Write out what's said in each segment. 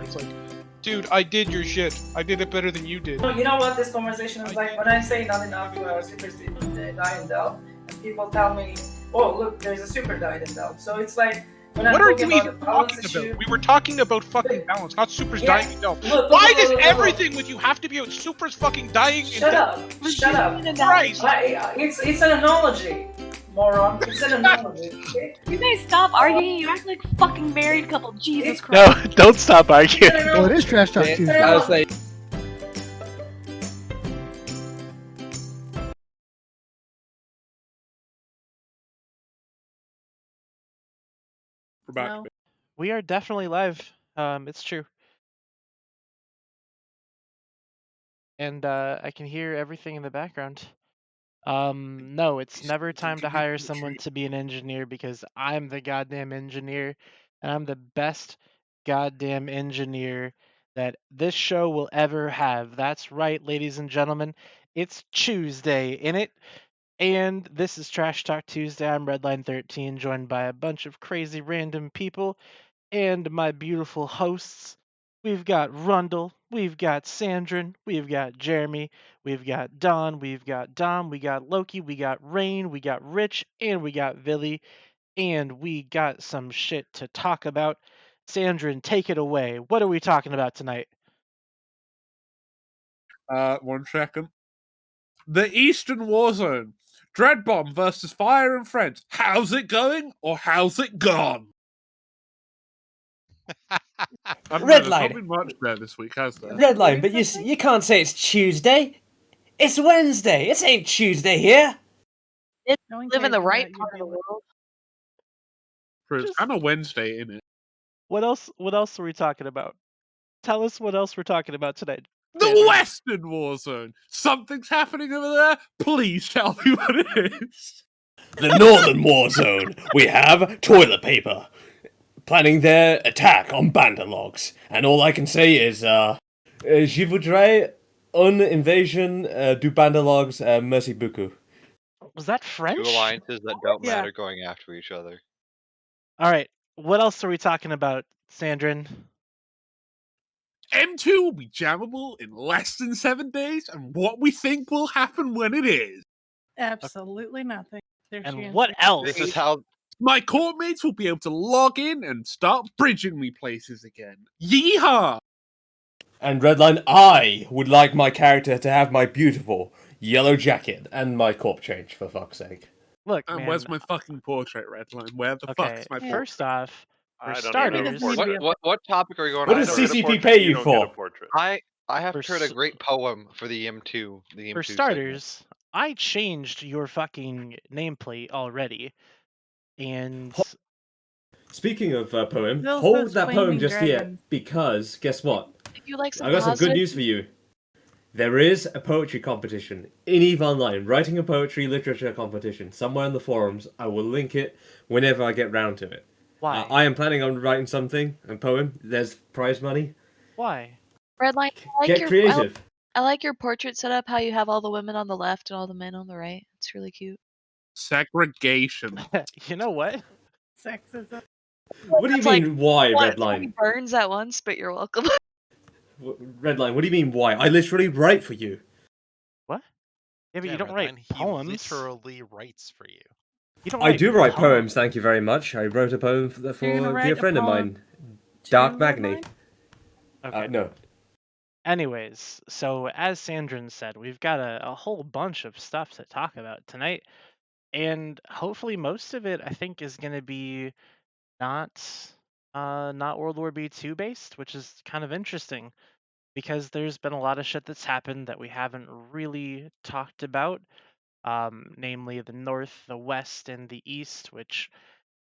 It's like, dude, I did your shit. I did it better than you did. You know what this conversation is like? When I say not enough super die in Delft, and people tell me, oh, look, there's a super die in Delft. So it's like, when What I'm are talking you about even the talking balance about? issue. We were talking about fucking balance, not supers Yeah. dying in Delft. Look, Why does look. everything with you have to be about supers fucking dying in Shut Delft? up! Shut up! Christ! It's an analogy, moron. It's an analogy. Okay? You guys stop arguing. You act like fucking married couple. Jesus Christ. No, don't stop arguing. Well, it is Trash Talk Tuesday. I was like, We're back. No. We are definitely live. It's true. And I can hear everything in the background. No, it's never time to hire someone to be an engineer because I'm the goddamn engineer, and I'm the best goddamn engineer that this show will ever have. That's right, ladies and gentlemen. It's Tuesday, innit? And this is Trash Talk Tuesday. I'm Redline 13, joined by a bunch of crazy random people and my beautiful hosts. We've got Rundle, we've got Sandrin, we've got Jeremy, we've got Don, we've got Dom, we got Loki, we got Rain, we got Rich, and we got Villy, and we got some shit to talk about. Sandrin, take it away. What are we talking about tonight? 1 second. The Eastern Warzone. Dreadbomb versus Fire and Friends. How's it going, or how's it gone? Redline. Not been much there this week, has there? Redline, but you can't say it's Tuesday. It's Wednesday. It ain't Tuesday here. Live in the right part of the world. It's kind of Wednesday, isn't it? What else are we talking about? Tell us what else we're talking about tonight. The Western Warzone. Something's happening over there. Please tell me what it is. The Northern Warzone. We have toilet paper. Planning their attack on Bandalogs. And all I can say is, je voudrais une invasion du Bandalogs, merci beaucoup. Was that French? Two alliances that don't matter going after each other. All right. What else are we talking about, Sandrin? M2 will be jammable in less than 7 days, and what we think will happen when it is. Absolutely nothing. And what else? This is how my courtmates will be able to log in and start bridging me places again. Yeehaw! And Redline, I would like my character to have my beautiful yellow jacket and my corp change, for fuck's sake. Look, And man, where's my fucking portrait, Redline? Where the fuck is my portrait? First off, for I don't starters, what topic are we going What on? does CCP pay you for? I have For heard a s- great poem for the M2. The M2 for starters, I changed your fucking nameplate already, and Speaking of poem, Those hold that poem flaming just dragons. yet, because guess what? If you like some I got some good positive- news for you. There is a poetry competition in EVE Online, writing a poetry literature competition, somewhere in the forums. I will link it whenever I get round to it. why? I am planning on writing something, a poem. There's prize money. Why? Redline, I like Get your, creative. I like your portrait setup, how you have all the women on the left and all the men on the right. It's really cute. Segregation. You know what? Sexism. What do you It's like mean, why, One Redline? burns at once, but you're welcome. Redline, what do you mean, why? I literally write for you. What? Yeah, but you don't write poems. He literally writes for you. You don't I do write poems. poems, thank you very much. I wrote a poem for You're gonna a write dear a friend of poem mine, Dark to Magni. Redline? Okay. No. Anyways, so as Sandrin said, we've got a whole bunch of stuff to talk about tonight, and hopefully most of it I think is going to be not World War B2 based, which is kind of interesting because there's been a lot of shit that's happened that we haven't really talked about, namely the North, the West, and the East, which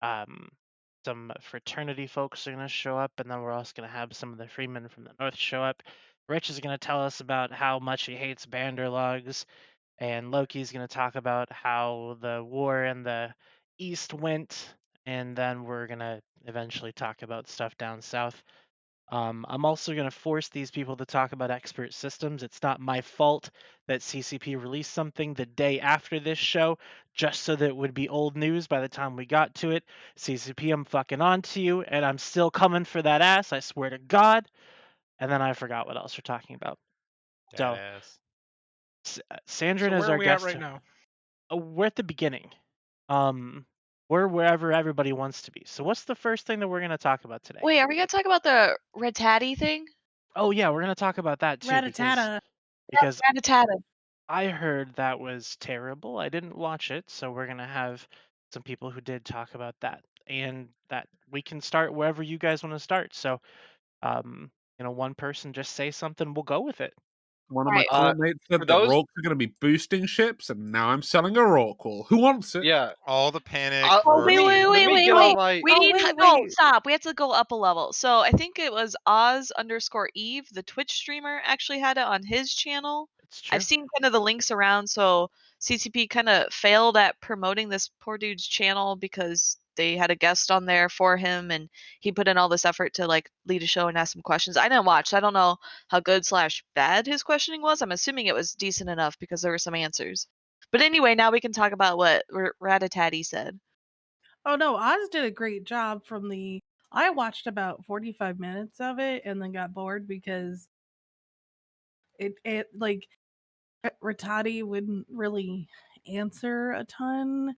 some fraternity folks are going to show up, and then we're also going to have some of the freemen from the North show up. Rich is going to tell us about how much he hates Banderlogs, and Loki's going to talk about how the war in the East went, and then we're going to eventually talk about stuff down south. I'm also going to force these people to talk about expert systems. It's not my fault that CCP released something the day after this show, just so that it would be old news by the time we got to it. CCP, I'm fucking on to you, and I'm still coming for that ass, I swear to God. And then I forgot what else we're talking about. So, Deadass. Sandrin So is where are our we at guest. right now? We're at the beginning. We're wherever everybody wants to be. So what's the first thing that we're going to talk about today? Wait, are we gonna talk about the Rattati thing? Oh yeah, we're going to talk about that too Ratatata. because Rattata. I heard that was terrible. I didn't watch it, so we're going to have some people who did talk about that, and that we can start wherever you guys want to start. So, one person just say something, we'll go with it. One of my Right. crewmates for said that those- Rorks are going to be boosting ships, and now I'm selling a Rorqual. Who wants it? Yeah. All the panic. Oh, Oh, let me get on wait. my. We Oh, need wait, no wait. stop. We have to go up a level. So I think it was Oz_Eve, the Twitch streamer, actually had it on his channel. It's true. I've seen kind of the links around. So CCP kind of failed at promoting this poor dude's channel because they had a guest on there for him, and he put in all this effort to like lead a show and ask some questions. I didn't watch, so I don't know how good/bad his questioning was. I'm assuming it was decent enough because there were some answers. But anyway, now we can talk about what Rattati said. Oh no, Oz did a great job I watched about 45 minutes of it and then got bored because it like Rattati wouldn't really answer a ton,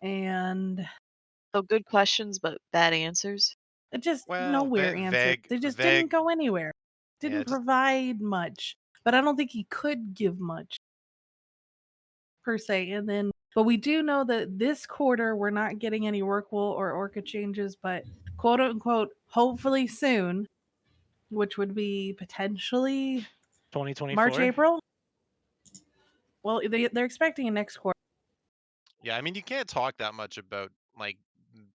and So good questions, but bad answers. it just Well, nowhere answered. vague. They just vague. didn't go anywhere. Yeah, Didn't just- provide much. But I don't think he could give much per se. And then but we do know that this quarter we're not getting any Rorqual or Orca changes, but quote unquote hopefully soon, which would be potentially 2024. March, April. Well, they're expecting a next quarter. Yeah, I mean, you can't talk that much about like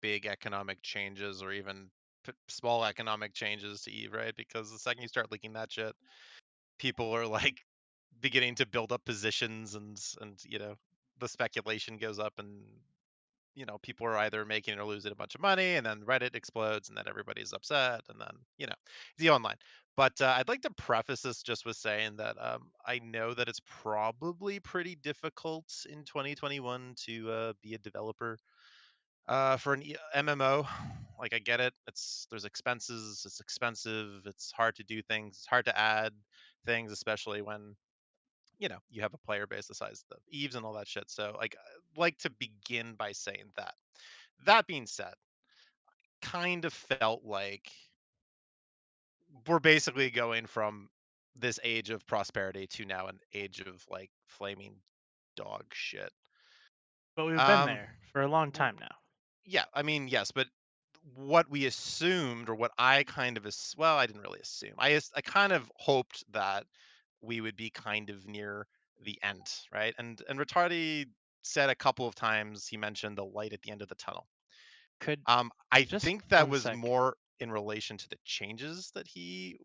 big economic changes or even small economic changes to Eve, right? Because the second you start leaking that shit, people are like beginning to build up positions, and the speculation goes up, and people are either making or losing a bunch of money, and then Reddit explodes, and then everybody's upset, and then it's the online. But I'd like to preface this just with saying that I know that it's probably pretty difficult in 2021 to be a developer for an MMO. Like, I get it. There's expenses. It's expensive. It's hard to do things. It's hard to add things, especially when you have a player base the size of the Eves and all that shit. So, like, I'd like to begin by saying that. That being said, kind of felt like we're basically going from this age of prosperity to now an age of like flaming dog shit. But we've been there for a long time now. Yeah, I mean, yes, but what we assumed, or what I kind of well, I didn't really assume. I kind of hoped that we would be kind of near the end, right? And Rattati said a couple of times, he mentioned the light at the end of the tunnel. Could I just think that one was sec. more in relation to the changes that he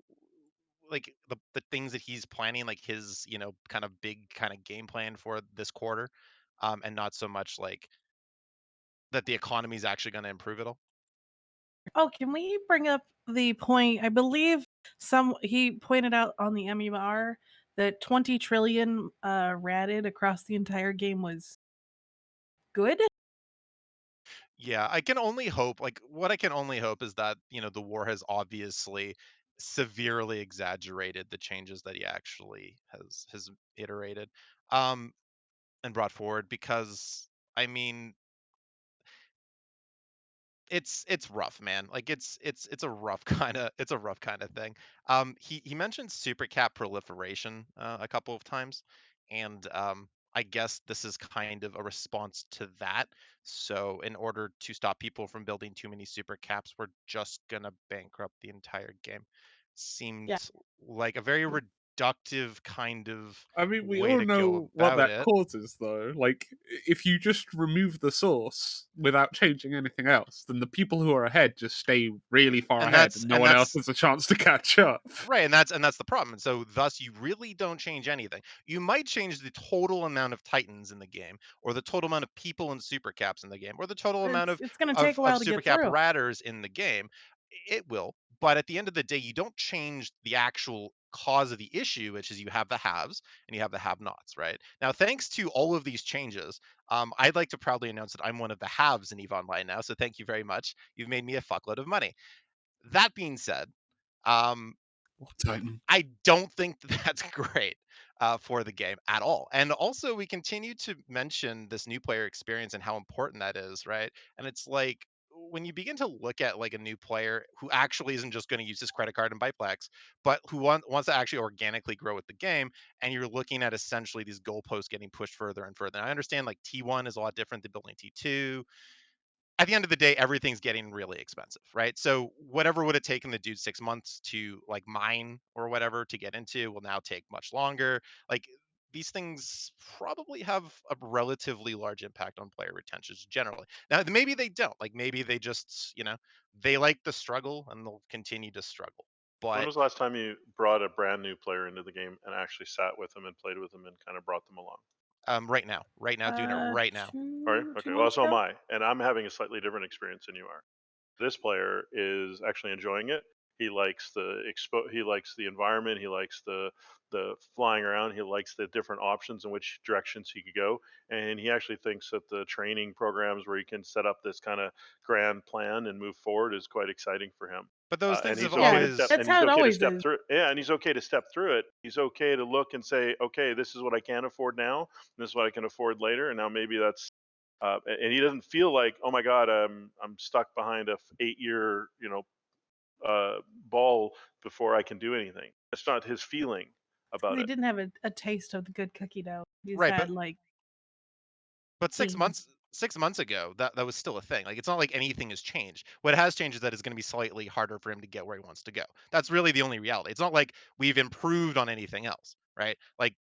like the things that he's planning, like his kind of big kind of game plan for this quarter, and not so much like that the economy is actually going to improve at all. Oh, can we bring up the point? I believe he pointed out on the MER that 20 trillion ratted across the entire game was good. Yeah, I can only hope, like, what I can only hope is that, the war has obviously severely exaggerated the changes that he actually has iterated and brought forward, because I mean, it's rough, man. Like, it's a rough kind of thing. He mentioned Supercap Proliferation a couple of times, and I guess this is kind of a response to that. So in order to stop people from building too many super caps, we're just gonna bankrupt the entire game. Seemed like a very reductive kind of I mean, we way all to go know what about that it. causes, though. Like, if you just remove the source without changing anything else, then the people who are ahead just stay really far And ahead, that's and no and one else that's has a chance to catch up. Right, and that's the problem. And so thus you really don't change anything. You might change the total amount of Titans in the game, or the total amount of people in super caps in the game, or the total amount It's going to take a of while to super get cap through. ratters in the game. It will, But at the end of the day, you don't change the actual cause of the issue, which is you have the haves and you have the have-nots, right? Now, thanks to all of these changes, I'd like to proudly announce that I'm one of the haves in EVE Online now. So thank you very much. You've made me a fuckload of money. That being said, um, Titan. I don't think that that's great for the game at all. And also, we continue to mention this new player experience and how important that is, right? And it's like when you begin to look at like a new player who actually isn't just going to use his credit card and buy Plex, but who wants to actually organically grow with the game, and you're looking at essentially these goalposts getting pushed further and further. And I understand like T1 is a lot different than building T2. At the end of the day, everything's getting really expensive, right? So whatever would have taken the dude 6 months to like mine or whatever to get into will now take much longer. Like these things probably have a relatively large impact on player retentions generally. Now, maybe they don't. Like maybe they just, they like the struggle and they'll continue to struggle. When But was the last time you brought a brand new player into the game and actually sat with them and played with them and kind of brought them along? right now, doing it right now. All right. 2 Okay. Well, months so am ago. I, and I'm having a slightly different experience than you are. This player is actually enjoying it. He likes the He likes the environment. He likes the flying around. He likes the different options in which directions he could go. And he actually thinks that the training programs where he can set up this kind of grand plan and move forward is quite exciting for him. But those And things have he's okay to Yeah, step. always that's And he's how it okay to always step is. through. Yeah, and he's okay to step through it. He's okay to look and say, okay, this is what I can afford now. And this is what I can afford later. And now maybe that's and he doesn't feel like, oh my god, I'm stuck behind a 8-year ball before I can do anything. That's not his feeling about They it. didn't have a taste of the good cookie dough. He's right, had like but six games. months 6 months ago, that was still a thing. Like it's not like anything has changed. What has changed is that it's going to be slightly harder for him to get where he wants to go. That's really the only reality. It's not like we've improved on anything else, right? Like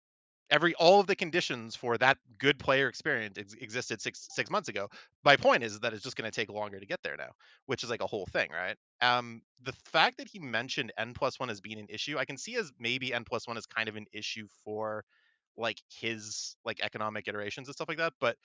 all of the conditions for that good player experience existed six months ago. My point is that it's just going to take longer to get there now, which is like a whole thing, right? The fact that he mentioned N+1 as being an issue, I can see as maybe N+1 is kind of an issue for like his like economic iterations and stuff like that, but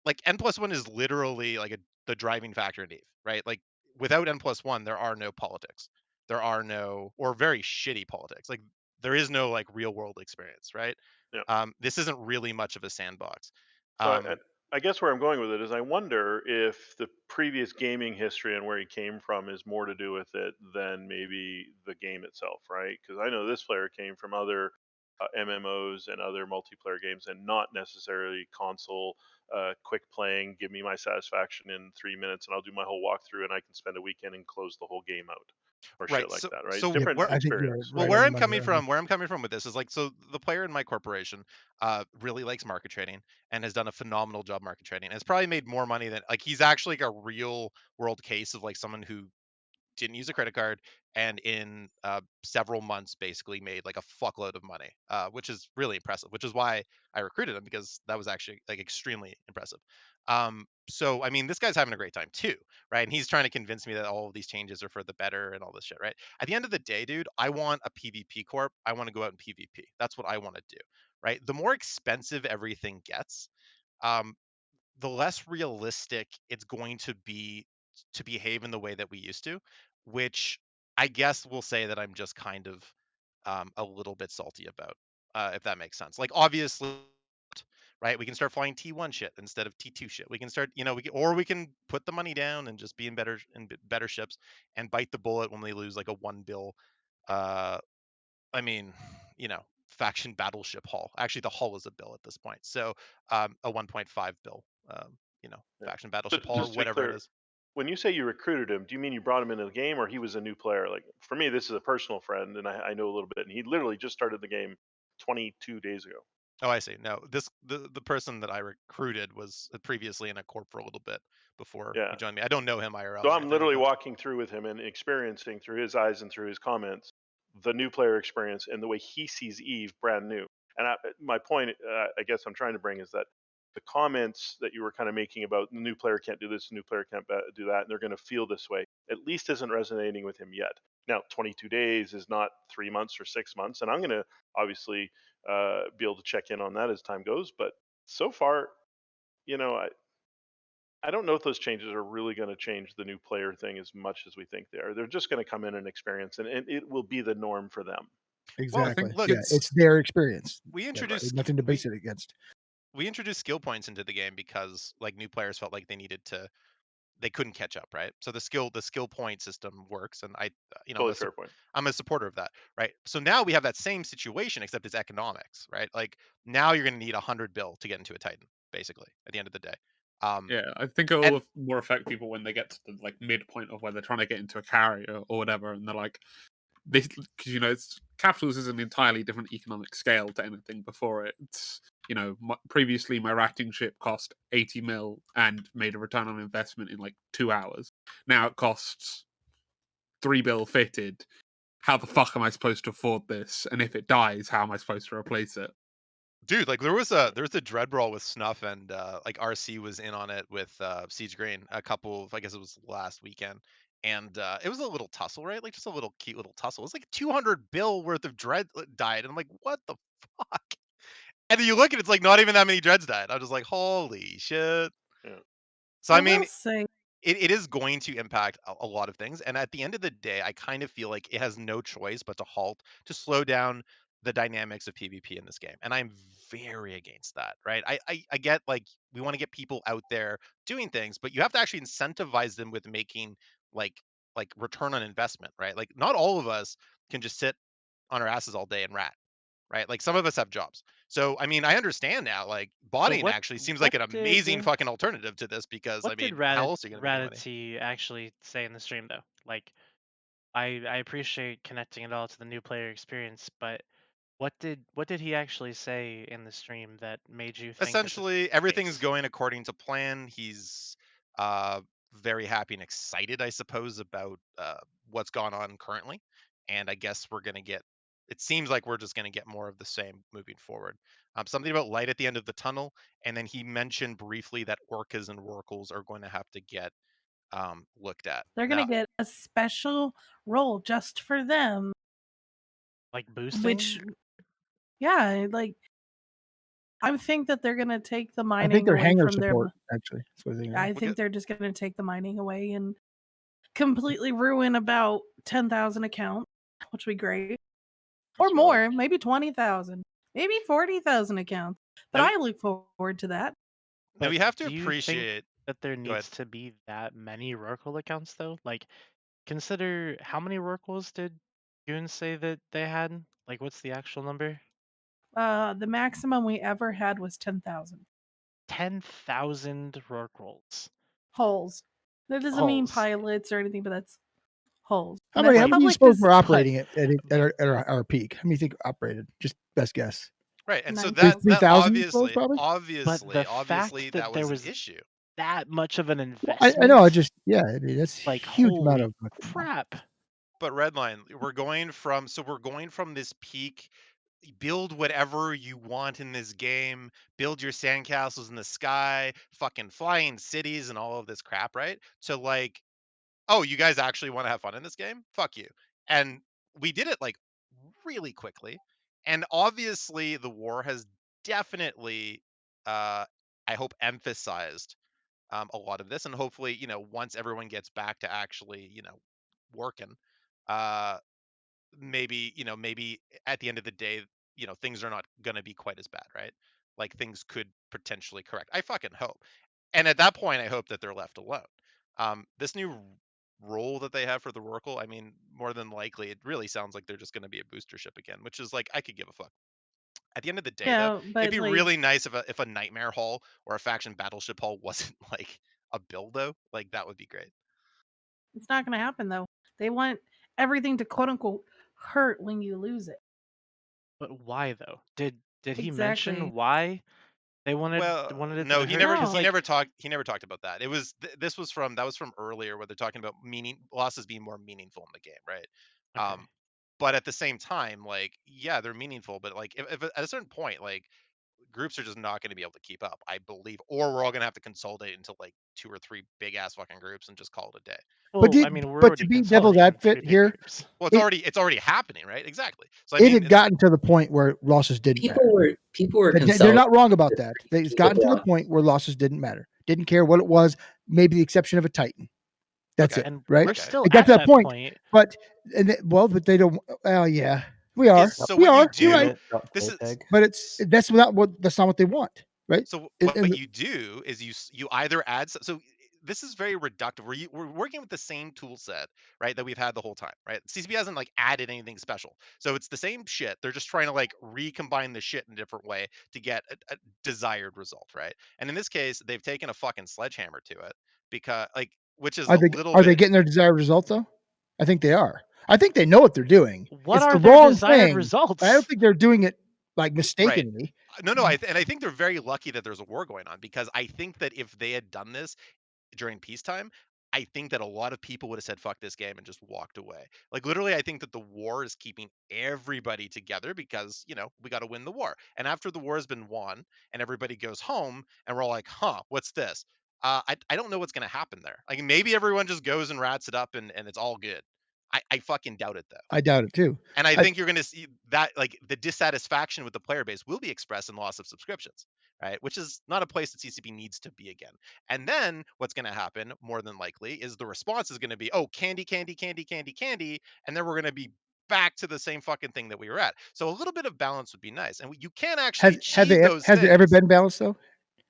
like N+1 is literally like the driving factor in Eve, right? Like without N+1, there are no politics. There are no, or very shitty politics. Like there is no like real world experience, right? Yeah. This isn't really much of a sandbox. So Um, I guess where I'm going with it is I wonder if the previous gaming history and where he came from is more to do with it than maybe the game itself, right? Because I know this player came from other MMOs and other multiplayer games and not necessarily console quick playing, give me my satisfaction in 3 minutes and I'll do my whole walkthrough and I can spend a weekend and close the whole game out or right. shit like that, right? So Yeah, Different where I think you're experience. Well, right on the money on that. where I'm coming from with this is like, so the player in my corporation really likes market trading and has done a phenomenal job market trading. And has probably made more money than like he's actually like a real world case of like someone who didn't use a credit card and in several months basically made like a fuckload of money, which is really impressive. Which is why I recruited him because that was actually like extremely impressive. So I mean, this guy's having a great time too, right? And he's trying to convince me that all of these changes are for the better and all this shit, right? At the end of the day, dude, I want a PvP corp. I want to go out in PvP. That's what I want to do, right? The more expensive everything gets, um, the less realistic it's going to be to behave in the way that we used to, which I guess we'll say that I'm just kind of a little bit salty about, if that makes sense. Like obviously, right? We can start flying T1 shit instead of T2 shit. We can start, we can put the money down and just be in better ships and bite the bullet when they lose like a 1 bill. Uh, I mean, faction battleship hull. Actually, the hull is a bill at this point. So a 1.5 bill, Yeah. faction So battleship hull or just to be whatever it clear, is. when you say you recruited him, do you mean you brought him into the game or he was a new player? Like for me, this is a personal friend and I know a little bit and he literally just started the game 22 days ago. Oh, I see. No, the person that I recruited was previously in a corp for a little bit before Yeah. he joined me. I don't know him IRL So or I'm anything like literally that. walking through with him and experiencing through his eyes and through his comments the new player experience and the way he sees Eve brand new. And my point, I guess I'm trying to bring is that the comments that you were kind of making about the new player can't do this, the new player can't do that, and they're going to feel this way, at least isn't resonating with him yet. Now, 22 days is not 3 months or 6 months, and I'm going to obviously be able to check in on that as time goes. But so far, you know, I don't know if those changes are really going to change the new player thing as much as we think they are. They're just going to come in and experience, and it will be the norm for them. Well, I think Exactly. look, Yeah, it's their experience. we Yeah, introduced nothing to we, base it against. we introduced skill points into the game because like new players felt like they couldn't catch up, right? So the skill point system works, and Totally fair point. I'm a supporter of that, right? So now we have that same situation, except it's economics, right? Like now you're going to need 100 bill to get into a Titan, basically, at the end of the day. Yeah, I think it and will more affect people when they get to the like midpoint of where they're trying to get into a carrier or whatever, and they're like, this because it's capitals is an entirely different economic scale to anything before it. It's previously my ratting ship cost 80 mil and made a return on investment in like 2 hours. Now it costs 3 bill fitted. How the fuck am I supposed to afford this? And if it dies, how am I supposed to replace it? dude, like there was a dread brawl with Snuff, and like RC was in on it with Siege Green a couple of, I guess it was last weekend, and it was a little tussle, right? Like just a little cute little tussle. It was like 200 bill worth of dread died, and I'm like, what the fuck? And then you look at it, it's like not even that many dreads died. I'm just like, holy shit. Yeah. So I I mean, will say, it is going to impact a lot of things. And at the end of the day, I kind of feel like it has no choice but to halt, to slow down the dynamics of PvP in this game. And I'm very against that, right? I get like we want to get people out there doing things, but you have to actually incentivize them with making like return on investment, right? Like not all of us can just sit on our asses all day and rat, right? Like some of us have jobs. So I mean, I understand now. Like So botting actually seems like an amazing fucking alternative to this because I what did mean, how else are you gonna make any money? Rattati actually say in the stream though? Like, I appreciate connecting it all to the new player experience, but what did he actually say in the stream that made you think it's Essentially, the everything's case? going according to plan. He's uh very happy and excited, I suppose, about what's gone on currently. And I guess we're gonna get. It seems like we're just gonna get more of the same moving forward. Something about light at the end of the tunnel, and then he mentioned briefly that orcas and oracles are going to have to get looked at. they're Now, gonna get a special role just for them, Like boosting? which, yeah, like I think that they're gonna take the I mining think they're away hangar from their. support, actually. That's what I think. I We'll think get- they're just gonna take the mining away and completely ruin about 10,000 accounts, which would be great, or That's wild. more, maybe 20,000, maybe 40,000 accounts. But Now- I look forward to that. now we But have to do you think appreciate. that there Go ahead. needs to be that many Rorqual accounts though? Like, consider how many Rorquals did Goon say that they had? Like, what's the actual number? The maximum we ever had was 10,000 10,000 Rorquals. holes. That doesn't mean Holes. pilots or anything, but that's holes. How And many? that's How many do you public suppose is we're operating at our peak? How many do you think operated? Just best guess. Right, and so 9,000. that 3,000, you suppose, probably? obviously, the obviously fact that that there was an was issue. that much of an I investment. know. I just I mean, that's like huge amount holy of crap. But Redline, we're going from this peak, build whatever you want in this game, build your sandcastles in the sky, fucking flying cities and all of this crap, right? To like, oh, you guys actually want to have fun in this game? Fuck you. And we did it like really quickly. And obviously the war has definitely I hope emphasized a lot of this, and hopefully, once everyone gets back to actually, working, uh, maybe at the end of the day, things are not going to be quite as bad, right? Like things could potentially correct. I fucking hope. And at that point, I hope that they're left alone. This new role that they have for the Rorqual, I mean, more than likely, it really sounds like they're just going to be a booster ship again, which is like, I could give a fuck. At the end of the day, though, Yeah, it'd but be like really nice if a nightmare hull or a faction battleship hull wasn't like a buildo. Like that would be great. it's not gonna happen though. They want everything to quote unquote hurt when you lose it. But why though? Did he Exactly. mention why they wanted Well, it no, to he hurt? never No. Because, he like, never talked about that. It was that was from earlier where they're talking about losses being more meaningful in the game, right? okay. But at the same time, like, yeah, they're meaningful, but like if at a certain point, like groups are just not going to be able to keep up, I believe, or we're all going to have to consolidate into like 2 or 3 big ass fucking groups and just call it a day. Well, I mean, we're but already to be devil's consolidating 3 advocate big here, groups. Well, it's already happening, right? Exactly. So I it mean, had gotten to the point where losses didn't matter. People were They're not wrong about that. It's gotten to the point where losses didn't matter. Didn't care what it was. maybe the exception of a Titan. That's it, And right? we're still It got at to that that point, point. but but they don't. Well, yeah, we are. So We what you are. You're right. do, this is But that's not what they want, right? so And- what and you do is you either add so this is very reductive. We're working with the same tool set, right, that we've had the whole time, right? CCP hasn't like added anything special, so it's the same shit. They're just trying to like recombine the shit in a different way to get a desired result, right? And in this case, they've taken a fucking sledgehammer to it because like, which is a little are they bit. getting their desired result though? I think they are. I think they know what they're doing. What It's are the their wrong desired thing. results? I don't think they're doing it like Right. mistakenly. No, I think they're very lucky that there's a war going on, because I think that if they had done this during peacetime, I think that a lot of people would have said fuck this game and just walked away. Like literally, I think that the war is keeping everybody together because, we got to win the war. And after the war has been won and everybody goes home and we're all like, huh, what's this? I don't know what's going to happen there. Like maybe everyone just goes and rats it up and it's all good. I fucking doubt it though. I doubt it too. And I think you're going to see that like the dissatisfaction with the player base will be expressed in loss of subscriptions, right? Which is not a place that CCP needs to be again. And then what's going to happen more than likely is the response is going to be, oh, candy, candy, candy, candy, candy. And then we're going to be back to the same fucking thing that we were at. So a little bit of balance would be nice. And you can actually achieve those Has things. there ever been balance though?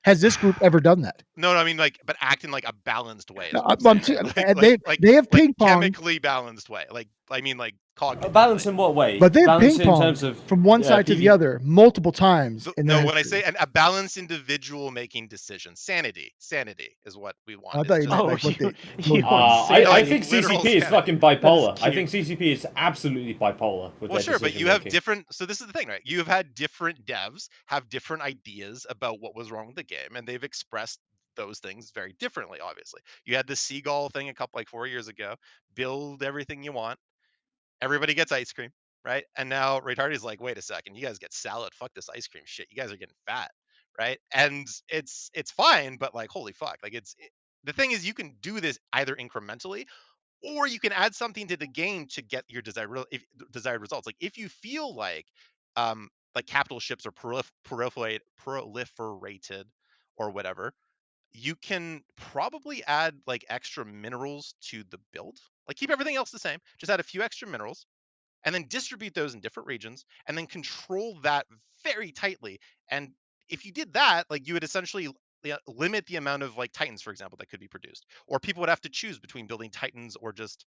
Has this group ever done that? No, I mean like, but act in like a balanced way. Is No, what I'm saying, right? they have ping pong. Chemically balanced way. Like I mean like cognitively. Balance in what way? But they have balance ping in pong terms of from one side to the other multiple times. No, when I say a balanced individual making decisions, sanity is what we want. I It's thought you just meant like- like what I think literal CCP is sanity. fucking bipolar. I think CCP is absolutely bipolar with Well, their sure, but decision you have making. different. So this is the thing, right? You have had different devs have different ideas about what was wrong with the game, and they've expressed those things very differently. Obviously, you had the seagull thing a couple 4 years ago. Build everything you want. Everybody gets ice cream, right? And now Ratardi's like, wait a second, you guys get salad. Fuck this ice cream shit. You guys are getting fat, right? And it's fine, but like, holy fuck, like the thing is, you can do this either incrementally or you can add something to the game to get your desired results. Like if you feel like capital ships are proliferated or whatever, you can probably add like extra minerals to the build. Like keep everything else the same, just add a few extra minerals and then distribute those in different regions and then control that very tightly. And if you did that, like you would essentially limit the amount of like Titans, for example, that could be produced, or people would have to choose between building Titans or just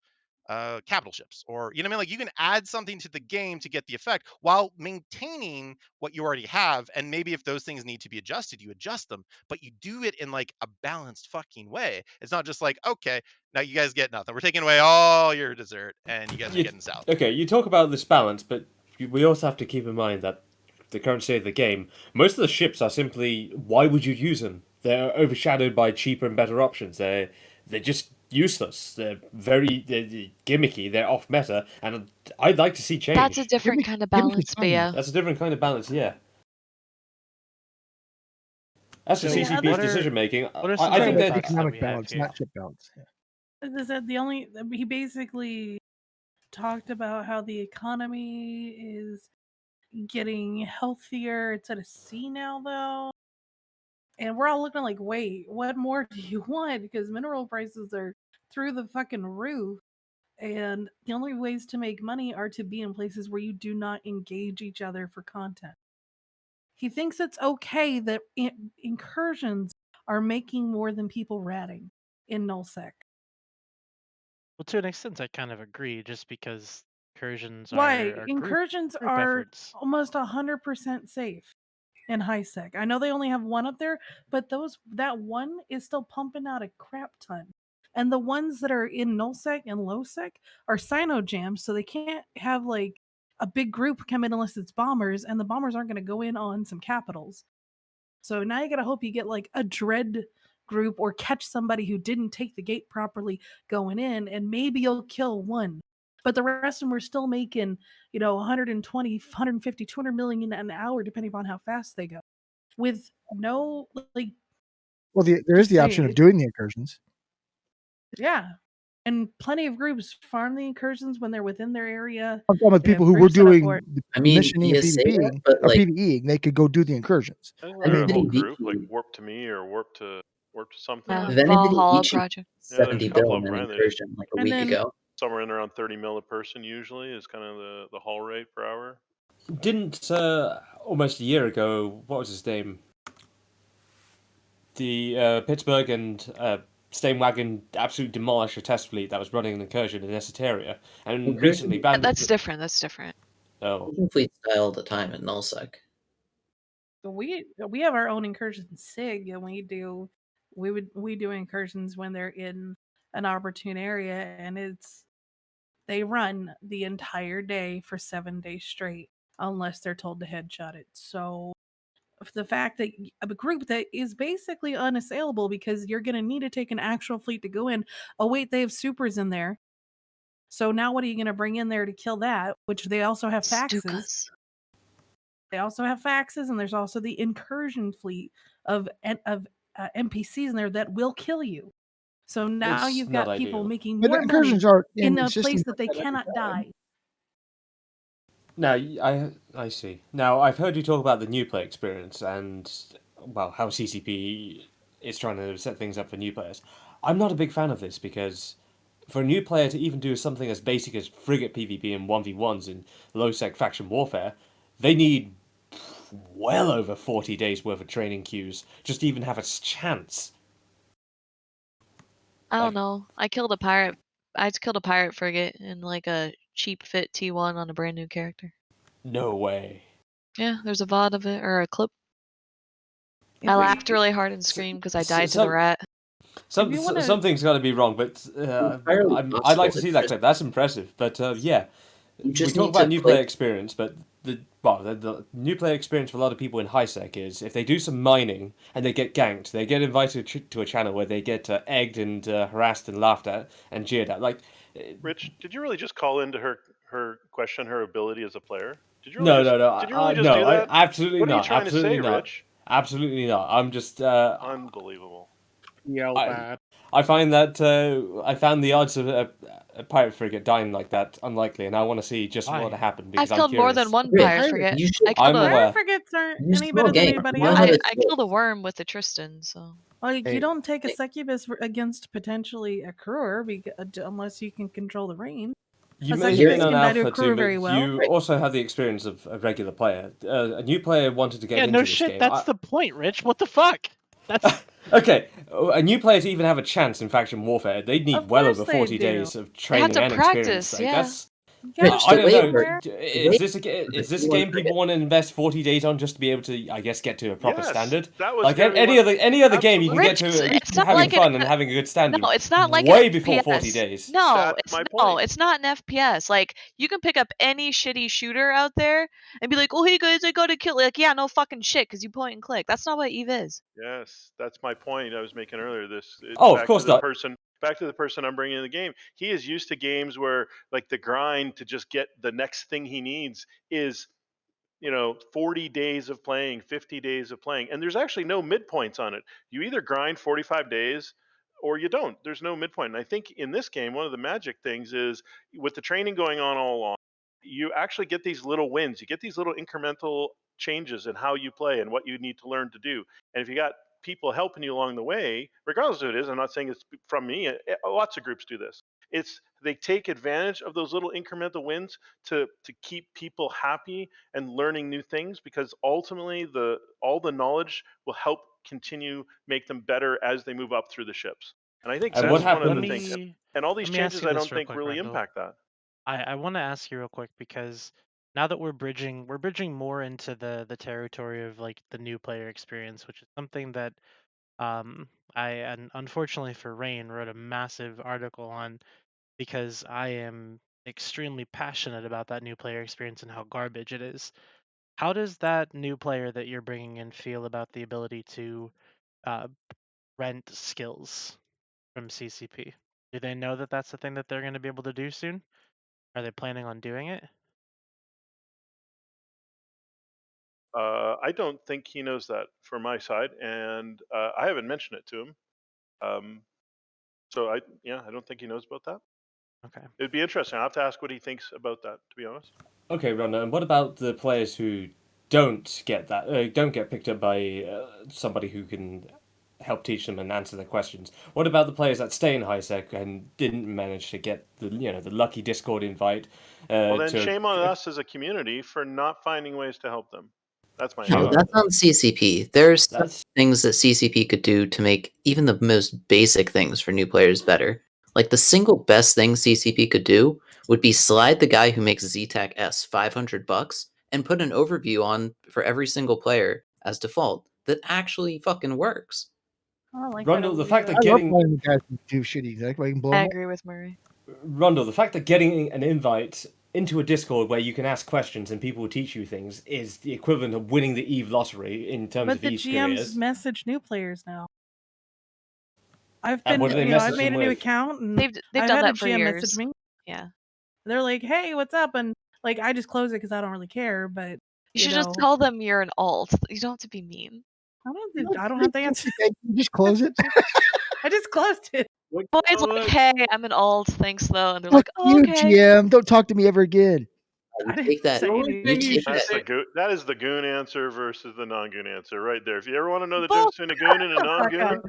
capital ships, or what I mean. Like you can add something to the game to get the effect while maintaining what you already have. And maybe if those things need to be adjusted, you adjust them, but you do it in like a balanced fucking way. It's not just like, okay, now you guys get nothing. We're taking away all your dessert, and you guys are getting salad. Okay, you talk about this balance, but we also have to keep in mind that the current state of the game, most of the ships are simply, why would you use them? They're overshadowed by cheaper and better options. They're just useless. They're they're gimmicky. They're off meta, and I'd like to see change. That's a different kind of balance, but yeah. That's a different kind of balance, yeah. As for So CCP's decision making, I think that economic we have balance, here? not chip balance. Yeah. Is that he basically talked about how the economy is getting healthier. It's at a C now though. And we're all looking like, wait, what more do you want? Because mineral prices are through the fucking roof. And the only ways to make money are to be in places where you do not engage each other for content. He thinks it's okay that incursions are making more than people ratting in nullsec. Well, to an extent, I kind of agree, just because incursions Why? are Incursions group are efforts. almost 100% safe in high sec. I know they only have one up there, but that one is still pumping out a crap ton. And the ones that are in nullsec and lowsec are Sinojams, so they can't have like a big group come in unless it's bombers, and the bombers aren't going to go in on some capitals. So now you got to hope you get like a dread group or catch somebody who didn't take the gate properly going in, and maybe you'll kill one. But the rest of them are still making, 120, 150, 200 million an hour, depending upon how fast they go. With no, like. Well, there is the option of doing the incursions. Yeah. And plenty of groups farm the incursions when they're within their area. I'm talking about people who were doing the missioning and PvPing, or PvEing, they could go do the incursions. Isn't there a whole group like Warp to Me or Warp to or something. Yeah, If anything, Valhalla each project. Yeah, there's 70 a couple bill of in them, an right? There's incursion like a And week then ago. somewhere in around 30 mil a person usually is kind of the haul rate per hour. Didn't almost a year ago? What was his name? The Pittsburgh and Steinwagen absolutely demolished a test fleet that was running an incursion in Esoteria, and Incursion- recently banned. That's different. That's different. Oh, Incursion fleet style all the time in nullsec. we have our own incursion sig, and we do incursions when they're in an opportune area, and they run the entire day for 7 days straight unless they're told to headshot it. So the fact that a group that is basically unassailable because you're going to need to take an actual fleet to go in. Oh wait, they have supers in there. So now what are you going to bring in there to kill that? Which they also have faxes. Stukas. They also have faxes, and there's also the incursion fleet of NPCs in there that will kill you. So now It's you've not got people ideal. making But the more money incursions are in a systems place that they like every cannot time. die. now I see. Now I've heard you talk about the new play experience and well how CCP is trying to set things up for new players. I'm not a big fan of this because for a new player to even do something as basic as frigate PvP and 1v1s in low sec faction warfare, they need well over 40 days worth of training queues just to even have a chance. I don't Like- know. I killed a pirate. I killed a pirate frigate in like a cheap fit T1 on a brand new character. No way. Yeah, there's a VOD of it or a clip. If I we- laughed really hard and screamed because I died to some- the rat. you wanna- Something's got to be wrong, but Entirely I'd like possible. to see It's that just- clip. That's impressive. But yeah, You we just talk need about to new play- player experience, but the new player experience for a lot of people in high sec is if they do some mining and they get ganked, they get invited to a channel where they get egged and harassed and laughed at and jeered at. Like, Rich, did you really just call into her question her ability as a player? Did you no, really no, just, no, Did you really just do that? absolutely What are you not. trying to Absolutely say, not. Rich? Absolutely not. I'm just Unbelievable. Yell I- bad. I find that I found the odds of a pirate frigate dying like that unlikely, and I want to see just Why? what happened I've because I'm killed more curious. than one Rich, pirate frigate. you should- I killed I'm a, aware. Pirate frigates aren't You any still better than gain anybody one else. of I, the I killed a worm with the Tristan, so Like, Hey. you don't take a Hey. succubus against potentially a crewer unless you can control the range. You A may succubus have been on can die to a Alpha crew too, very but well. you Right. also have the experience of a regular player. A new player wanted to get Yeah, into no this shit. game. That's the point, Rich. What the fuck? That's Okay, a new player to even have a chance in faction warfare, they'd need Of well course over they 40 do. days of They have training to and experience. practice, Like, yeah. that's Yeah, Rich, I the don't way know. we're- Is this a game people want to invest 40 days on just to be able to, I guess, get to a proper Yes, standard? that was Like gonna be any other game, you can get Absolutely. to Rich, it's not having like fun an- and having a good standard. no, it's not like way an before 40 FPS. days. No, That's my no, point. it's not an FPS. Like you can pick up any shitty shooter out there and be like, "Oh, hey guys, I got to kill." Like, yeah, no fucking shit, because you point and click. That's not what Eve is. Yes, that's my point I was making earlier. Oh, of back course to the not. back to the person I'm bringing in the game. He is used to games where like the grind to just get the next thing he needs is 40 days of playing, 50 days of playing, and there's actually no midpoints on it. You either grind 45 days or you don't. There's no midpoint. And I think in this game, one of the magic things is with the training going on all along, you actually get these little wins. You get these little incremental changes in how you play and what you need to learn to do. And if you got people helping you along the way, regardless of who it is, I'm not saying it's from me. Lots of groups do this. It's they take advantage of those little incremental wins to keep people happy and learning new things, because ultimately all the knowledge will help continue make them better as they move up through the ships. And I think And that's what one of happens? the things. And all these let me ask changes you I this don't real think quick, really Randall. impact that. I want to ask you real quick because now that we're bridging more into the territory of like the new player experience, which is something that and unfortunately for Rain wrote a massive article on because I am extremely passionate about that new player experience and how garbage it is. How does that new player that you're bringing in feel about the ability to uh, rent skills from CCP? Do they know that that's the thing that they're going to be able to do soon? Are they planning on doing it? I don't think he knows that from my side, and I haven't mentioned it to him. So I don't think he knows about that. Okay. It'd be interesting. I'll have to ask what he thinks about that, to be honest. Okay, Rhonda, and what about the players who don't get picked up by somebody who can help teach them and answer their questions. What about the players that stay in high sec and didn't manage to get the the lucky Discord invite? Well, then to shame on us as a community for not finding ways to help them. That's my Shame Oh, on that's on CCP. There's some That's things that CCP could do to make even the most basic things for new players better. Like the single best thing CCP could do would be slide the guy who makes ZTAC S $500 and put an overview on for every single player as default that actually fucking works. I don't like Rundle. that The fact that I love getting playing the guys who do shitty. Like, I can blow I them up. agree with Murray. Rundle, the fact that getting an invite into a Discord where you can ask questions and people will teach you things is the equivalent of winning the Eve lottery in terms But of the Eve's GMs careers. message new players now. I've And been, what do they I've message made them a new with? account and They've I've done had a that for GM years. message me. Yeah. They're like, "Hey, what's up?" And like, I just close it because I don't really care. But You should just know, tell them you're an alt. You don't have to be mean. I don't have to answer. You just close it. I just closed it. Well, it's like, hey, I'm an alt, thanks though, and they're Fuck like, oh, you, okay. GM. Don't talk to me ever again. You take that. The only thing you should That's say. that is the goon answer versus the non-goon answer right there. If you ever want to know the Both. difference between a goon and a Shut the fuck non-goon, up.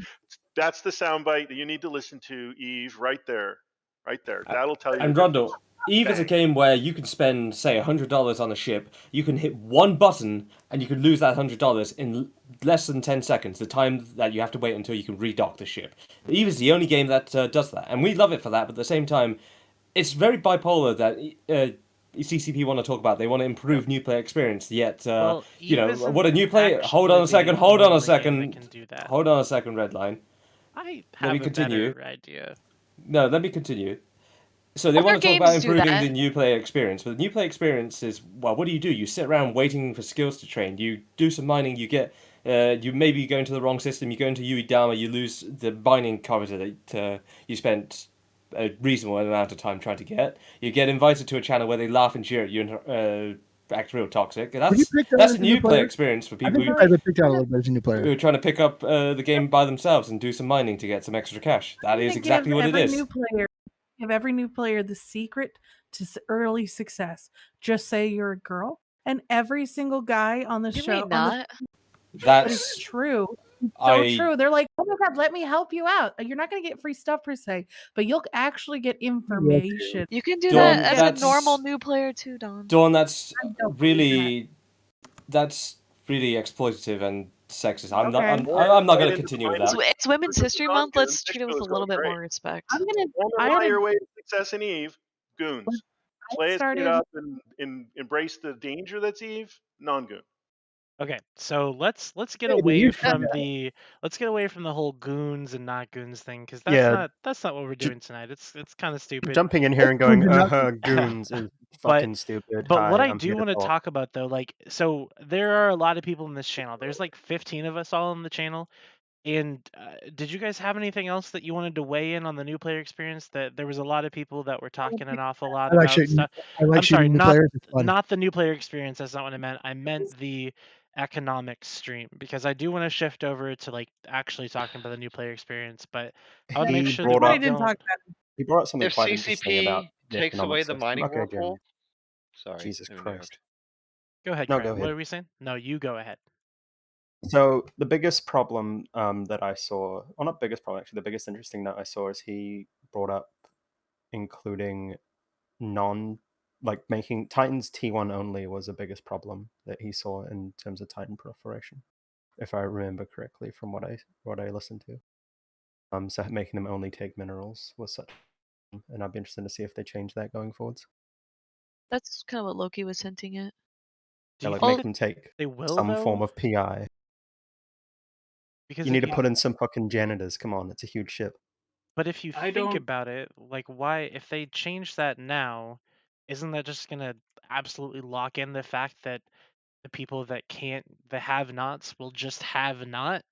that's the soundbite that you need to listen to, Eve, right there. Right there. That'll tell you the And difference. Rundle, Eve is a Bang. game where you can spend, say, $100 on a ship. You can hit one button and you can lose that $100 in less than 10 seconds, the time that you have to wait until you can redock the ship. Eve is the only game that does that, and we love it for that, but at the same time, it's very bipolar that CCP want to talk about. They want to improve new player experience, yet, Well, you Eve know, isn't what a new player... Hold actually on a second, the hold on a only game that second. can do that. Hold on a second, Redline. I Let me have a continue. better idea. No, let me continue. So they Other want to talk about games do improving that. the new player experience, but the new player experience is, well, what do? You sit around waiting for skills to train. You do some mining. You get, you maybe go into the wrong system. You go into Uedama. You lose the mining cover that you spent a reasonable amount of time trying to get. You get invited to a channel where they laugh and jeer at you and act real toxic. And Were you picked out that's as a a new new player player? experience for I people think you guys were picked out a little bit as a new who player. are trying to pick up the game by themselves and do some mining to get some extra cash. That is exactly what it is. Give every new player the secret to early success. Just say you're a girl, and every single guy on the Can show. we not? But it's true. It's so true. They're like, oh my god, let me help you out. You're not going to get free stuff per se, but you'll actually get information. You can do Dawn, that as a that's- normal new player too, Don. Dawn, that's really exploitative and sexist. I'm not. I'm not going to continue with that. It's Women's History Month. Let's treat it with a little bit more respect. Your way to success in Eve, goons. Play it straight up and embrace the danger that's Eve, non-goon. Okay, so let's get Hey, away you from should- the whole goons and not goons thing, because Yeah. that's not what we're doing tonight. It's kind of stupid. Jumping in here and going, Goons are goons is fucking stupid. But what Hi, I I'm do here to want to talk. talk about though, like, so there are a lot of people in this channel. There's like 15 of us all on the channel. And did you guys have anything else that you wanted to weigh in on the new player experience? That there was a lot of people that were talking an awful lot I like about shooting. stuff. I like I'm sorry, shooting new not players. It's fun. not the new player experience. That's not what I meant. I meant the economics stream, because I do want to shift over to like actually talking about the new player experience. But I want to make He sure that brought we up- don't. He brought up something If quite interesting about CCP the takes away economic the system. mining Okay, Jeremy. whirlpool, sorry, Jesus let me interrupt. Christ. Go ahead, No, Craig. go What ahead. are we saying? No, you go ahead. So the biggest problem that I saw, or not biggest problem actually, the biggest interesting that I saw is he brought up including making Titans T1 only was the biggest problem that he saw in terms of Titan proliferation, if I remember correctly from what I listened to. So making them only take minerals was such, and I'd be interested to see if they change that going forwards. That's kind of what Loki was hinting at. Do you Like think make that them take they will, some though? form of PI. Because You if need to put in some fucking janitors. Come on, it's a huge ship. But if you I think don't- about it, like, why, if they change that now, isn't that just gonna absolutely lock in the fact that the people that can't, the have-nots, will just have not?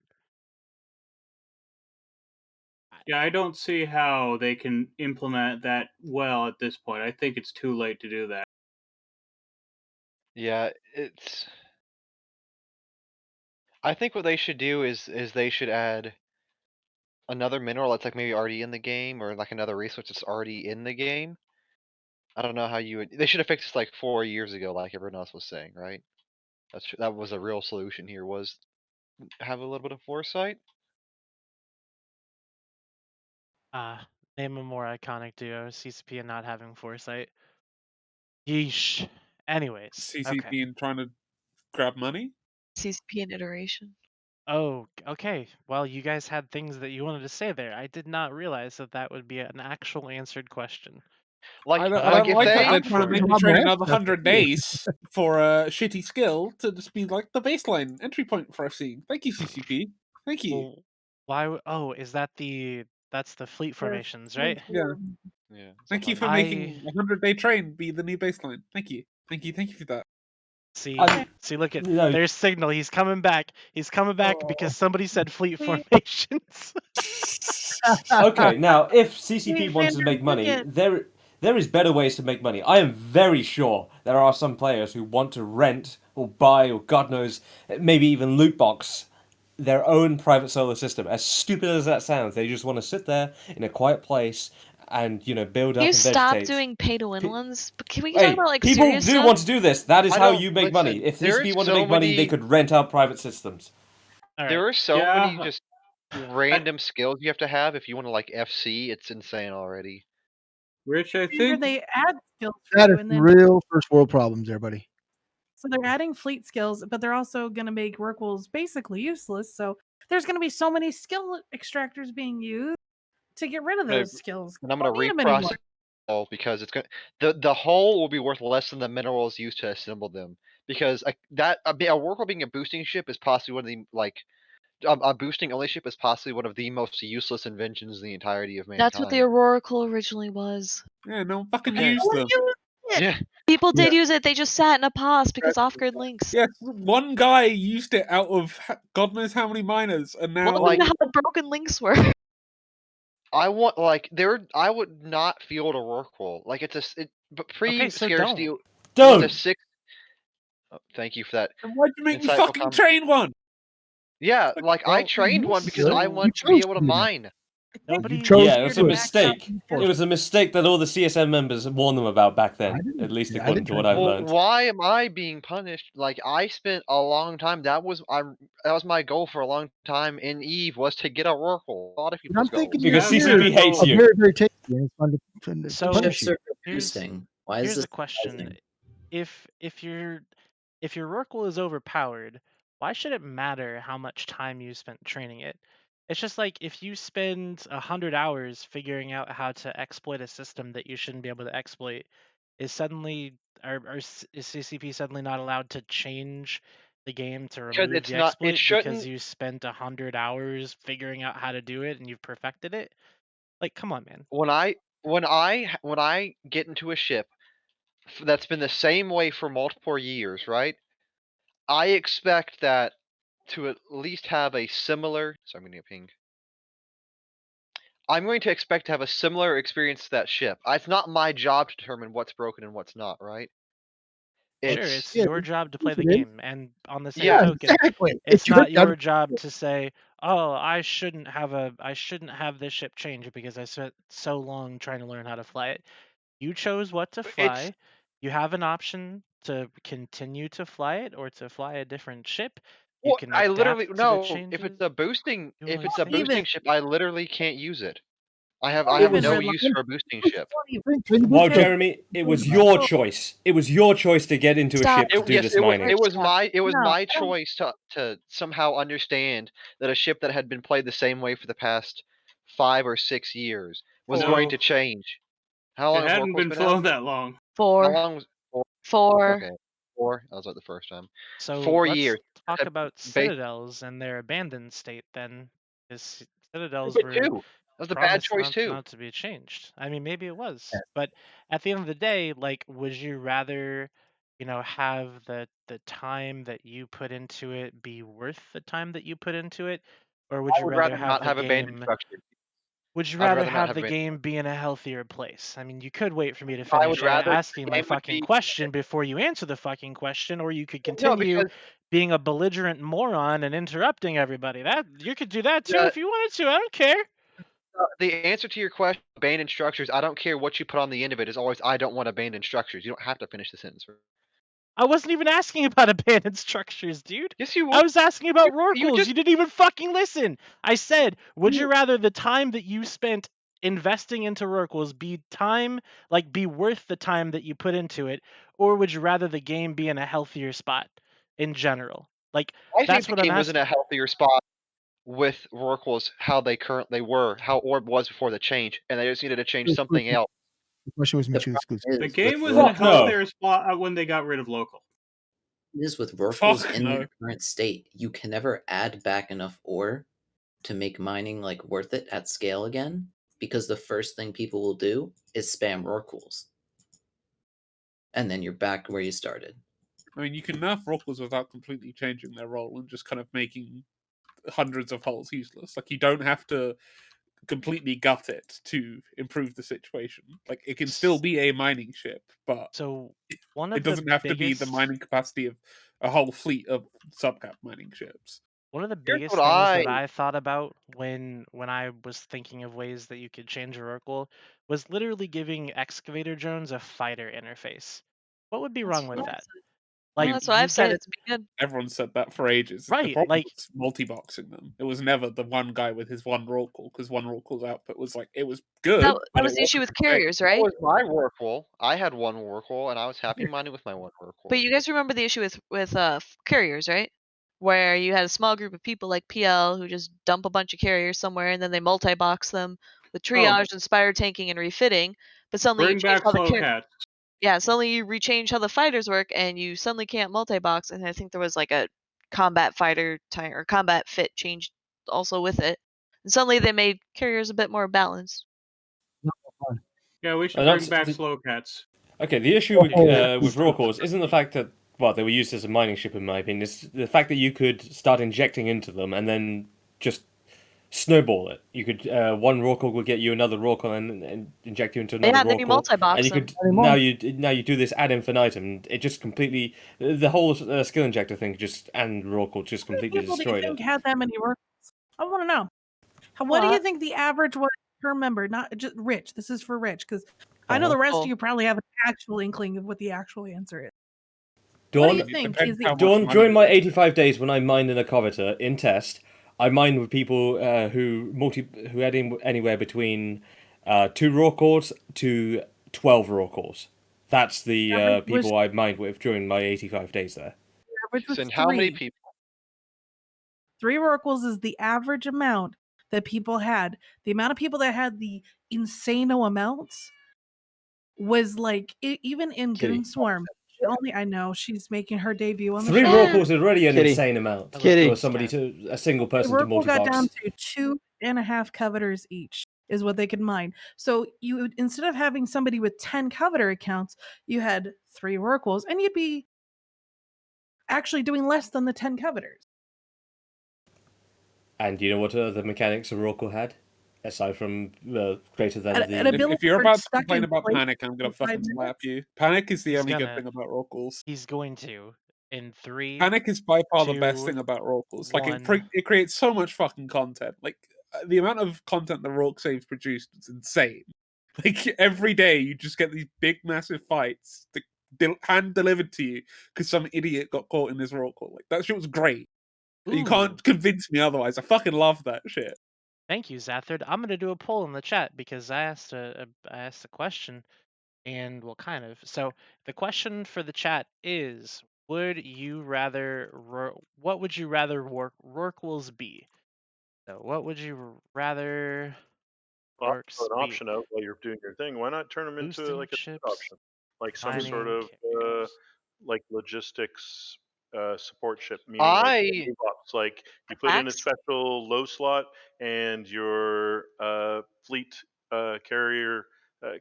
Yeah, I don't see how they can implement that well at this point. I think it's too late to do that. Yeah, I think what they should do is they should add another mineral that's like maybe already in the game, or like another resource that's already in the game. I don't know how you would. They should have fixed this like 4 years ago, like everyone else was saying, right? That was a real solution here. Was have a little bit of foresight. Name a more iconic duo, CCP and not having foresight. Yeesh. Anyways, okay. CCP and trying to grab money. CCP and iteration. Oh, okay. Well, you guys had things that you wanted to say there. I did not realize that that would be an actual answered question. Like, I But don't I'm if like that they they're down trying to for make it. me Rob train Lance, another that's 100 what it is. days for a shitty skill to just be like the baseline entry point for FC. Thank you, CCP. Thank you. Well, why? Oh, is that that's the fleet formations, right? Yeah. yeah, Thank you something for like making a 100-day train be the new baseline. Thank you. Thank you. Thank you for that. See, I, look at no, there's signal. He's coming back. He's coming back because somebody said fleet Wait. formations. okay, now if CCP Wait, wants to Vander, make money, look there is better ways to make money. I am very sure there are some players who want to rent or buy or God knows, maybe even loot box their own private solar system. As stupid as that sounds, they just want to sit there in a quiet place and build Can up you and stop vegetate. doing pay to win ones? But can we talk Hey, about like people serious do stuff? want to do this. That is I how don't you make money. listen. If There CCP is want to so make money, they many. could rent out private systems. All right. There are so Yeah, many just random skills you have to have if you want to like FC. It's insane already. Rich, I Here think they add skills for That you, is and then real first world problems there, buddy. so they're adding fleet skills, but they're also going to make work rules basically useless. So there's going to be so many skill extractors being used to get rid of gonna- those skills. And I'm Don't gonna need 'em anymore. reprocess all because it's gonna the hull will be worth less than the minerals used to assemble them. Because a worker being a boosting ship is possibly one of the a boosting only ship is possibly one of the most useless inventions in the entirety of mankind. That's what the Aurorical originally was. Yeah, no one fucking Okay. used them. Yeah. People did Yeah. use it. They just sat in a pause because off-grid links. Yes, one guy used it out of God knows how many miners, and now Well, Like- look at how broken links were. I want I would not field a Rorqual. Like but Okay, so pre-scarcity don't. Don't. it's a 6. Oh, thank you for that. and why'd you make me Insightful fucking comment. train one? Yeah, like I Well, trained you one because should. I You want to be chose able to to do that. mine. Nobody. You chose Yeah, to it was do a it. mistake. It was a mistake that all the CSM members warned them about back I then, didn't- at least I according didn't to what try I've to- Well, learned. why am I being punished? Like I spent a long time. That was my goal for a long time in Eve was to get a Rorqual. A lot of But I'm people's thinking goals. Because Yeah, CCP yeah, hates so- you. very, very tasty. And it's fun to So punish Ships you. are here's boosting. Why is here's this the question: surprising? if your Rorqual is overpowered, why should it matter how much time you spent training it? It's just like if you spend 100 hours figuring out how to exploit a system that you shouldn't be able to exploit, is CCP suddenly not allowed to change the game to Because remove it's the not. exploit It shouldn't. because you spent 100 hours figuring out how to do it and you've perfected it? Like, come on, man. When I get into a ship that's been the same way for multiple years, right? I expect that to at least have a similar. Sorry, I'm getting a ping. I'm going to expect to have a similar experience to that ship. It's not my job to determine what's broken and what's not, right? Sure, it's Yeah, your job to play yes, the it is. game, and on the same Yeah, token, exactly. it's not job. your job to say, "Oh, I shouldn't have this ship change because I spent so long trying to learn how to fly it." You chose what to But fly. You have an option to continue to fly it or to fly a different ship. You well, can I literally adapt to the no. changes. If it's a boosting, do all if these it's a things. boosting ship, I literally can't use it. I have Even no Redline. use for a boosting ship. Well, Jeremy, it was your choice. It was your choice to get into a Stop. ship to do Yes, this it was. mining. It was my. It was No, my I don't- choice to somehow understand that a ship that had been played the same way for the past 5 or 6 years was No. going to change. How long it has hadn't Oracle's been been flown out? that long. How 4. long was 4? 4. Okay, 4. That was like the first time. So 4 let's years. talk Had about basi- citadels and their abandoned state then. Because citadels Stupid were too. That was a bad promised choice too. not to be changed. I mean, maybe it was, but at the end of the day, like, would you rather, have the time that you put into it be worth the time that you put into it, or would I you would rather rather have not the have abandoned game? structures. Would you I'd rather rather not have have the abandoned. game be in a healthier place? I mean, you could wait for me to I would finish rather the asking my game would fucking be question before you answer the fucking question, or you could no continue because being a belligerent moron and interrupting everybody. That you could do that too the if you wanted to. I don't care. the answer to your question, abandoned structures. I don't care what you put on the end of it. Is always I don't want abandoned structures. You don't have to finish the sentence. I wasn't even asking about abandoned structures, dude. Yes, you I would. was asking about You Rorquals. just You didn't even fucking listen. I said, would you- you rather the time that you spent investing into Rorquals be worth the time that you put into it, or would you rather the game be in a healthier spot in general? Like I think that's the what I'm game was in asking. a healthier spot with Rorquals how they currently were, how Orb was before the change, and they just needed to change something else. The question was The mutually problem exclusive. The is game with was in a Fuck no. healthier spot when they got rid of local. with Rorquals Fuck in no. their current state, you can never add back enough ore to make mining like worth it at scale again, because the first thing people will do is spam Rorquals. And then you're back where you started. I mean, you can nerf Rorquals without completely changing their role and just kind of making hundreds of holes useless. Like, you don't have to completely gut it to improve the situation. Like, it can still be a mining ship, but So one it of the doesn't have to be the biggest mining capacity of a whole fleet of subcap mining ships. one of the Here's biggest what things I that I thought about when I was thinking of ways that you could change a Rorqual was literally giving excavator drones a fighter interface. What would be That's wrong what with I've that? said. Like That's what you I've said. get It's be good. Everyone said that for ages. The right, problem like was multi-boxing them. It was never the one guy with his one Rorqual, because one Rorqual's output was like, it was good, That but was it the issue wasn't with insane. carriers, that right? was my Rorqual. I had one Rorqual, and I was happy mining with my one Rorqual. But you guys remember the issue with carriers, right? Where you had a small group of people like PL who just dump a bunch of carriers somewhere and then they multi-box them with Oh, triage and spire tanking and refitting. But suddenly you bring change back how the slow cats. suddenly you rechange how the fighters work and you suddenly can't multi-box. And I think there was like a combat fighter time or combat fit changed also with it. And suddenly they made carriers a bit more balanced. Yeah, we should And bring that's back the, slow cats. okay. The issue with Rorquals isn't the fact that they were used as a mining ship, in my opinion. It's the fact that you could start injecting into them and then just snowball it. You could one Rorqual would get you another Rorqual and inject you into another Yeah, and then you Rorqual, multi-box and you them. could now you do this ad infinitum. It just completely the whole skill injector thing and Rorqual just How many completely people do you destroyed think it. had that many Rorquals? I want to know. What do you think the average was per member? Not just Rich. This is for Rich because I know the rest of you probably have an actual inkling of what the actual answer is. What do Dawn, you think depends is the how much Dawn, money during you my have. 85 days when I mined in a Covetor in test, I mined with people who had anywhere between 2 raw cores to 12 raw cores. That's the average was people I mined with during my 85 days there. average was And how many three. people? 3 Rorquals is the average amount that people had. The amount of people that had the insano amounts was like even in Kitty. Goon Swarm. I know she's making her debut on the 3 show. raw cores is already an Kitty. insane amount Kitty. for somebody a single The person to Rorqual got down multi-box. to 2.5 covetors each is what they could mine. So you would, instead of having somebody with 10 covetor accounts, you had 3 Rorquals, and you'd be actually doing less than the 10 covetors. And you know what other mechanics a Rorqual had? Aside from greater than An the... ability If you're for about to stuck complain in about place Panic, I'm gonna for 5 fucking slap minutes. you. Panic is the He's only good gonna. thing about Rorquals. He's going to in 3, Panic is by far the best 2, thing about Rorquals. Like, 1. it creates so much fucking content. Like, the amount of content the Rork saves produced is insane. Like, every day you just get these big, massive fights hand delivered to you because some idiot got caught in this Rorqual. Like, that shit was great. You Ooh, can't convince me otherwise. I fucking love that shit. thank you, Zathard. I'm gonna do a poll in the chat because I asked a question, and well, kind of. So the question for the chat is: what would you rather Rorquals be? So what would you rather Well, Rorks throw an be? option out while you're doing your thing. Why not turn them into Boosting like a third ships, option, like some sort mining of carriers. like logistics support ship, meaning like I box. Like you put in a Attacks? special low slot, and your fleet carrier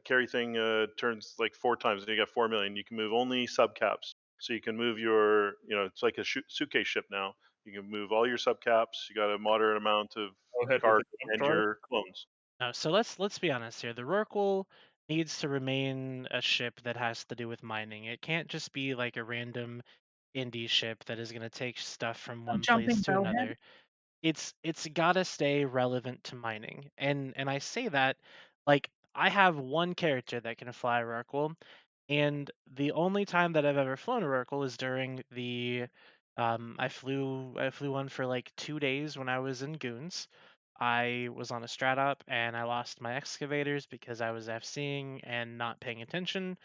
carry thing turns like 4 times, and you got 4 million. You can move only subcaps, so you can move your, it's like a suitcase ship now. You can move all your subcaps. You got a moderate amount of Go ahead with cargo the jump and drive. your clones. So let's be honest here. The Rorqual needs to remain a ship that has to do with mining. It can't just be like a random indie ship that is going to take stuff from A one place jumping to bowhead. another. It's got to stay relevant to mining. And I say that like I have one character that can fly a Rorqual, and the only time that I've ever flown a Rorqual is during the I flew one for like 2 days when I was in Goons. I was on a strat up and I lost my excavators because I was FCing and not paying attention.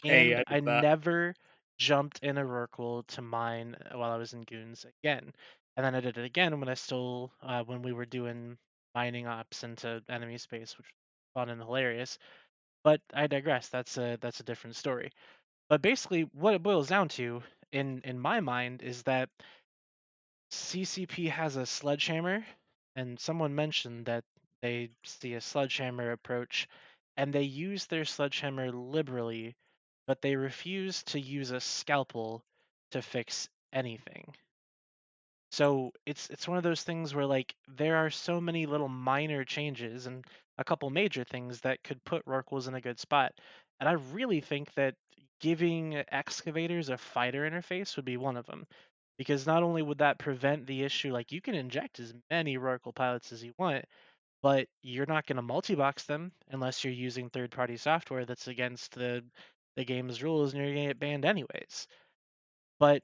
Hey, And I I did that. never jumped in a Rorqual to mine while I was in Goons again. And then I did it again when we were doing mining ops into enemy space, which was fun and hilarious. But I digress. That's a different story. But basically, what it boils down to, in my mind, is that CCP has a sledgehammer, and someone mentioned that they see a sledgehammer approach, and they use their sledgehammer liberally, but they refuse to use a scalpel to fix anything. So it's one of those things where like there are so many little minor changes and a couple major things that could put Rorquals in a good spot. And I really think that giving excavators a fighter interface would be one of them. Because not only would that prevent the issue, like you can inject as many Rorqual pilots as you want, but you're not going to multi-box them unless you're using third-party software that's against the game's rules, and you're going to get banned anyways. But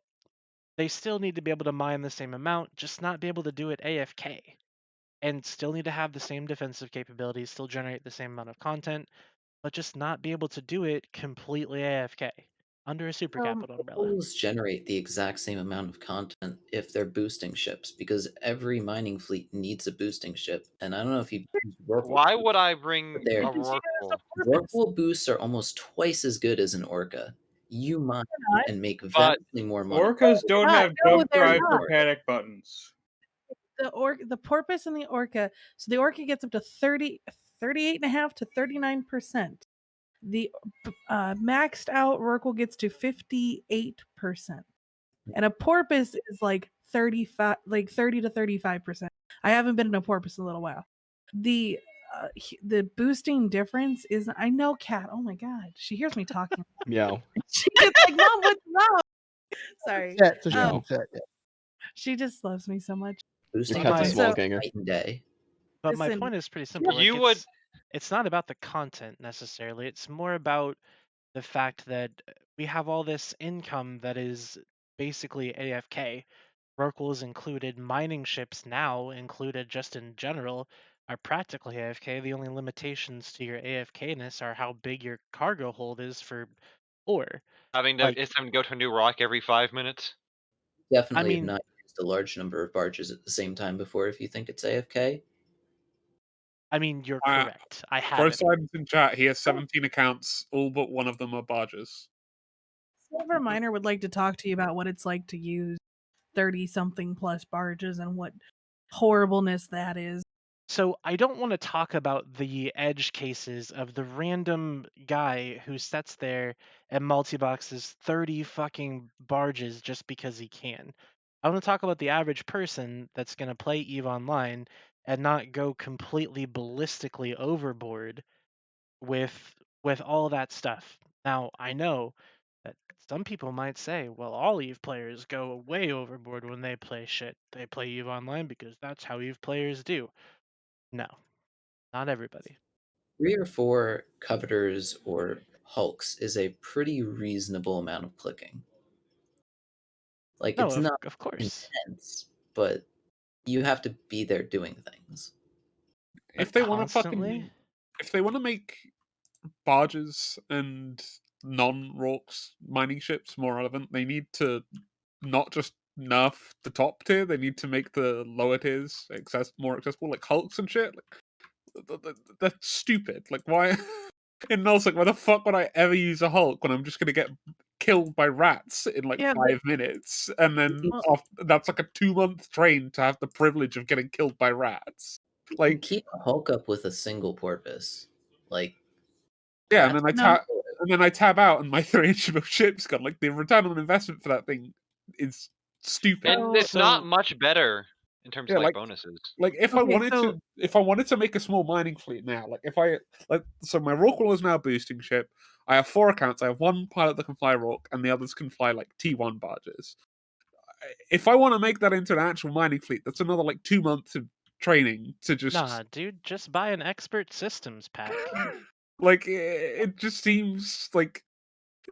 they still need to be able to mine the same amount, just not be able to do it AFK. And still need to have the same defensive capabilities, still generate the same amount of content, but just not be able to do it completely AFK under a super capital umbrella. Rorquals generate the exact same amount of content if they're boosting ships, because every mining fleet needs a boosting ship. And I don't know if you've used Rorqual Why boosts, would I but bring they're a Because she has Rorqual? a purpose. Rorqual boosts are almost twice as good as an Orca. You mine not. and make But vastly more money. Orcas don't not. have No, jump they're drive not. for panic buttons. The porpoise and the orca. So the orca gets up to 38.5 to 39%. The maxed out Rorqual gets to 58%. And a porpoise is like 30 to 35%. I haven't been in a porpoise in a little while. The boosting difference is, I know Kat. Oh my god, she hears me talking. Meow. She gets like, Mom, what's wrong? Sorry. Yeah, it's a Yeah. shame. Yeah. She just loves me so much. Boosting cat's a difference small is ganger. night and day. But my Listen, point is pretty simple. Like you would. it's not about the content necessarily. It's more about the fact that we have all this income that is basically AFK. Rorquals included, mining ships now included just in general are practically AFK. The only limitations to your AFK-ness are how big your cargo hold is for ore. Like, It's time to go to a new rock every 5 minutes. Definitely have mean- not used a large number of barges at the same time before if you think it's AFK. I mean, you're Uh, correct. I For haven't. Silence in chat, he has 17 accounts, all but one of them are barges. Silver Miner would like to talk to you about what it's like to use 30-something plus barges and what horribleness that is. So I don't want to talk about the edge cases of the random guy who sits there and multi-boxes 30 fucking barges just because he can. I want to talk about the average person that's going to play EVE Online and not go completely ballistically overboard with all that stuff. Now, I know that some people might say, well, all EVE players go way overboard when they play shit. They play EVE Online because that's how EVE players do. No, not everybody. 3 or 4 coveters or hulks is a pretty reasonable amount of clicking. Like, No, it's not of course. intense, but you have to be there doing things. If they want to Constantly? if they want to make barges and non-rorks mining ships more relevant, they need to not just nerf the top tier. They need to make the lower tiers more accessible, like hulks and shit. Like, that's stupid. Like, why? And also, like, why the fuck would I ever use a hulk when I'm just gonna get killed by rats in like Yeah, 5 minutes, and then that's like a 2-month train to have the privilege of getting killed by rats. You Like, keep a hulk up with a single porpoise. Like, yeah, and that's then I tab out, and my 3 HBO ship's gone. Like, the return on investment for that thing is stupid. And it's not much better in terms Yeah, of like- bonuses. Like, if I wanted to make a small mining fleet now, so my Rorqual is now a boosting ship. I have 4 accounts. I have 1 pilot that can fly Rork, and the others can fly like T1 barges. If I want to make that into an actual mining fleet, that's another like 2 months of training to just Nah, dude, just buy an expert systems pack. like it just seems like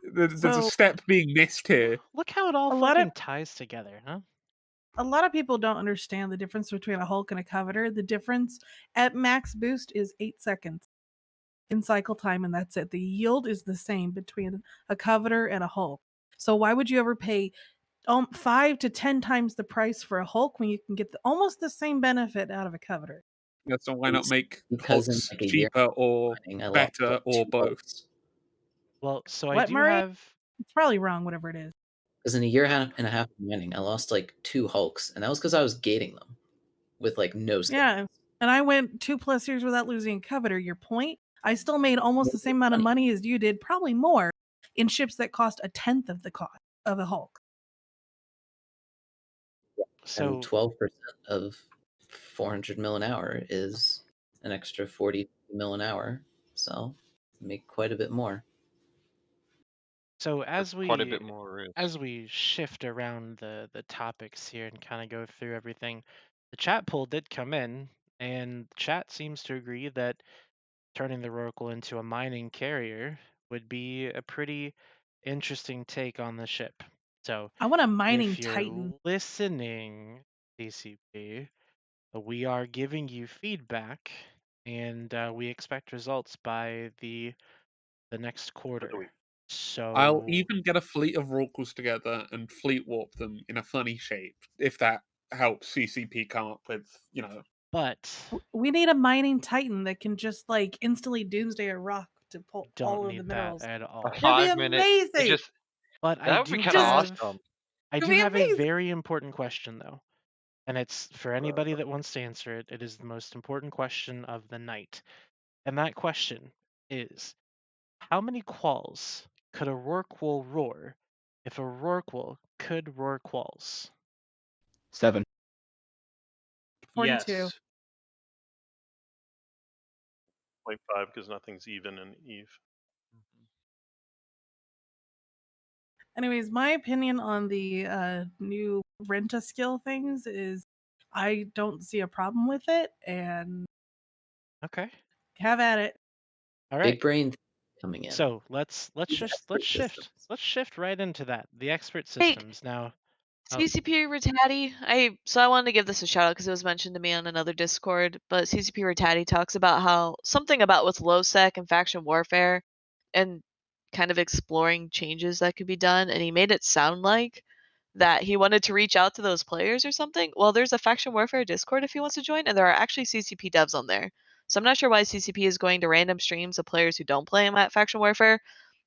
there's a So- step being missed here. Look how it all A lot fucking of- ties together, huh? a lot of people don't understand the difference between a Hulk and a Coveter. The difference at max boost is 8 seconds in cycle time, and that's it. The yield is the same between a Coveter and a Hulk. So why would you ever pay 5 to 10 times the price for a Hulk when you can get almost the same benefit out of a Coveter? Yeah, so why not It's make because in Hulks like a year cheaper or mining, I lost better like or 2 both? Hulks. Well, so I What, do Murray? have. It's probably wrong, whatever it is. Because in a year and a half of mining, I lost like 2 Hulks, and that was because I was gating them with like no skill. Yeah, and I went 2+ years without losing a Coveter. Your point? I still made almost the same amount of money as you did, probably more, in ships that cost a tenth of the cost of a Hulk. And So 12% of 400 mil an hour is an extra 40 mil an hour. So make quite a bit more. So That's quite a bit more risk. as we shift around the topics here and kind of go through everything, the chat poll did come in, and chat seems to agree that turning the Rorqual into a mining carrier would be a pretty interesting take on the ship. So I want a mining if you're titan. listening, DCP, we are giving you feedback, and we expect results by the next quarter. I'll So even get a fleet of Rorquals together and fleet warp them in a funny shape, if that helps CCP come up with, but We need a mining titan that can just like instantly doomsday a rock to pull don't all of the need that minerals. at A all. That'd be 5 minute. It amazing. just But I that would be do kind of have awesome. I It'd do be have a amazing. very important question though. And it's for anybody that wants to answer it, it is the most important question of the night. And that question is, how many quals could a Rorqual roar if a Rorqual could roar quals? 7. 42. Yes. 0.5 because nothing's even in Eve. Anyways, my opinion on the new renta skill things is I don't see a problem with it, and Okay. have at it. All Big right. brain letting in. So let's These expert systems. let's shift right into that. The expert Hey, systems now. Oh, CCP Rattati, I wanted to give this a shout out because it was mentioned to me on another Discord, but CCP Rattati talks about how something about with low sec and faction warfare and kind of exploring changes that could be done, and he made it sound like that he wanted to reach out to those players or something. Well, there's a faction warfare Discord if he wants to join, and there are actually CCP devs on there. So I'm not sure why CCP is going to random streams of players who don't play at faction warfare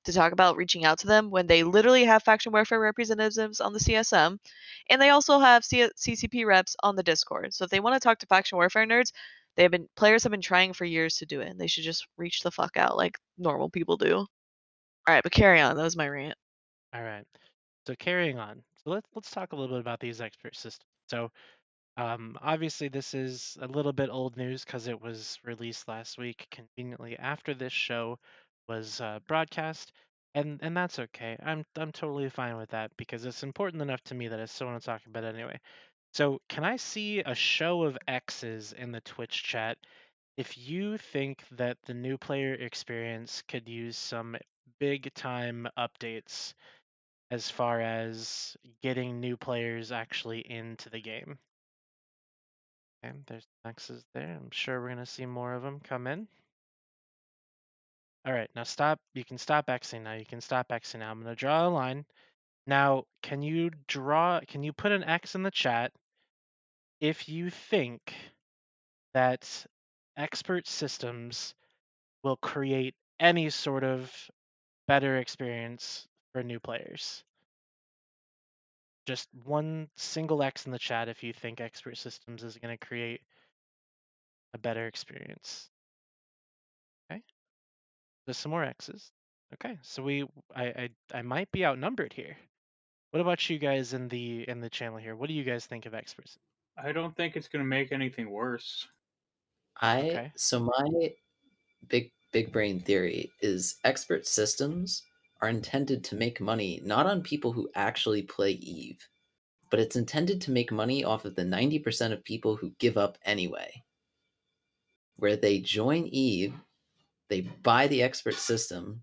to talk about reaching out to them when they literally have faction warfare representatives on the CSM, and they also have CCP reps on the Discord. So if they want to talk to faction warfare nerds, players have been trying for years to do it, and they should just reach the fuck out like normal people do. All right, but carry on. That was my rant. all right. So carrying on. So let's talk a little bit about these expert systems. So obviously this is a little bit old news because it was released last week, conveniently after this show was broadcast, and that's okay. I'm totally fine with that because it's important enough to me that I still want to talk about it anyway. So can I see a show of X's in the Twitch chat if you think that the new player experience could use some big time updates as far as getting new players actually into the game? Okay, there's X's there. I'm sure we're going to see more of them come in. All right, now stop. You can stop Xing now. You can stop Xing now. I'm going to draw a line. Now, can you put an X in the chat if you think that expert systems will create any sort of better experience for new players? Just one single X in the chat if you think expert systems is going to create a better experience. Okay, there's some more X's. Okay, so I might be outnumbered here. What about you guys in the channel here? What do you guys think of experts? I don't think it's going to make anything worse. Okay. So my big brain theory is expert systems are intended to make money not on people who actually play Eve, but it's intended to make money off of the 90% of people who give up anyway. Where they join Eve, they buy the expert system,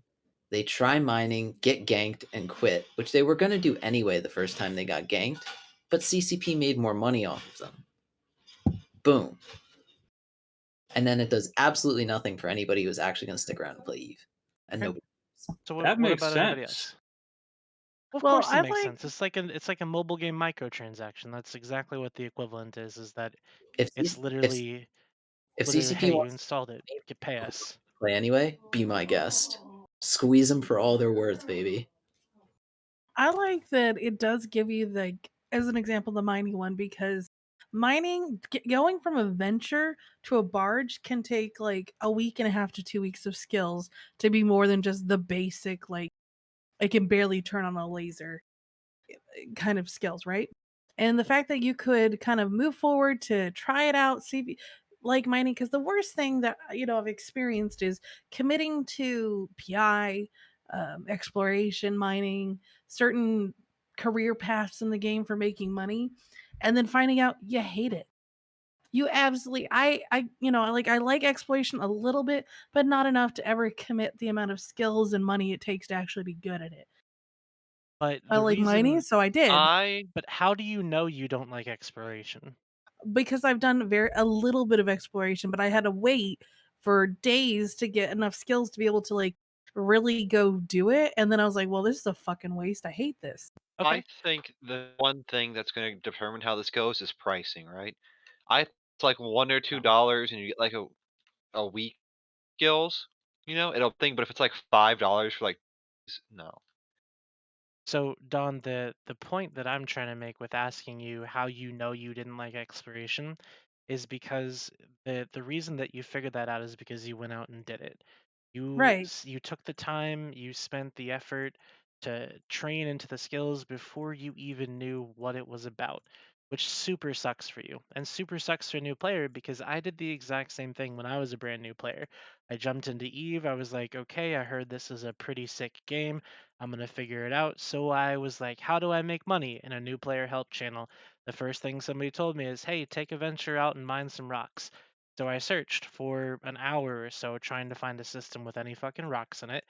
they try mining, get ganked, and quit, which they were going to do anyway the first time they got ganked. but CCP made more money off of them. Boom. And then it does absolutely nothing for anybody who's actually going to stick around and play Eve. And Okay. nobody. So That what makes about anybody sense. else? Of Well, course it I makes like sense. It's like a mobile game microtransaction. That's exactly what the equivalent is that If it's CCP literally, hey, you wants installed it, you pay us. to play anyway, be my guest. Squeeze them for all they're worth, baby. I like that it does give you as an example, the mining one, because mining going from a venture to a barge can take like a week and a half to 2 weeks of skills to be more than just the basic, like I can barely turn on a laser kind of skills, right? And the fact that you could kind of move forward to try it out, see if you like mining, because the worst thing that I've experienced is committing to PI, exploration, mining, certain career paths in the game for making money, and then finding out you hate it. You absolutely, I like exploration a little bit, but not enough to ever commit the amount of skills and money it takes to actually be good at it. But I the like mining, reason, so I did. but how do you know you don't like exploration? Because I've done a little bit of exploration, but I had to wait for days to get enough skills to be able to like really go do it. And then I was like, well, this is a fucking waste. I hate this. Okay. I think the one thing that's going to determine how this goes is pricing, right? It's like $1 or $2, and you get like a week skills. It'll think, but if it's like $5 for like, no. So Don, the point that I'm trying to make with asking you how you know you didn't like exploration is because the reason that you figured that out is because you went out and did it. Right. You took the time, you spent the effort to train into the skills before you even knew what it was about, which super sucks for you. And super sucks for a new player because I did the exact same thing when I was a brand new player. I jumped into Eve. I was like, okay, I heard this is a pretty sick game. I'm going to figure it out. So I was like, how do I make money in a new player help channel? The first thing somebody told me is, hey, take a venture out and mine some rocks. So I searched for an hour or so trying to find a system with any fucking rocks in it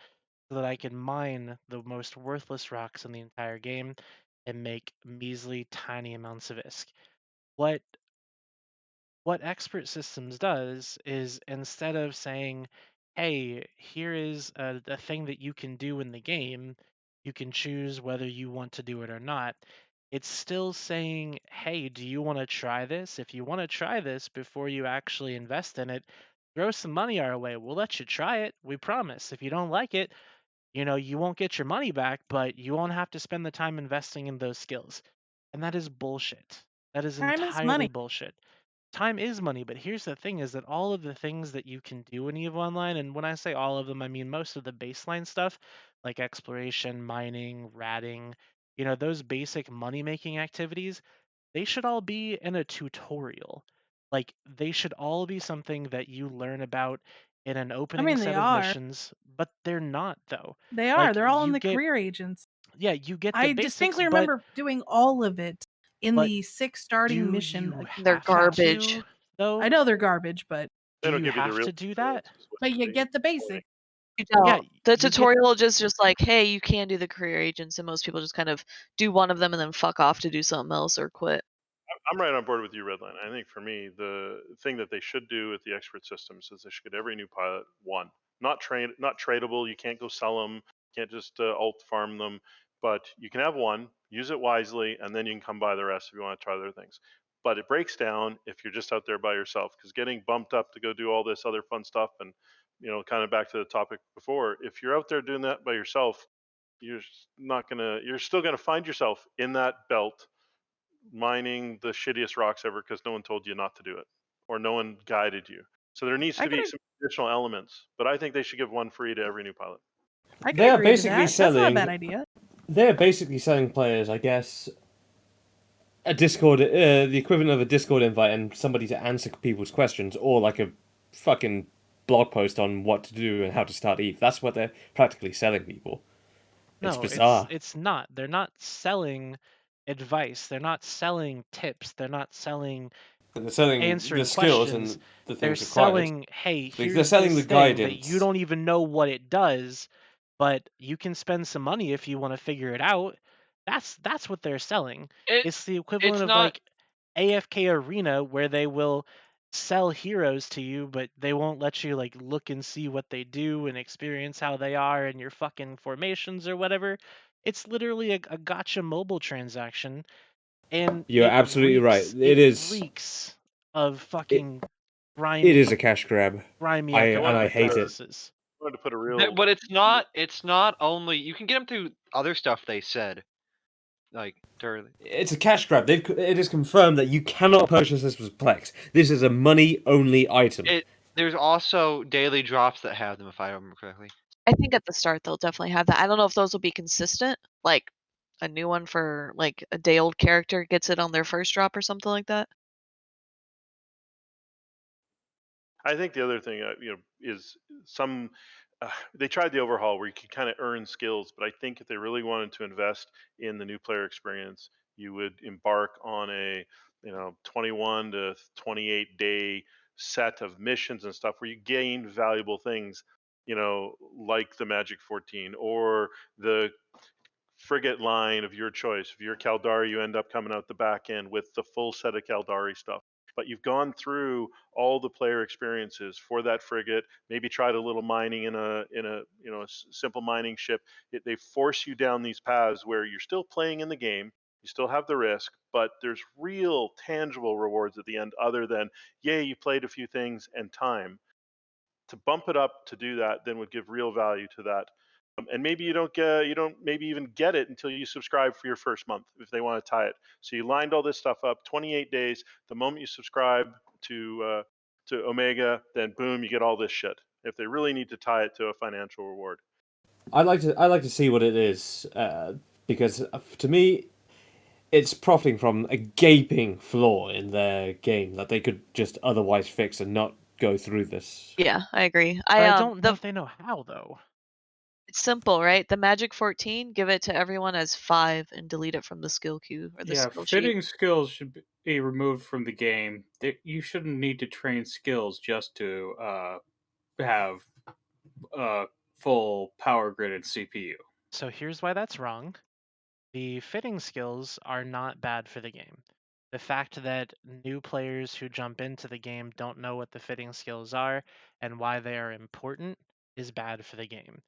so that I could mine the most worthless rocks in the entire game and make measly tiny amounts of ISK. What Expert Systems does is instead of saying, hey, here is a thing that you can do in the game, you can choose whether you want to do it or not. It's still saying, hey, do you want to try this? If you want to try this before you actually invest in it, throw some money our way. We'll let you try it. We promise. If you don't like it, you won't get your money back, but you won't have to spend the time investing in those skills. And that is bullshit. That is Time is entirely money. bullshit. Time is money, but here's the thing is that all of the things that you can do in EVE Online, and when I say all of them, I mean most of the baseline stuff, like exploration, mining, ratting, those basic money-making activities, they should all be in a tutorial. Like, they should all be something that you learn about in an I opening mean, they set of are. missions, but they're not, though. They are. Like, They're all in you the get, career agents. yeah, you get the I basics, distinctly but remember doing all of it in but the 6 starting do mission. you They're have garbage. to, though? I know they're garbage, but They Do don't you give you the have real to do tutorials, that? is what but you're you saying. get the basic. You Yeah, don't. The you get tutorial just like, hey, you can do the career agents, and most people just kind of do one of them and then fuck off to do something else or quit. I'm right on board with you, Redline. I think for me, the thing that they should do with the expert systems is they should get every new pilot one, not tradable. You can't go sell them. You can't just alt farm them. But you can have one, use it wisely, and then you can come buy the rest if you want to try other things. But it breaks down if you're just out there by yourself, because getting bumped up to go do all this other fun stuff, and kind of back to the topic before, if you're out there doing that by yourself, you're still gonna find yourself in that belt mining the shittiest rocks ever because no one told you not to do it or no one guided you. So there needs I to be could some additional elements, but I think they should give one free to every new pilot. I can They're agree to basically that. That's not a bad selling. idea. They're basically selling players, I guess, a Discord, the equivalent of a Discord invite, and somebody to answer people's questions, or like a fucking blog post on what to do and how to start Eve. That's what they're practically selling people. It's No, bizarre. it's not. They're not selling advice. They're not selling tips. They're not selling But they're selling answering the skills questions. and the They're things required. selling, hey, They're here's selling this the thing that you guidance. don't even know what it does, but you can spend some money if you want to figure it out. That's what they're selling. It It's the it's equivalent of not like AFK Arena, where they will sell heroes to you, but they won't let you like look and see what they do and experience how they are in your fucking formations or whatever. It's literally a gotcha mobile transaction, and You're absolutely right. it reeks of It, fucking it is a grimy, cash grab. grimy I economic hate it. practices. wanted to put a real But it's not only you can get them through other stuff they said. Like It's a cash grab. It is confirmed that you cannot purchase this with Plex. This is a money-only item. there's also daily drops that have them, if I remember correctly. I think at the start they'll definitely have that. I don't know if those will be consistent, like a new one for like a day old character gets it on their first drop or something like that. I think the other thing, is some. They tried the overhaul where you could kind of earn skills, but I think if they really wanted to invest in the new player experience, you would embark on a 21 to 28 day set of missions and stuff where you gain valuable things, like the Magic 14 or the frigate line of your choice. If you're Caldari, you end up coming out the back end with the full set of Caldari stuff. But you've gone through all the player experiences for that frigate. Maybe tried a little mining in a simple mining ship. They force you down these paths where you're still playing in the game. You still have the risk, but there's real tangible rewards at the end, other than yay, you played a few things and time. To bump it up to do that then would give real value to that. And maybe you don't maybe even get it until you subscribe for your first month if they want to tie it. So you lined all this stuff up, 28 days. The moment you subscribe to Omega, then boom, you get all this shit. If they really need to tie it to a financial reward. I'd like to see what it is, because to me, it's profiting from a gaping flaw in their game that they could just otherwise fix and not go through this. Yeah, I agree. But I don't know if they know how though. It's simple, right? The Magic 14, give it to everyone as 5 and delete it from the skill queue or the Yeah, skill sheet. fitting skills should be removed from the game. You shouldn't need to train skills just to have a full power grid CPU. So here's why that's wrong. The fitting skills are not bad for the game. The fact that new players who jump into the game don't know what the fitting skills are and why they are important is bad for the game.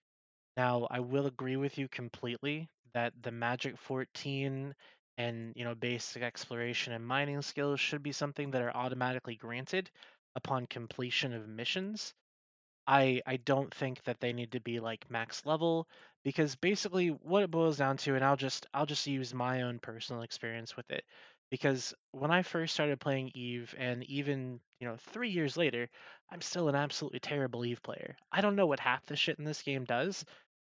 Now, I will agree with you completely that the Magic 14 and basic exploration and mining skills should be something that are automatically granted upon completion of missions. I don't think that they need to be like max level, because basically what it boils down to, and I'll just use my own personal experience with it, because when I first started playing Eve, and even 3 years later, I'm still an absolutely terrible Eve player. I don't know what half the shit in this game does.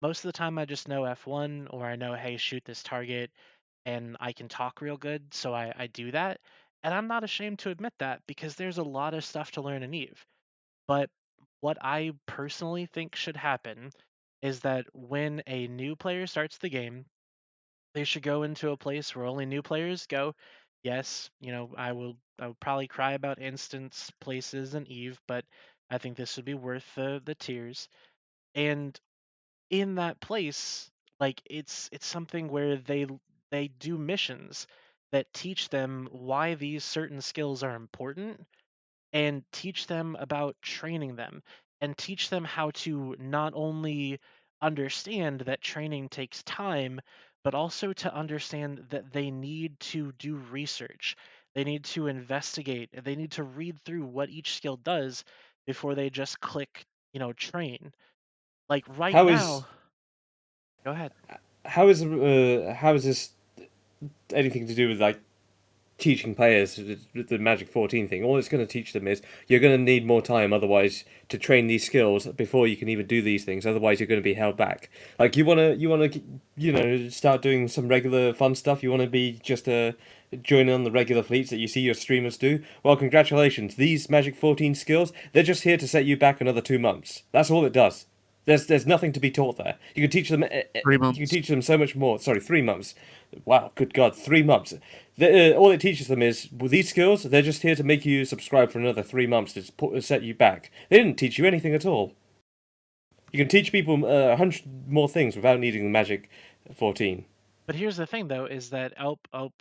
Most of the time I just know F1, or I know, hey, shoot this target, and I can talk real good, so I do that. And I'm not ashamed to admit that, because there's a lot of stuff to learn in Eve. But what I personally think should happen is that when a new player starts the game, they should go into a place where only new players go. Yes, I will probably cry about instance places in Eve, but I think this would be worth the tears. And in that place, like it's something where they do missions that teach them why these certain skills are important, and teach them about training them, and teach them how to not only understand that training takes time, but also to understand that they need to do research. They need to investigate. They need to read through what each skill does before they just click, train. Like right How is now, go ahead. how is this anything to do with like teaching players the Magic 14 thing? All it's going to teach them is you're going to need more time otherwise to train these skills before you can even do these things. Otherwise, you're going to be held back. Like you want to start doing some regular fun stuff. You want to be just joining on the regular fleets that you see your streamers do. Well, congratulations. These Magic 14 skills, they're just here to set you back another 2 months. That's all it does. There's nothing to be taught there. You can teach them. 3 months. You can teach them so much more. Sorry, 3 months. Wow, good God, 3 months. All it teaches them is, with these skills, they're just here to make you subscribe for another 3 months to set you back. They didn't teach you anything at all. You can teach people 100 more things without needing the Magic 14. But here's the thing, though, is that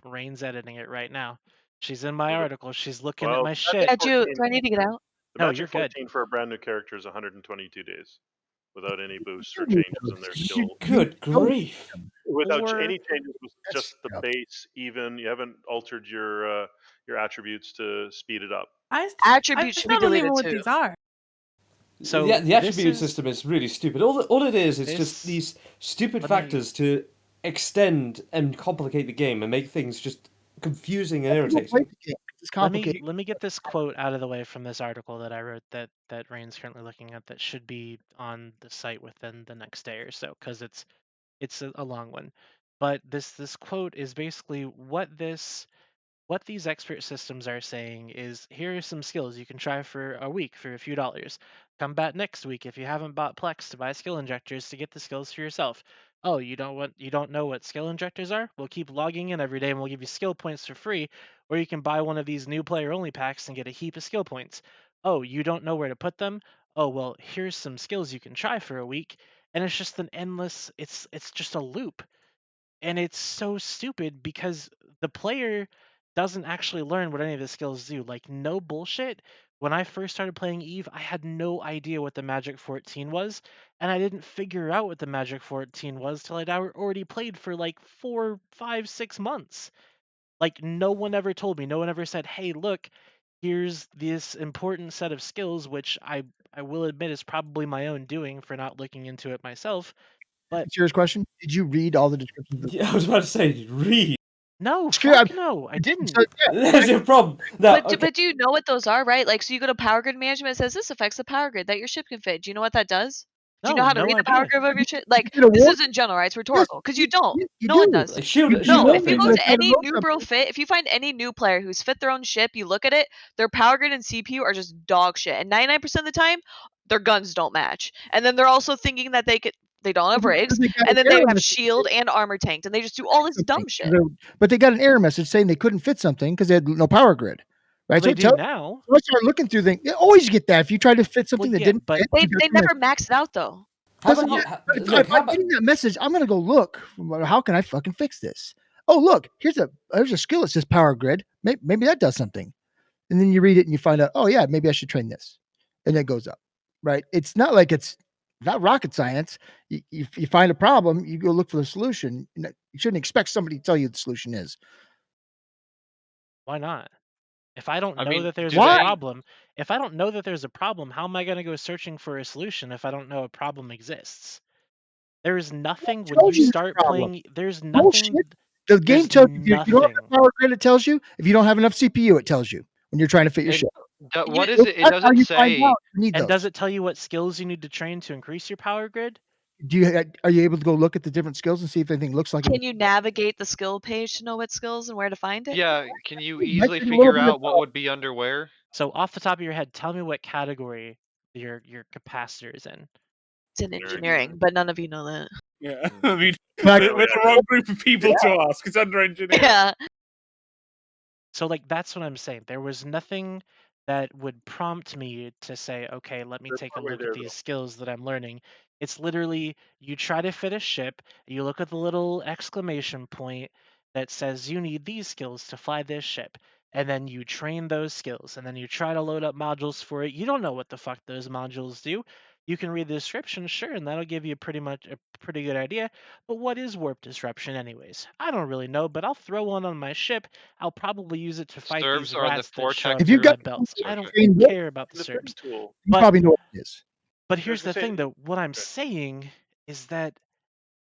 Rain's editing it right now. She's in my Okay. article. She's looking at Well, my Magic shit. Yeah, 14 do I need to get out? the No, Magic you're good. 14 for a brand new character is 122 days without any boosts or changes in their skill. Good grief. Without Or- any changes, with That's just the tough. base. Even you haven't altered your attributes to speed it up. I Attributes should still be don't even deleted know what too. these are. So the this attribute is- system is really stupid. All it is this- just these stupid let me- factors to extend and complicate the game and make things just confusing and irritating. It's complicated. Let me get this quote out of the way from this article that I wrote that Rain's currently looking at, that should be on the site within the next day or so, because it's a long one. But this quote is basically what these expert systems are saying is, here are some skills you can try for a week for a few dollars. Come back next week if you haven't bought Plex to buy skill injectors to get the skills for yourself. Oh, you don't know what skill injectors are? We'll keep logging in every day and we'll give you skill points for free, or you can buy one of these new player only packs and get a heap of skill points. Oh, you don't know where to put them? Oh, well, here's some skills you can try for a week. And it's just an endless, it's just a loop. And it's so stupid because the player doesn't actually learn what any of the skills do. Like, no bullshit. When I first started playing Eve, I had no idea what the Magic 14 was, and I didn't figure out what the Magic 14 was till I'd already played for like 4, 5, 6 months. Like, no one ever told me. No one ever said, hey, look, here's this important set of skills, which I will admit is probably my own doing for not looking into it myself. But Serious question: did you read all the descriptions? Yeah, I was about to say, read. No, Sure, fuck no, I didn't. So, yeah, There's your problem. Now, But do you know what those are, right? Like, so you go to power grid management, it says this affects the power grid that your ship can fit. Do you know what that does? Do you know No, how to no read the power idea. grid of your ship? Like, get a this war- is in general, right? It's Yes, rhetorical. Because you don't. you No do. one does. like, shield, You shield No, know if you things go like to how to any roll new something. bro fit, if you find any new player who's fit their own ship, you look at it, their power grid and CPU are just dog shit. And 99% of the time, their guns don't match. And then they're also thinking that they don't have rigs, They got and an then they error have message shield and armor tanked, and they just do all this dumb shit. But they got an error message saying they couldn't fit something because they had no power grid. Right? They so do now. So I started looking through things. You always get that if you try to fit something that yeah, didn't but fit. They you got they the never message. maxed it out though. How Doesn't about you? matter. Look, If how I'm about getting that message, I'm gonna go look. How can I fucking fix this? Oh, look, there's a skill that says power grid. Maybe that does something. And then you read it and you find out, oh yeah, maybe I should train this, and it goes up. Right? It's not like it's not rocket science. You find a problem, you go look for the solution. You shouldn't expect somebody to tell you the solution is. Why not? If I don't I know mean, that there's do a they- problem, if I don't know that there's a problem, how am I going to go searching for a solution if I don't know a problem exists? There is nothing when tells you you there's a start problem. playing. There's Bullshit. nothing. The game There's tells you if you don't have nothing. the power grid, it tells you. If you don't have enough CPU, it tells you when you're trying to fit your It- ship. what is That's it? It how doesn't you find say. out you need And those. does it tell you what skills you need to train to increase your power grid? Are you able to go look at the different skills and see if anything looks like Can it? you navigate the skill page to know what skills and where to find it? Yeah, can you It easily mentioned a little figure bit out what would be under where? So off the top of your head, tell me what category your capacitor is in. It's in engineering, but none of you know that. Yeah, I mean, But- we're the wrong group of people to ask. It's under engineering. Yeah. So like that's what I'm saying. There was nothing that would prompt me to say, okay, let me They're take a partway look there, at these skills that I'm learning. It's literally you try to fit a ship, you look at the little exclamation point that says you need these skills to fly this ship, and then you train those skills, and then you try to load up modules for it. You don't know what the fuck those modules do. You can read the description, sure, and that'll give you a pretty good idea. But what is warp disruption anyways? I don't really know, but I'll throw one on my ship. I'll probably use it to fight Serbs these are on the rats that show up vortex. If through you've got red belts. I don't trained care about the The fitting Serbs. tool. you But- probably know what it is. But I was here's the gonna say- thing, though. What I'm Okay. saying is that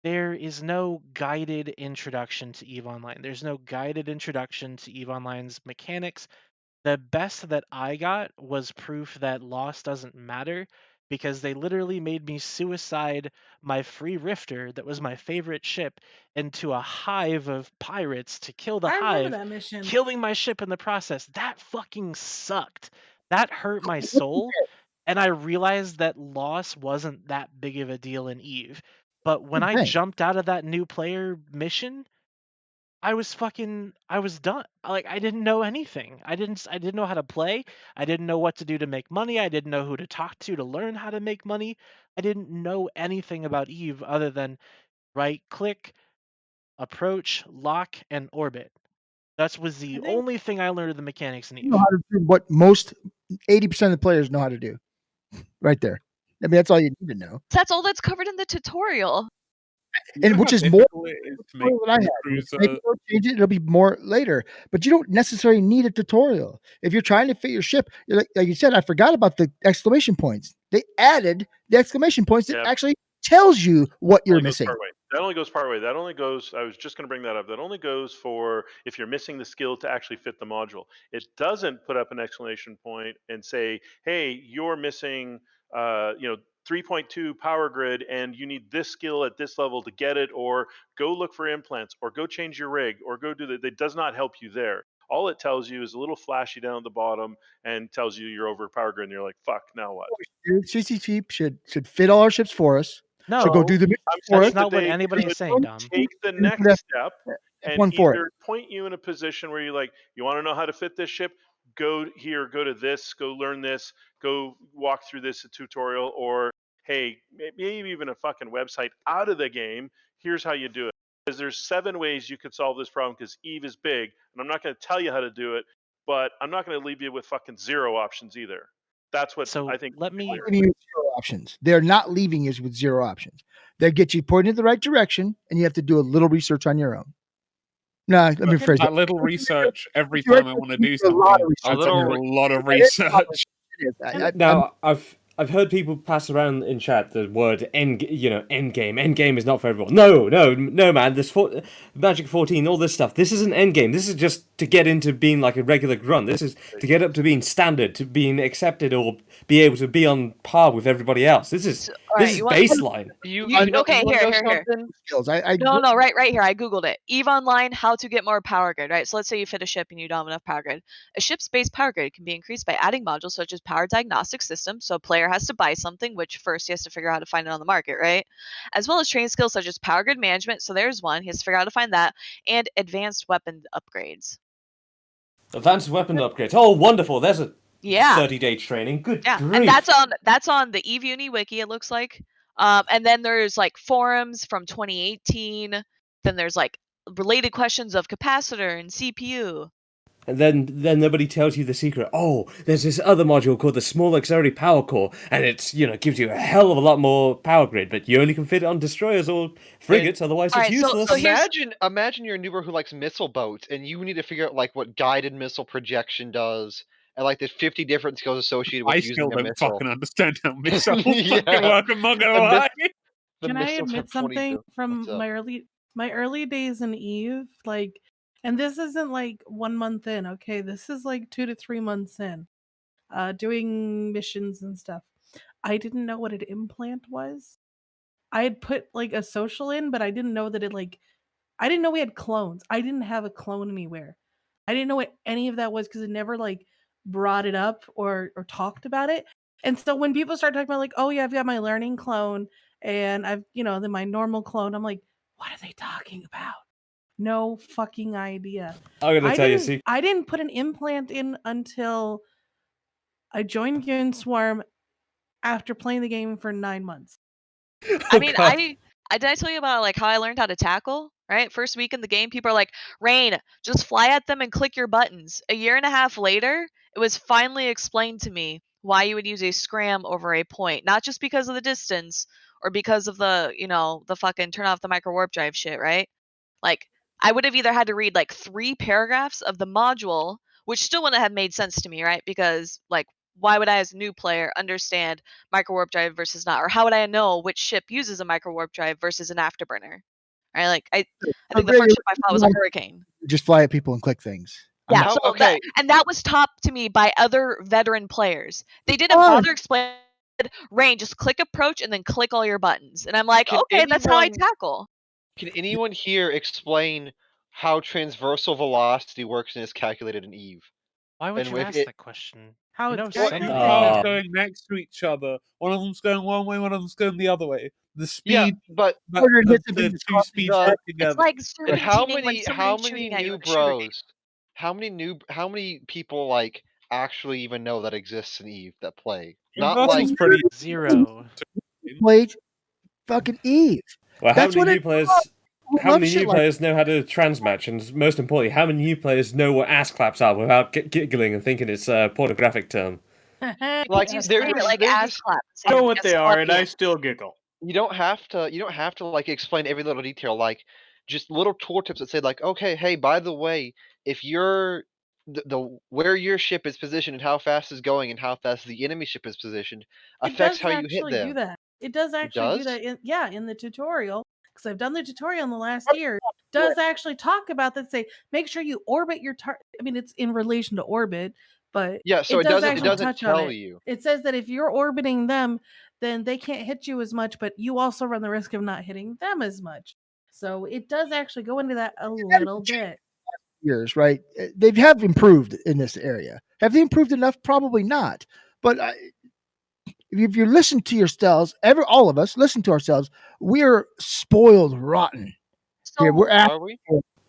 there is no guided introduction to EVE Online. There's no guided introduction to EVE Online's mechanics. The best that I got was proof that loss doesn't matter, because they literally made me suicide my free Rifter that was my favorite ship into a hive of pirates to kill the I remember hive, that mission. killing my ship in the process. That fucking sucked. That hurt my soul. And I realized that loss wasn't that big of a deal in EVE. But when I Okay. jumped out of that new player mission, I was done. Like, I didn't know anything. I didn't know how to play. I didn't know what to do to make money. I didn't know who to talk to learn how to make money. I didn't know anything about EVE other than right click, approach, lock, and orbit. That was the think- only thing I learned of the mechanics in You know Eve. how to do what most 80% of the players know how to do. Right there. I mean, that's all you need to know. That's all that's covered in the tutorial. You And know which how is more difficult it is to make what I have. cruiser. Maybe they'll change it, it'll be more later. But you don't necessarily need a tutorial. If you're trying to fit your ship, like you said, I forgot about the exclamation points. They added the exclamation points that Yep. actually tells you what you're only goes missing. part way. That only goes part way. That only goes. I was just going to bring that up. That only goes for if you're missing the skill to actually fit the module. It doesn't put up an exclamation point and say, "Hey, you're missing, 3.2 power grid, and you need this skill at this level to get it, or go look for implants, or go change your rig, or go do that." It does not help you there. All it tells you is a little flashy down at the bottom and tells you you're over power grid, and you're like, "Fuck, now what?" Dude, CCP should fit all our ships for us. No, Should go do the mission I'm for that's us. saying not that what they anybody's should saying, Dom. take the And next put step and one for it. either point you in a position where you're like, you want to know how to fit this ship? Go here, go to this, go learn this, go walk through this tutorial, or hey, maybe even a fucking website out of the game. Here's how you do it. Because there's 7 ways you could solve this problem because Eve is big, and I'm not going to tell you how to do it, but I'm not going to leave you with fucking 0 options either. That's what So I think. let me Leaving you with 0 options. They're not leaving you with 0 options. They get you pointed in the right direction, and you have to do a little research on your own. No, let me phrase That it. little research every You're time I want to do a lot something. of I research do on a your own. lot of I didn't research. Now, I've heard people pass around in chat the word end game. End game is not for everyone. No, man. This Magic 14, all this stuff. This isn't end game. This is just to get into being like a regular grunt. This is to get up to being standard, to being accepted, or be able to be on par with everybody else. This is baseline. Okay, here. Skills. No, right here. I googled it. Eve Online, how to get more power grid. Right, so let's say you fit a ship and you don't have enough power grid. A ship's base power grid can be increased by adding modules such as power diagnostic system. So a player has to buy something, which first he has to figure out how to find it on the market, right? As well as training skills such as power grid management. So there's one. He has to figure out how to find that, and advanced weapon upgrades. Advanced weapon upgrades. Oh, wonderful. There's a Yeah. 30-day training. Good grief. And that's on the Eve Uni wiki, it looks like. And then there's like forums from 2018. Then there's like related questions of capacitor and CPU. And then nobody tells you the secret. Oh, there's this other module called the Small Auxiliary Power Core, and it's gives you a hell of a lot more power grid, but you only can fit it on destroyers or frigates, otherwise it's useless. So imagine you're a noober who likes missile boats, and you need to figure out like what guided missile projection does, and like there's 50 different skills associated with I using still a don't missile. fucking understand how missiles Yeah. fucking work. I'm not gonna lie. Can I admit something from my early days in Eve? Like, and this isn't like 1 month in, okay? This is like 2 to 3 months in, doing missions and stuff. I didn't know what an implant was. I had put like a social in, but I didn't know that I didn't know we had clones. I didn't have a clone anywhere. I didn't know what any of that was because it never like brought it up or talked about it. And so when people start talking about like, oh yeah, I've got my learning clone and I've then my normal clone, I'm like, what are they talking about? No fucking idea. I'm gonna tell you a secret. I didn't put an implant in until I joined Gun Swarm after playing the game for 9 months. I mean, did I tell you about like how I learned how to tackle? Right, first week in the game, people are like, "Rain, just fly at them and click your buttons." A year and a half later, it was finally explained to me why you would use a scram over a point, not just because of the distance or because of the the fucking turn off the micro warp drive shit, right? Like, I would have either had to read like 3 paragraphs of the module, which still wouldn't have made sense to me, right? Because like, why would I, as a new player, understand micro warp drive versus not, or how would I know which ship uses a micro warp drive versus an afterburner? Right? Like, I think the first ship I fought was a Hurricane. Just fly at people and click things. Yeah, that was taught to me by other veteran players. They didn't bother explaining. Rain, just click approach and then click all your buttons, and I'm like, okay, that's how I tackle. Can anyone here explain how transversal velocity works and is calculated in Eve? Why would you ask that question? How it's Two planes going next to each other. One of them's going one way, one of them's going the other way. The speed, but the two speeds work together. It's like But how serpentining when many somebody's shooting at you new with a sugar cane. bros? How many people like actually even know that exists in Eve that play? Universal's pretty 0. Played fucking Eve. Well, That's how what many it new players? how love many shit new like players know how to transmatch, and most importantly, how many new players know what ass claps are without giggling and thinking it's a pornographic term? Like You they're say it just like they're ass just clap. I know what Yes, they are, and fuck I you. still giggle. you don't have to like explain every little detail, like just little tooltips that say like, okay, hey, by the way, if you're the where your ship is positioned and how fast it's going and how fast the enemy ship is positioned It affects does how you hit actually do them. that. It does It actually do does? that. In the tutorial, because I've done the tutorial in the last year. Does actually talk about that. Say, make sure you orbit your target. I mean, it's in relation to orbit, but Yeah, so it it does doesn't actually touch on tell it. you. It says that if you're orbiting them, then they can't hit you as much, but you also run the risk of not hitting them as much. So it does actually go into that a little bit. years, right? They have improved in this area. Have they improved enough? Probably not. But if you listen to yourselves, all of us listen to ourselves, we're spoiled rotten here. So We're at Are we?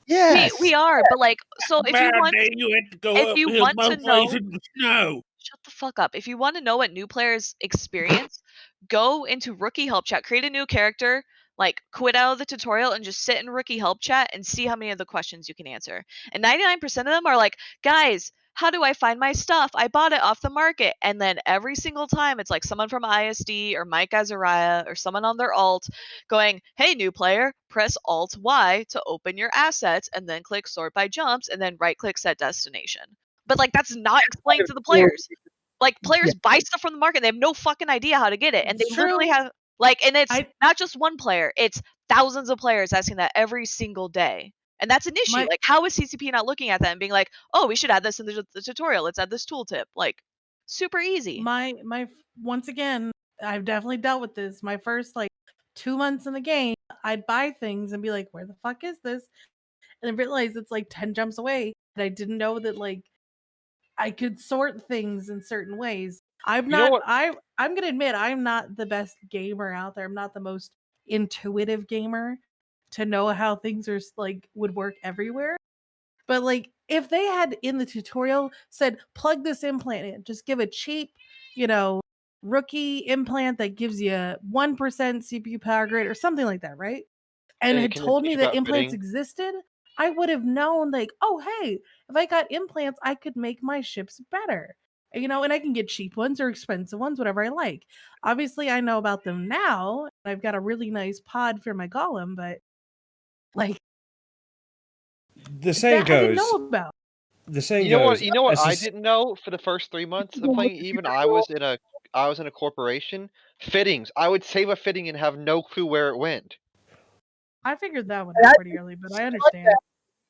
yes. we are, but like, so if you want you had to go if you uphill want to both know ways in the snow. shut the fuck up. If you want to know what new players experience, go into rookie help chat, create a new character, like quit out of the tutorial and just sit in rookie help chat and see how many of the questions you can answer. And 99% of them are like, guys, how do I find my stuff? I bought it off the market. And then every single time it's like someone from ISD or Mike Azariah or someone on their alt going, hey, new player, press Alt Y to open your assets and then click sort by jumps and then right click set destination. But like that's not explained to the players. Like Yeah. players buy stuff from the market, they have no fucking idea how to get it, and they It's literally true. have like, and it's I not just one player; it's thousands of players asking that every single day, and that's an issue. my Like, how is CCP not looking at that and being like, "Oh, we should add this in the tutorial. Let's add this tooltip." Like, super easy. once again, I've definitely dealt with this. My first like 2 months in the game, I'd buy things and be like, "Where the fuck is this?" And I realized it's like 10 jumps away. And I didn't know that like I could sort things in certain ways. I'm You know not what? I'm going to admit I'm not the best gamer out there. I'm not the most intuitive gamer to know how things are like would work everywhere. But like if they had in the tutorial said plug this implant in, just give a cheap, you know, rookie implant that gives you 1% CPU power grid or something like that, right? And Hey, had can you told teach me that about implants fitting? existed, I would have known like, oh hey, if I got implants, I could make my ships better. You know, and I can get cheap ones or expensive ones, whatever I like. Obviously, I know about them now. I've got a really nice pod for my golem, but like The saying that I didn't know goes, about. the saying You know what? goes, You know what a I soc- didn't know for the first 3 months of playing. Even I was in a corporation. Fittings. I would save a fitting and have no clue where it went. I figured that one And out I pretty early, but I understand.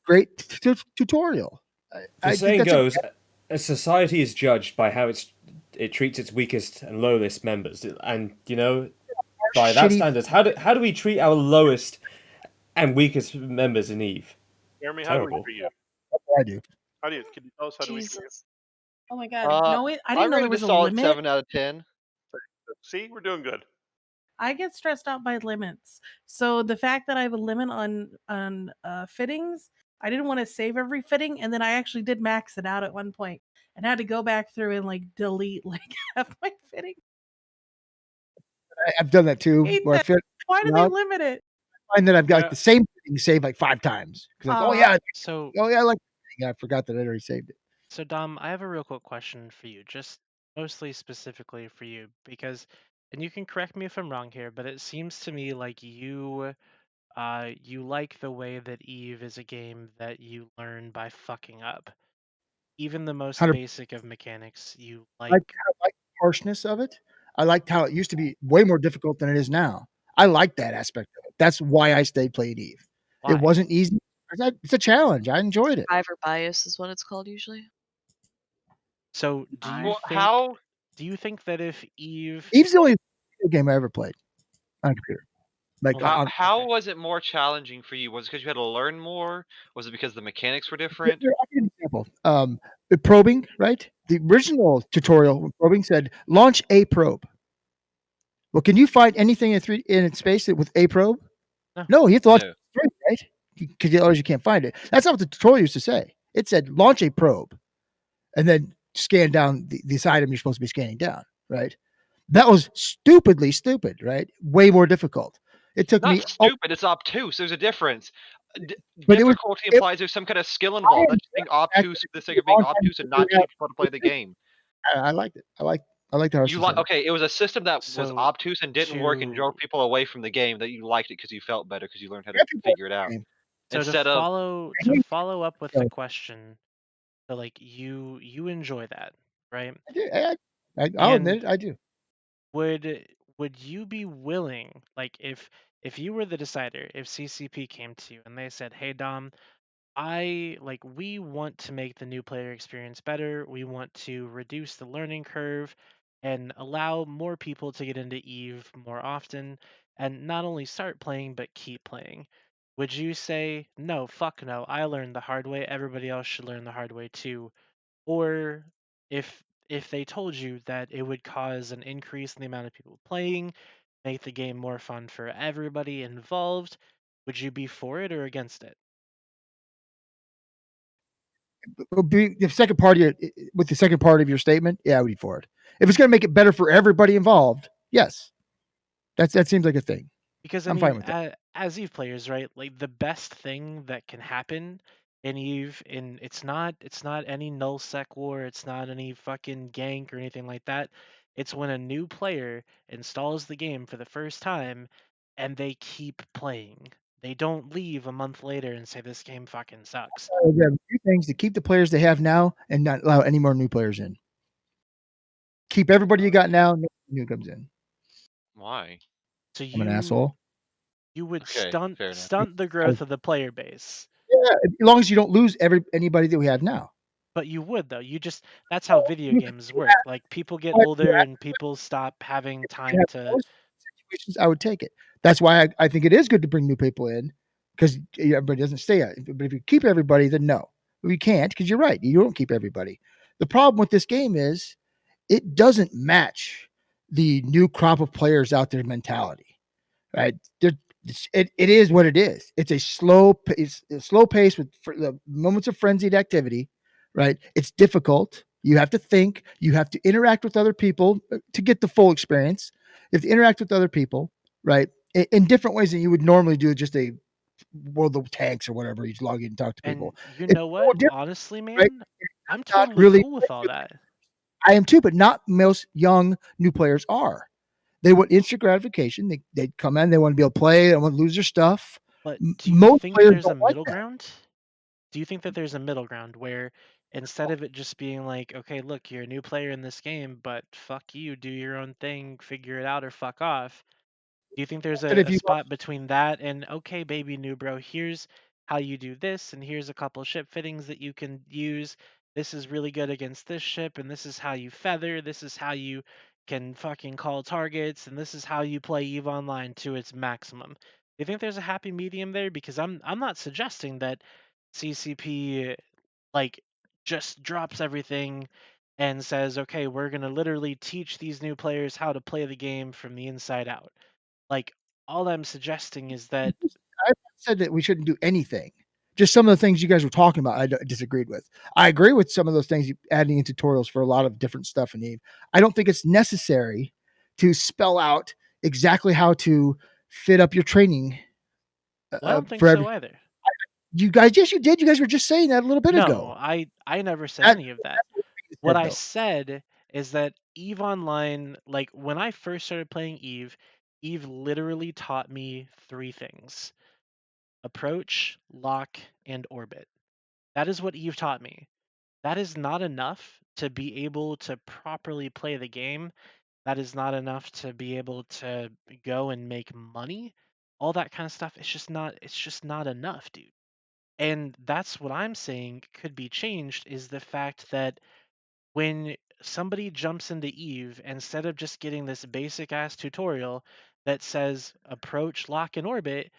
great tutorial. the I think saying that's a goes, a society is judged by how it treats its weakest and lowest members, and by that shitty. standard, how do we treat our lowest and weakest members in Eve? Jeremy, how do we Terrible. treat you? I do. Can you tell us how do we treat you? Jesus. Oh my god, no, I I didn't know there rated a was a solid limit. 7 out of 10. See, we're doing good. I get stressed out by limits. So the fact that I have a limit on fittings, I didn't want to save every fitting, and then I actually did max it out at one point and had to go back through and like delete like half my fitting. I've done that too. Hate Where I that. fit, Why do they limit it? find that I've got like, Yeah. the same thing saved like 5 times. 'Cause like, So I like. Yeah, I forgot that I already saved it. So, Dom, I have a real quick question for you, just mostly specifically for you, because, and you can correct me if I'm wrong here, but it seems to me like you like the way that Eve is a game that you learn by fucking up. Even the most 100. basic of mechanics, you I like. like the harshness of it. I liked how it used to be way more difficult than it is now. I like that aspect of it. That's why I stayed playing Eve. It Why? wasn't easy. It's a challenge. I enjoyed it. Survivor bias is what it's called usually. So, do you Well, think that if Eve, Eve's the only video game I ever played on a computer. Like Well, on, how was it more challenging for you? Was it because you had to learn more? Was it because the mechanics were different? I'll give you an example. The probing, right? The original tutorial with probing said launch a probe. Well, can you find anything in space with a probe? No. No, you have to launch No. it, right? Because otherwise you can't find it. That's not what the tutorial used to say. It said launch a probe and then scan down this item you're supposed to be scanning down, right? That was stupidly stupid, right? Way more difficult. It took Not me. stupid. It's obtuse. There's a difference. But it was. Difficulty It, implies there's some kind of skill I involved. Not just being enjoyed obtuse for the sake it of being a long time obtuse to and figure not it out. teaching people how to play the game. I liked it. I liked how You like said it. okay? It was a system that was So obtuse and didn't work and drove to people away from the game. That you liked it because you felt better because you learned how to Yeah, people like figure it the out. game. so to Instead of follow up with the So question, so like you enjoy that, right? I do. I'll admit And it. I do. would you be willing, like if you were the decider, if CCP came to you and they said, "Hey Dom, we want to make the new player experience better. We want to reduce the learning curve and allow more people to get into Eve more often and not only start playing but keep playing." Would you say, "No, fuck no. I learned the hard way. Everybody else should learn the hard way too." Or if they told you that it would cause an increase in the amount of people playing, make the game more fun for everybody involved, would you be for it or against it? The second part of with the second part of your statement, yeah, I would be for it. If it's going to make it better for everybody involved, yes, that seems like a thing. Because I I'm fine mean, with that. as Eve players, right? Like the best thing that can happen in Eve, in it's not any null sec war, it's not any fucking gank or anything like that. It's when a new player installs the game for the first time and they keep playing. They don't leave a month later and say this game fucking sucks. We have two things to keep the players they have now and not allow any more new players in. Keep everybody you got now, no new comes in. why? So I'm an asshole. you would Okay, fair enough. stunt the growth of the player base. Yeah, as long as you don't lose anybody that we have now. But you would though. That's how video games work. Like people get older and people stop having time to Situations, I would take it. That's why I think it is good to bring new people in because everybody doesn't stay. But if you keep everybody, then no, we can't because you're right. You don't keep everybody. The problem with this game is it doesn't match the new crop of players out there mentality, right? It is what it is. It's a slow pace with the moments of frenzied activity, right? It's difficult. You have to think. You have to interact with other people to get the full experience. You have to interact with other people, right? In different ways than you would normally do just a World of Tanks or whatever. You just log in and talk to and people. you It's know so what? different, Honestly, right? man, I'm Not totally really. cool with all that. I am too, but not most young new players are. They want instant gratification. They come in, they want to be able to play, they want to lose their stuff. But do you Most think players there's a don't like middle that. ground? Do you think that there's a middle ground where instead of it just being like, okay, look, you're a new player in this game, but fuck you, do your own thing, figure it out, or fuck off? Do you think there's But a, if a you spot between that and okay, baby new bro, here's how you do this, and here's a couple ship fittings that you can use. This is really good against this ship, and this is how you feather, this is how you can fucking call targets, and this is how you play EVE Online to its maximum. Do you think there's a happy medium there? Because I'm not suggesting that CCP like just drops everything and says, okay, we're gonna literally teach these new players how to play the game from the inside out. Like, all I'm suggesting is that I said that we shouldn't do anything. Just some of the things you guys were talking about, I disagreed with. I agree with some of those things, adding in tutorials for a lot of different stuff in Eve. I don't think it's necessary to spell out exactly how to fit up your training well, I don't think for so every. either. You guys, yes, you did. You guys were just saying that a little bit No, ago. I never said That, any of that. that's what you What said, I though. said is that EVE Online, like when I first started playing EVE literally taught me three things: approach, lock, and orbit. That is what EVE taught me. That is not enough to be able to properly play the game. That is not enough to be able to go and make money. All that kind of stuff. It's just not enough, dude. And that's what I'm saying could be changed is the fact that when somebody jumps into Eve, instead of just getting this basic ass tutorial that says approach, lock, and orbit,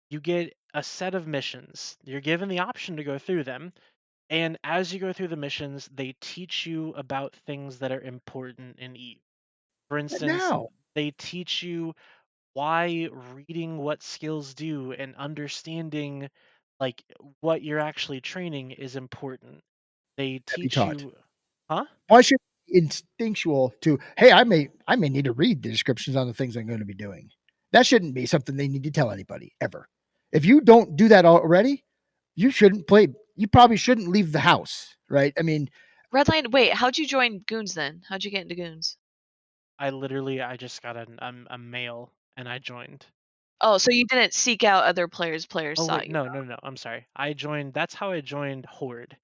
you get a set of missions. You're given the option to go through them. And as you go through the missions, they teach you about things that are important in Eve. For instance, Now, they teach you why reading what skills do and understanding like what you're actually training is important. They be teach taught. you, huh? Why should it be instinctual to? Hey, I may need to read the descriptions on the things I'm going to be doing. That shouldn't be something they need to tell anybody ever. If you don't do that already, you shouldn't play. You probably shouldn't leave the house, right? I mean, Redline, wait, how'd you join Goons then? How'd you get into Goons? I just got a mail and I joined. Oh, so you didn't seek out other players Oh sought wait, you. no. I'm sorry. That's how I joined Horde.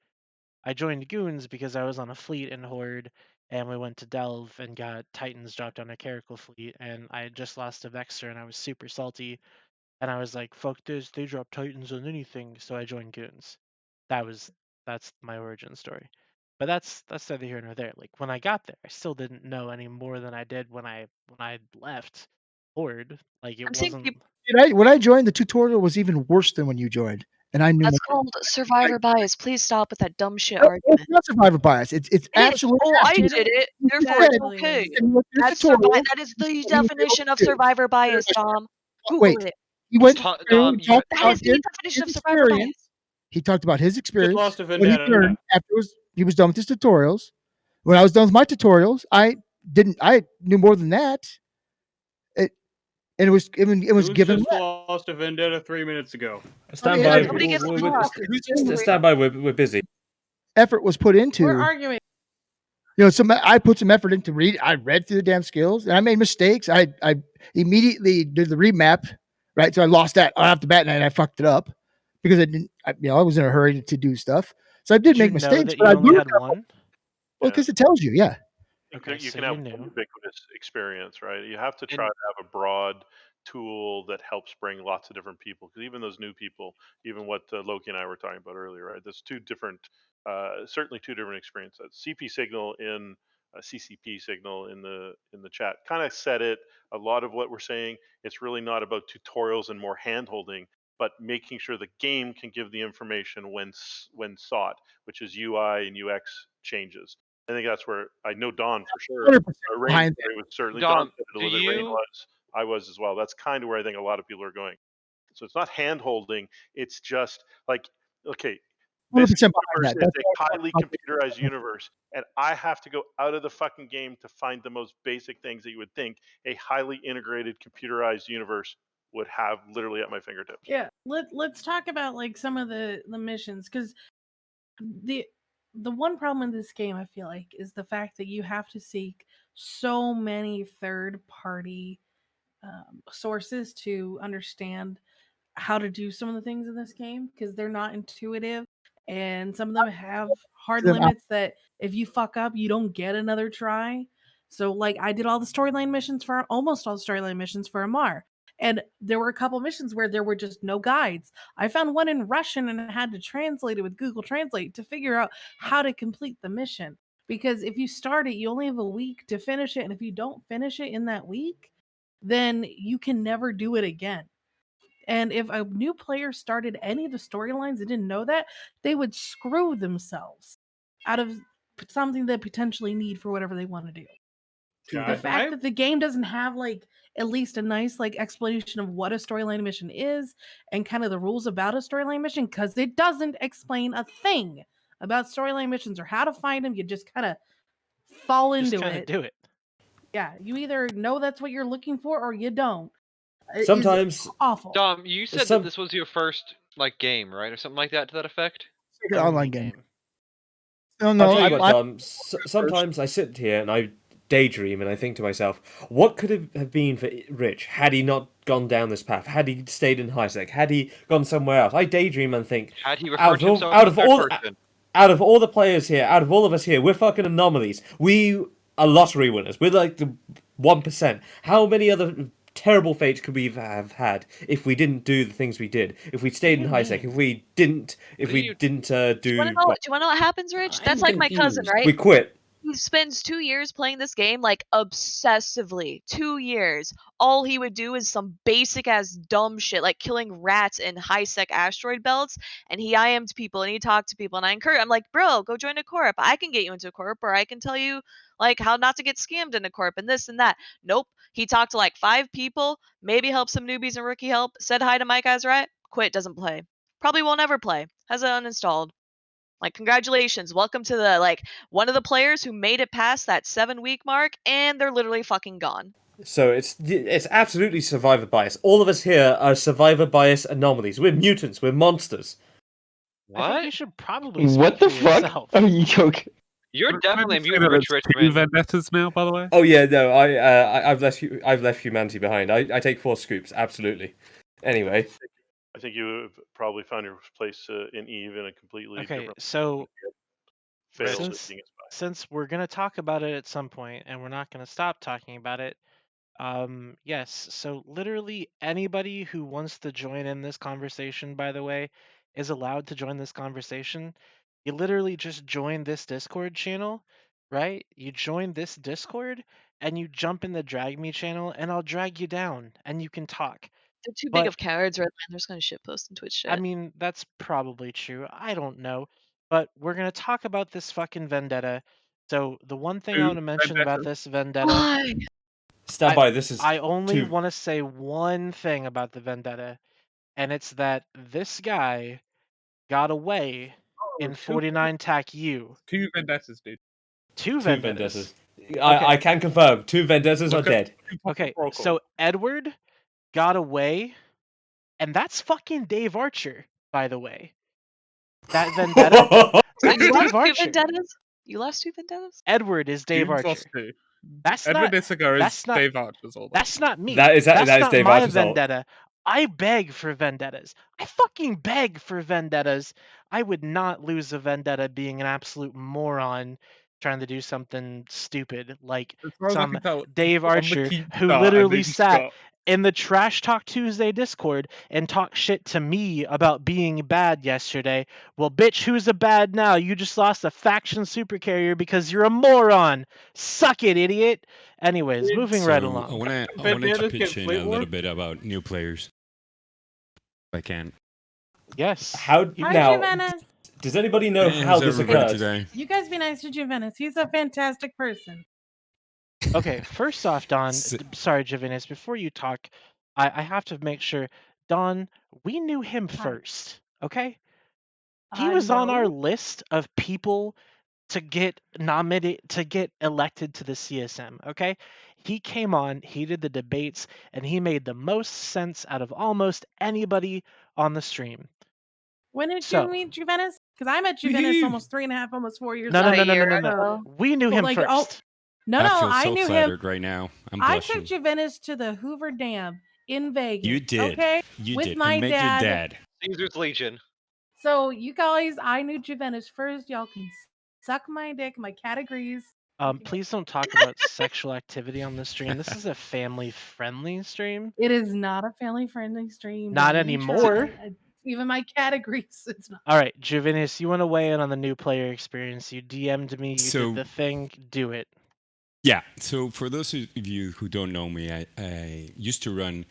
I joined Goons because I was on a fleet in Horde, and we went to Delve and got Titans dropped on a Caracal fleet, and I had just lost to Vexter, and I was super salty, and I was like, "Fuck this! They drop Titans on anything," so I joined Goons. That's my origin story. But that's neither here nor there. Like when I got there, I still didn't know any more than I did when I left Horde. Like it I'm seeing wasn't. people. when I joined, the tutorial was even worse than when you joined, and I knew. That's called survivor bias. Please stop with that dumb shit No, argument. it's not survivor bias. It's It is. absolutely. Oh, I It did is. it. You Therefore, said- it's okay. There's tutorials That is the you were able definition to of do. survivor bias, There's- Dom. Google Wait, it. he went Tom, through Dom, and you, talked That about is the definition of his survivor bias. experience. He talked about his experience. lost to What he Vendetta. learned after he was done with his tutorials. When I was done with my tutorials, I knew more than that. And it was Goons given. just lost to Vendetta 3 minutes ago. Stand Yeah, by. somebody gets to talk. Stand by. We're busy. Effort was put into. We're arguing. I put some effort into read. I read through the damn skills, and I made mistakes. I immediately did the remap, right? So I lost that off the bat, and I fucked it up because I didn't. I was in a hurry to do stuff, so I did Did make you know mistakes. that But you I only learned. had one? Well, because it tells you, yeah. Okay, You so can you have knew. one ubiquitous experience, right? You have to try And- to have a broad tool that helps bring lots of different people. Because even those new people, even what Loki and I were talking about earlier, right? There's two different, certainly two different experiences. CP signal in CCP signal in the chat kind of said it. A lot of what we're saying, it's really not about tutorials and more hand holding, but making sure the game can give the information when sought, which is UI and UX changes. I think that's where I know Don for sure. 100% Rain behind story was certainly Dom, Don said it a do little bit. Rain you- was, I was as well. That's kind of where I think a lot of people are going. So it's not hand holding. It's just like, okay, this 100% behind universe that. is That's a highly computerized universe, and I have to go out of the fucking game to find the most basic things that you would think a highly integrated computerized universe would have literally at my fingertips. Yeah, let's talk about like some of the missions, because the one problem in this game, I feel like, is the fact that you have to seek so many third party sources to understand how to do some of the things in this game, because they're not intuitive, and some of them have hard Them out. limits that if you fuck up, you don't get another try. So like I did all the storyline missions for almost all the storyline missions for Amar, and there were a couple missions where there were just no guides. I found one in Russian and had to translate it with Google Translate to figure out how to complete the mission, because if you start it, you only have a week to finish it, and if you don't finish it in that week, then you can never do it again. And if a new player started any of the storylines and didn't know that, they would screw themselves out of something they potentially need for whatever they want to do. Yeah, The fact that the game doesn't have like at least a nice like explanation of what a storyline mission is and kind of the rules about a storyline mission, because it doesn't explain a thing about storyline missions or how to find them. You just kind of fall Just into kind of it. do it. Yeah, you either know that's what you're looking for or you don't. It is Sometimes awful. Dom, you said Some- that this was your first like game, right, or something like that to that effect. It's like an online game. No, I'll no. tell you what, I, Dom. Sometimes I sit here and I daydream and I think to myself, what could it have been for Rich had he not gone down this path? Had he stayed in high sec? Had he gone somewhere else? I daydream and think, Had he referred to himself as a third person? out of all the players here, out of all of us here, we're fucking anomalies. We are lottery winners. We're like the 1%. How many other terrible fates could we have had if we didn't do the things we did? If we stayed in high sec? If we didn't? If we didn't do? Do you want to know what happens, Rich? That's like my cousin, right? We quit. He spends 2 years playing this game like obsessively. 2 years. All he would do is some basic ass dumb shit like killing rats in high sec asteroid belts, and he IM'd people and he talked to people, and I'm like, bro, go join a corp. I can get you into a corp, or I can tell you like how not to get scammed in a corp and this and that. Nope. He talked to like 5 people, maybe helped some newbies and rookie help, said hi to Mike Eyes Right, quit, doesn't play. Probably won't ever play. Has it uninstalled. Like, congratulations. Welcome to one of the players who made it past that 7-week mark, and they're literally fucking gone. So it's absolutely survivor bias. All of us here are survivor bias anomalies. We're mutants. We're monsters. I think you What? should probably speak What the for fuck? yourself. Are you okay? You're Can I definitely a just say mutant, that Rich it's two Richmond. vendettas now, by the way? Oh yeah, no, I've left humanity behind. I take 4 scoops, absolutely. Anyway, I think you have probably found your place in Eve in a completely Okay, different so failed at since being a spy. since we're gonna talk about it at some point, and we're not gonna stop talking about it, yes. So literally anybody who wants to join in this conversation, by the way, is allowed to join this conversation. You literally just join this Discord channel, right? You join this Discord and you jump in the drag me channel, and I'll drag you down, and you can talk. They're too big But of cowards, Redman. They're just gonna shitpost and Twitch I chat. mean, that's probably true. I don't know. But we're going to talk about this fucking vendetta. So, the one thing I want to Two mention about vendettas. this vendetta, Why? stand by. This is I only too. want to say one thing about the vendetta, and it's that this guy got away in 49 TAC U. Two vendettas, dude. 2 Two vendettas. vendettas. Okay. I can confirm. 2 vendettas are Look at dead. Okay, protocol. so Edward got away, and that's fucking Dave Archer, by the way. That vendetta, So that's you Dave lost 2 Archer. vendettas? You lost 2 vendettas? Edward is Dave Dude's Archer. lost two. That's Edward not. Issagar That's is not. Dave Archer's all that. That's not me. That is That's not Dave my Archer's fault. vendetta. I beg for vendettas. I fucking beg for vendettas. I would not lose a vendetta being an absolute moron trying to do something stupid like As far as I some can tell, Dave on the Archer keep who start, literally and then sat Scott. in the Trash Talk Tuesday Discord and talked shit to me about being bad yesterday. Well, bitch, who's a bad now? You just lost a faction supercarrier because you're a moron. Suck it, idiot. Anyways, moving right So along. I wanted to Vendettas pitch get in Fleet a War? little bit about new players. If I can. Yes. How Hi, now? Juvenis. Does anybody know Hey, how how's this everybody occurred? today? You guys be nice to Juvenis. He's a fantastic person. Okay, first off, Don, S- sorry, Javinis, before you talk, I have to make sure, Don, we knew him Hi. first, okay? He was on No. our list of people to get nominated, to get elected to the CSM, okay? He came on, he did the debates, and he made the most sense out of almost anybody on the stream. When did So- you meet Juvenis? Because I met Juvenis almost 3.5, almost 4 years No, ago. no, no, a no, no, year no, no. ago. We knew Well, him like, first. oh, No, I no, feel I so knew him. flattered right now. I'm I blushing. took Juvenis to the Hoover Dam in Vegas. You did. Okay, You with did. my And met your dad. dad. Caesar's Legion. So you guys, I knew Juvenis first. Y'all can suck my dick. My cat agrees. Please don't talk about sexual activity on this stream. This is a family-friendly stream. It is not a family-friendly stream. Not Don't even anymore. try. Even my cat agrees it's not. All right, Juvenis, you want to weigh in on the new player experience? You DM'd me, you So- did the thing, do it. Yeah. So for those of you who don't know me, I used to run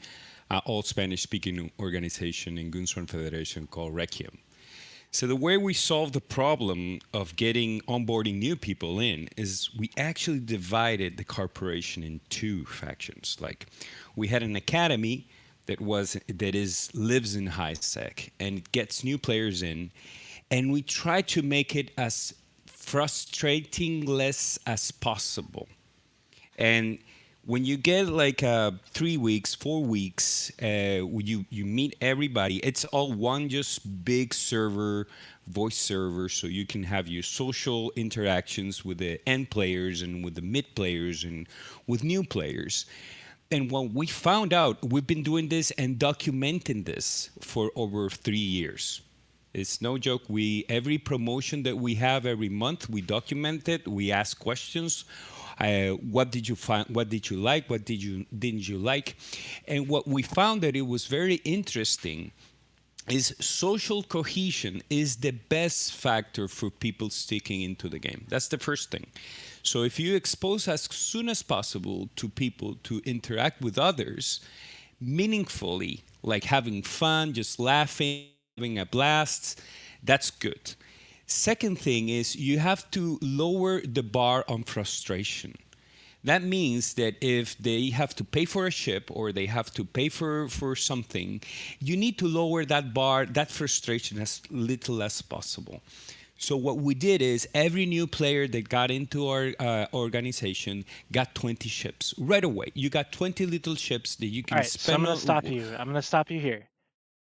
an all Spanish-speaking organization in Gunswan Federation called Requiem. So the way we solved the problem of getting onboarding new people in is we actually divided the corporation in 2 factions. Like we had an academy that lives in high sec and it gets new players in, and we try to make it as frustrating less as possible. And when you get like 3 weeks, 4 weeks, you meet everybody. It's all one just big server, voice server, so you can have your social interactions with the end players and with the mid players and with new players. And what we found out, we've been doing this and documenting this for over 3 years. It's no joke. Every promotion that we have every month, we document it. We ask questions. What did you find? What did you like? What didn't you like? And what we found that it was very interesting is social cohesion is the best factor for people sticking into the game. That's the first thing. So if you expose as soon as possible to people to interact with others meaningfully, like having fun, just laughing, having a blast, that's good. Second thing is you have to lower the bar on frustration. That means that if they have to pay for a ship or they have to pay for something, you need to lower that bar, that frustration as little as possible. So what we did is every new player that got into our organization got 20 ships right away. You got 20 little ships that you All can right, so I'm spend gonna on. stop you. I'm gonna stop you here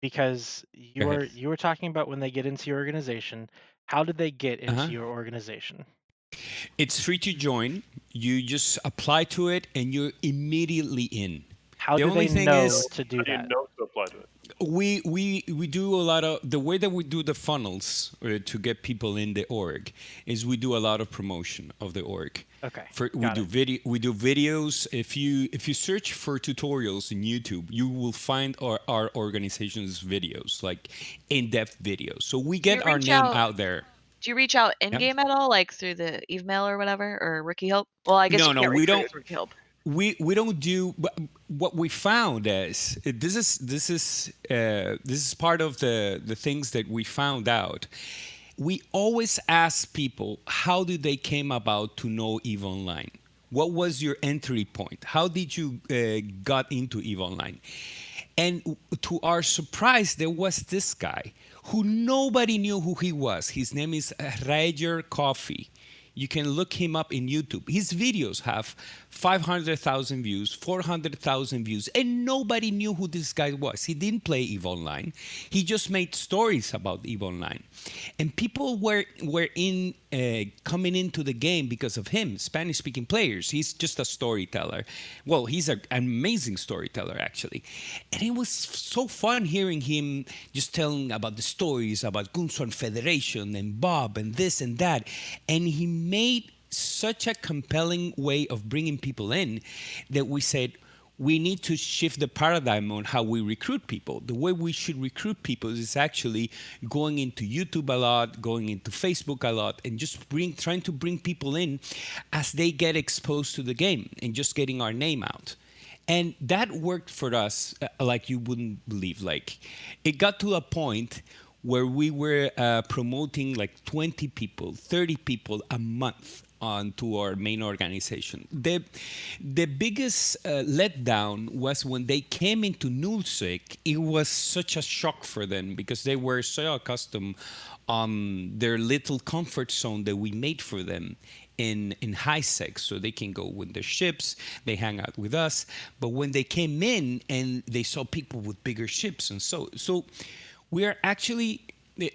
because Go ahead. you were talking about when they get into your organization. How did they get Uh-huh. into your organization? It's free to join. You just apply to it, and you're immediately in. How The do only they thing know is, to do How do you that? know to apply to it? we do a lot of the way that we do the funnels to get people in the org is we do a lot of promotion of the org. Okay, We got do it. we do videos. If you search for tutorials in YouTube, you will find our organization's videos, like in-depth videos. So we Do you get our reach name out? out there. Do you reach out in Yep. game at all, like through the email or whatever, or Rookie Help? Well, I guess No, you no, can't we recruit don't. with Rookie Help. We don't do what we found is this is part of the things that we found out. We always ask people, how did they came about to know EVE Online? What was your entry point? How did you got into EVE Online? And to our surprise, there was this guy who nobody knew who he was. His name is Rager Coffee. You can look him up in YouTube. His videos have 500,000 views, 400,000 views, and nobody knew who this guy was. He didn't play EVE Online. He just made stories about EVE Online. And people were coming into the game because of him, Spanish-speaking players. He's just a storyteller. Well, he's an amazing storyteller, actually. And it was so fun hearing him just telling about the stories about Gunswan Federation and Bob and this and that. And he made such a compelling way of bringing people in that we said, we need to shift the paradigm on how we recruit people. The way we should recruit people is actually going into YouTube a lot, going into Facebook a lot, and just trying to bring people in as they get exposed to the game and just getting our name out. And that worked for us like you wouldn't believe. Like, it got to a point where we were promoting like 20 people, 30 people a month onto our main organization. The biggest letdown was when they came into Nullsec. It was such a shock for them because they were so accustomed on their little comfort zone that we made for them in high sec, so they can go with their ships, they hang out with us. But when they came in and they saw people with bigger ships, and so we are actually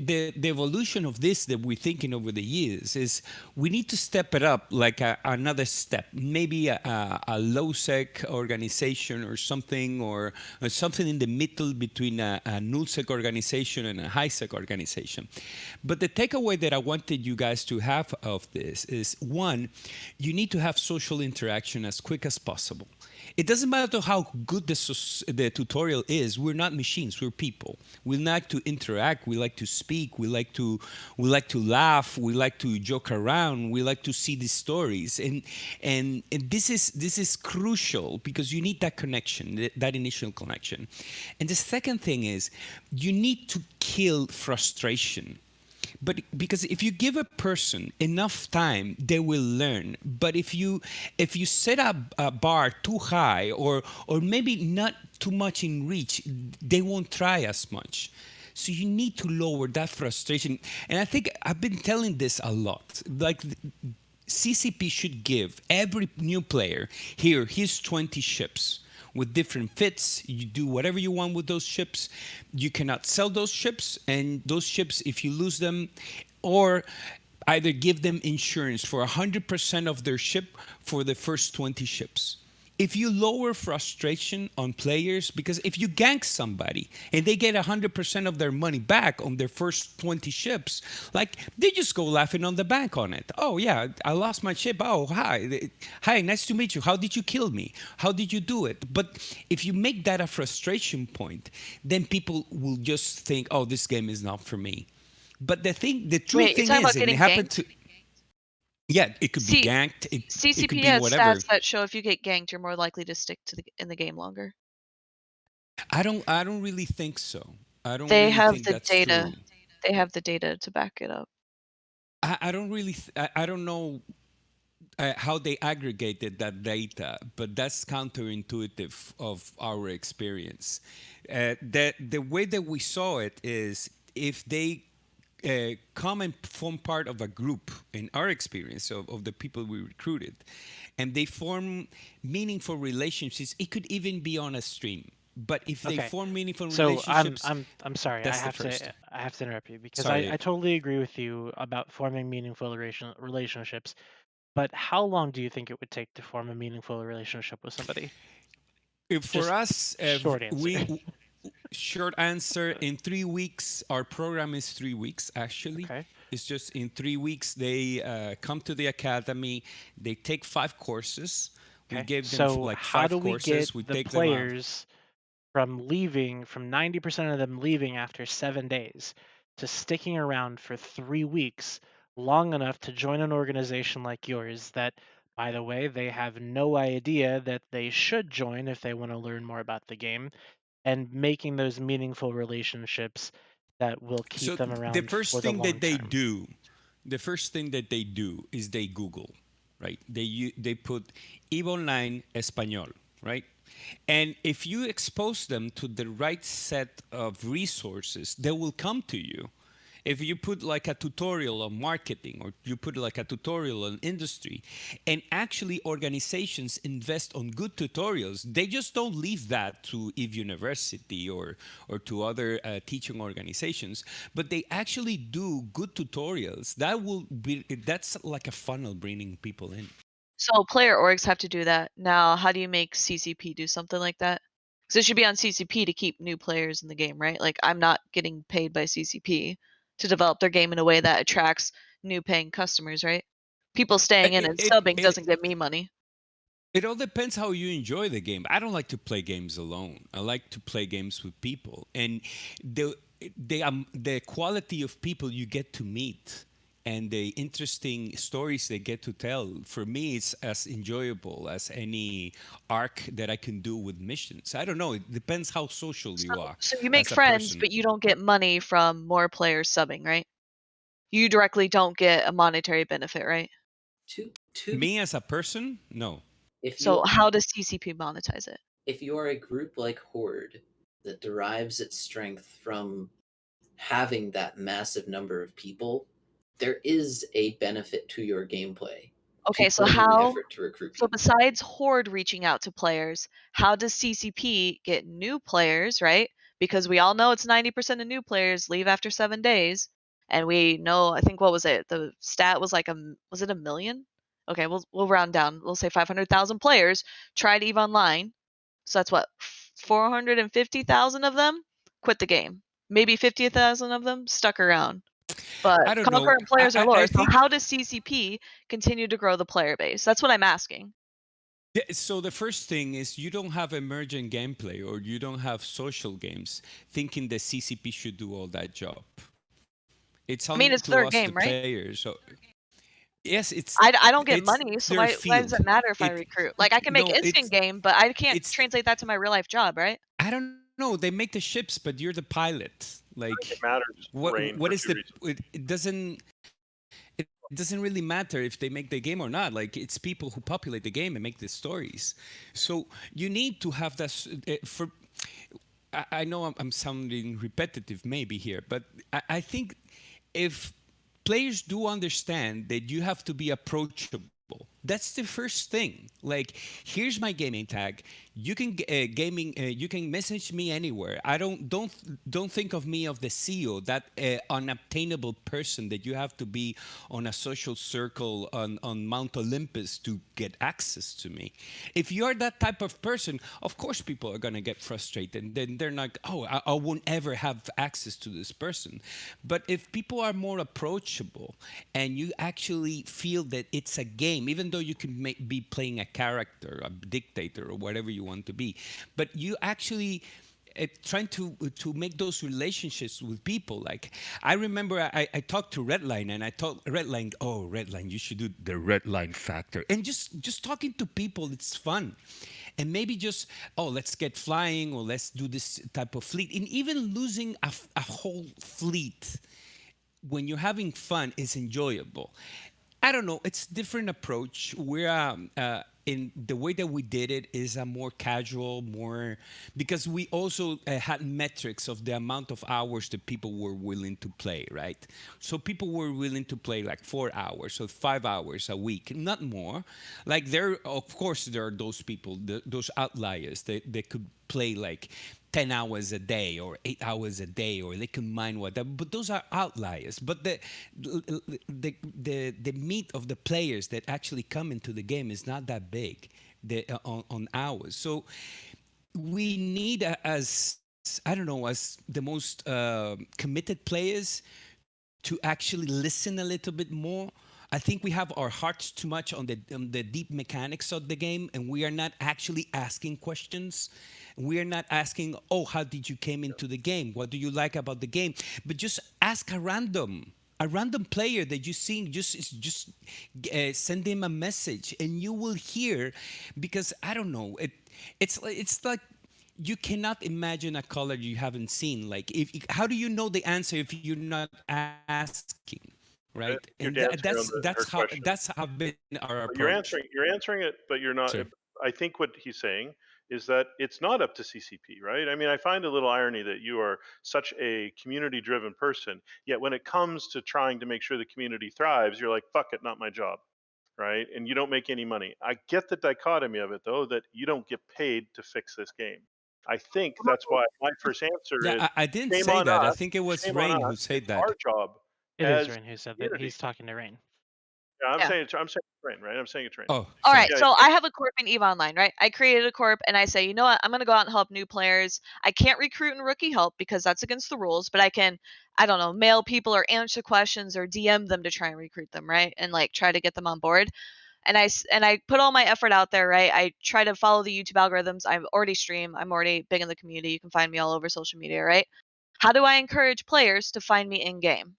the evolution of this that we're thinking over the years is we need to step it up like another step, maybe a low sec organization or something, or something in the middle between a null sec organization and a high sec organization. But the takeaway that I wanted you guys to have of this is, one, you need to have social interaction as quick as possible. It doesn't matter how good the tutorial is. We're not machines. We're people. We like to interact. We like to speak. We like to laugh. We like to joke around. We like to see the stories. And this is crucial because you need that connection, that initial connection. And the second thing is you need to kill frustration. But because if you give a person enough time, they will learn. But if you set up a bar too high or maybe not too much in reach, they won't try as much. So you need to lower that frustration. And I think I've been telling this a lot. Like, CCP should give every new player, here's 20 ships with different fits. You do whatever you want with those ships. You cannot sell those ships, and those ships, if you lose them, or either give them insurance for 100% of their ship for the first 20 ships. If you lower frustration on players, because if you gank somebody and they get 100% of their money back on their first 20 ships, like, they just go laughing on the bank on it. Oh yeah, I lost my ship. Oh, hi, nice to meet you. How did you kill me? How did you do it? But if you make that a frustration point, then people will just think, oh, this game is not for me. But the true Wait, you're thing talking about is, and it getting happened ganked? to, yeah, it could be See, ganked. It CCP could be has whatever. stats that show if you get ganked, you're more likely to stick in the game longer. I don't really think so. I don't They really have think the that's data. true. They have the data to back it up. I don't really. I don't know how they aggregated that data, but that's counterintuitive of our experience. The way that we saw it is if they come and form part of a group, in our experience of the people we recruited, and they form meaningful relationships. It could even be on a stream, but if they Okay. form meaningful So relationships, I'm sorry. that's the first. I have to interrupt you because Sorry. I totally agree with you about forming meaningful relationships. But how long do you think it would take to form a meaningful relationship with somebody? For Just us, short answer. short answer, in 3 weeks. Our program is 3 weeks, actually. Okay. It's just in 3 weeks, they come to the academy, they take 5 courses. We Okay. gave them So like how do five we get courses. We the take them out. players from 90% of them leaving after 7 days to sticking around for 3 weeks, long enough to join an organization like yours that, by the way, they have no idea that they should join if they want to learn more about the game, and making those meaningful relationships that will keep So them the around for first the thing long that they term. do, the first thing that they do is they Google, right? They put EVE Online Español, right? And if you expose them to the right set of resources, they will come to you. If you put like a tutorial on marketing, or you put like a tutorial on industry, and actually organizations invest on good tutorials, they just don't leave that to Eve University or to other teaching organizations, but they actually do good tutorials. That's like a funnel bringing people in. So player orgs have to do that. Now, how do you make CCP do something like that? Because it should be on CCP to keep new players in the game, right? Like, I'm not getting paid by CCP to develop their game in a way that attracts new paying customers, right? People staying in It, and it, subbing it, doesn't get me money. It all depends how you enjoy the game. I don't like to play games alone. I like to play games with people, and the quality of people you get to meet and the interesting stories they get to tell, for me, it's as enjoyable as any arc that I can do with missions. I don't know. It depends how social you are So you make as a friends, person. but you don't get money from more players subbing, right? You directly don't get a monetary benefit, right? Me as a person, no. If you So are how does CCP monetize it? if you are a group like Horde that derives its strength from having that massive number of people, there is a benefit to your gameplay to Okay, so putting in the how effort to recruit so people. besides Horde reaching out to players, how does CCP get new players, right? Because we all know it's 90% of new players leave after 7 days, and we know, I think, what was it? The stat was like was it a million? Okay, we'll round down. We'll say 500,000 players tried EVE Online. So that's what, 450,000 of them quit the game. Maybe 50,000 of them stuck around. But I don't know. concurrent players are I lower. So think how does CCP continue to grow the player base? That's what I'm asking. So the first thing is you don't have emergent gameplay or you don't have social games thinking the CCP should do all that job. It's I mean, on it's to their us, the game, right? players. So yes, I don't get it's money, so their why does field. it matter if I It recruit? Like, I can make no, instant game, but I can't it's translate that to my real life job, right? I don't know. They make the ships, but you're the pilot. I think it Like matters, Rain, what for is two the reasons. it doesn't really matter if they make the game or not. Like it's people who populate the game and make the stories. So you need to have that for. I know I'm sounding repetitive maybe here, but I think if players do understand that you have to be approachable. That's the first thing. Like, here's my gaming tag. You can gaming. You can message me anywhere. I don't think of me of the CEO, that unobtainable person that you have to be on a social circle on Mount Olympus to get access to me. If you're that type of person, of course people are gonna get frustrated. And then they're not. Oh, I won't ever have access to this person. But if people are more approachable and you actually feel that it's a game, even though you can be playing a character, a dictator, or whatever you want to be, but you actually trying to make those relationships with people. Like I remember I talked to Redline and I told Redline, oh Redline, you should do the Redline factor, and just talking to people, it's fun. And maybe just, oh, let's get flying, or let's do this type of fleet, and even losing a whole fleet when you're having fun is enjoyable. I don't know. It's different approach. We're in the way that we did it is a more casual, more because we also had metrics of the amount of hours that people were willing to play, right? So people were willing to play like 4 hours, so 5 hours a week, not more. Like of course, there are those people, those outliers that could play like 10 hours a day or 8 hours a day, or they can mine whatever, but those are outliers. But the meat of the players that actually come into the game is not that big on hours. So we need as I don't know, as the most committed players to actually listen a little bit more. I think we have our hearts too much on the deep mechanics of the game, and we are not actually asking questions. We are not asking, oh, how did you came into the game? What do you like about the game? But just ask a random player that you see, just send him a message, and you will hear, because I don't know, it's like you cannot imagine a color you haven't seen. Like, how do you know the answer if you're not asking, right? You're And dancing around her question. that's how been our You're approach. answering it, but you're not. Sure. I think what he's saying is that it's not up to CCP, right? I mean, I find a little irony that you are such a community-driven person, yet when it comes to trying to make sure the community thrives, you're like, "Fuck it, not my job," right? And you don't make any money. I get the dichotomy of it, though, that you don't get paid to fix this game. I think that's why my first answer Yeah, is I didn't shame say on that. I us. think it was Shame on Rain who us. said It's that. our job It is as Rain who said that. community. He's talking to Rain. Yeah, I'm Yeah. saying it's Rain, right? I'm saying it's Rain. Oh, All sorry. right, so I have a corp in EVE Online, right? I created a corp and I say, you know what? I'm gonna go out and help new players. I can't recruit and rookie help because that's against the rules, but I can, I don't know, mail people or answer questions or DM them to try and recruit them, right? And like try to get them on board. And I put all my effort out there, right? I try to follow the YouTube algorithms. I already stream. I'm already big in the community. You can find me all over social media, right? How do I encourage players to find me in game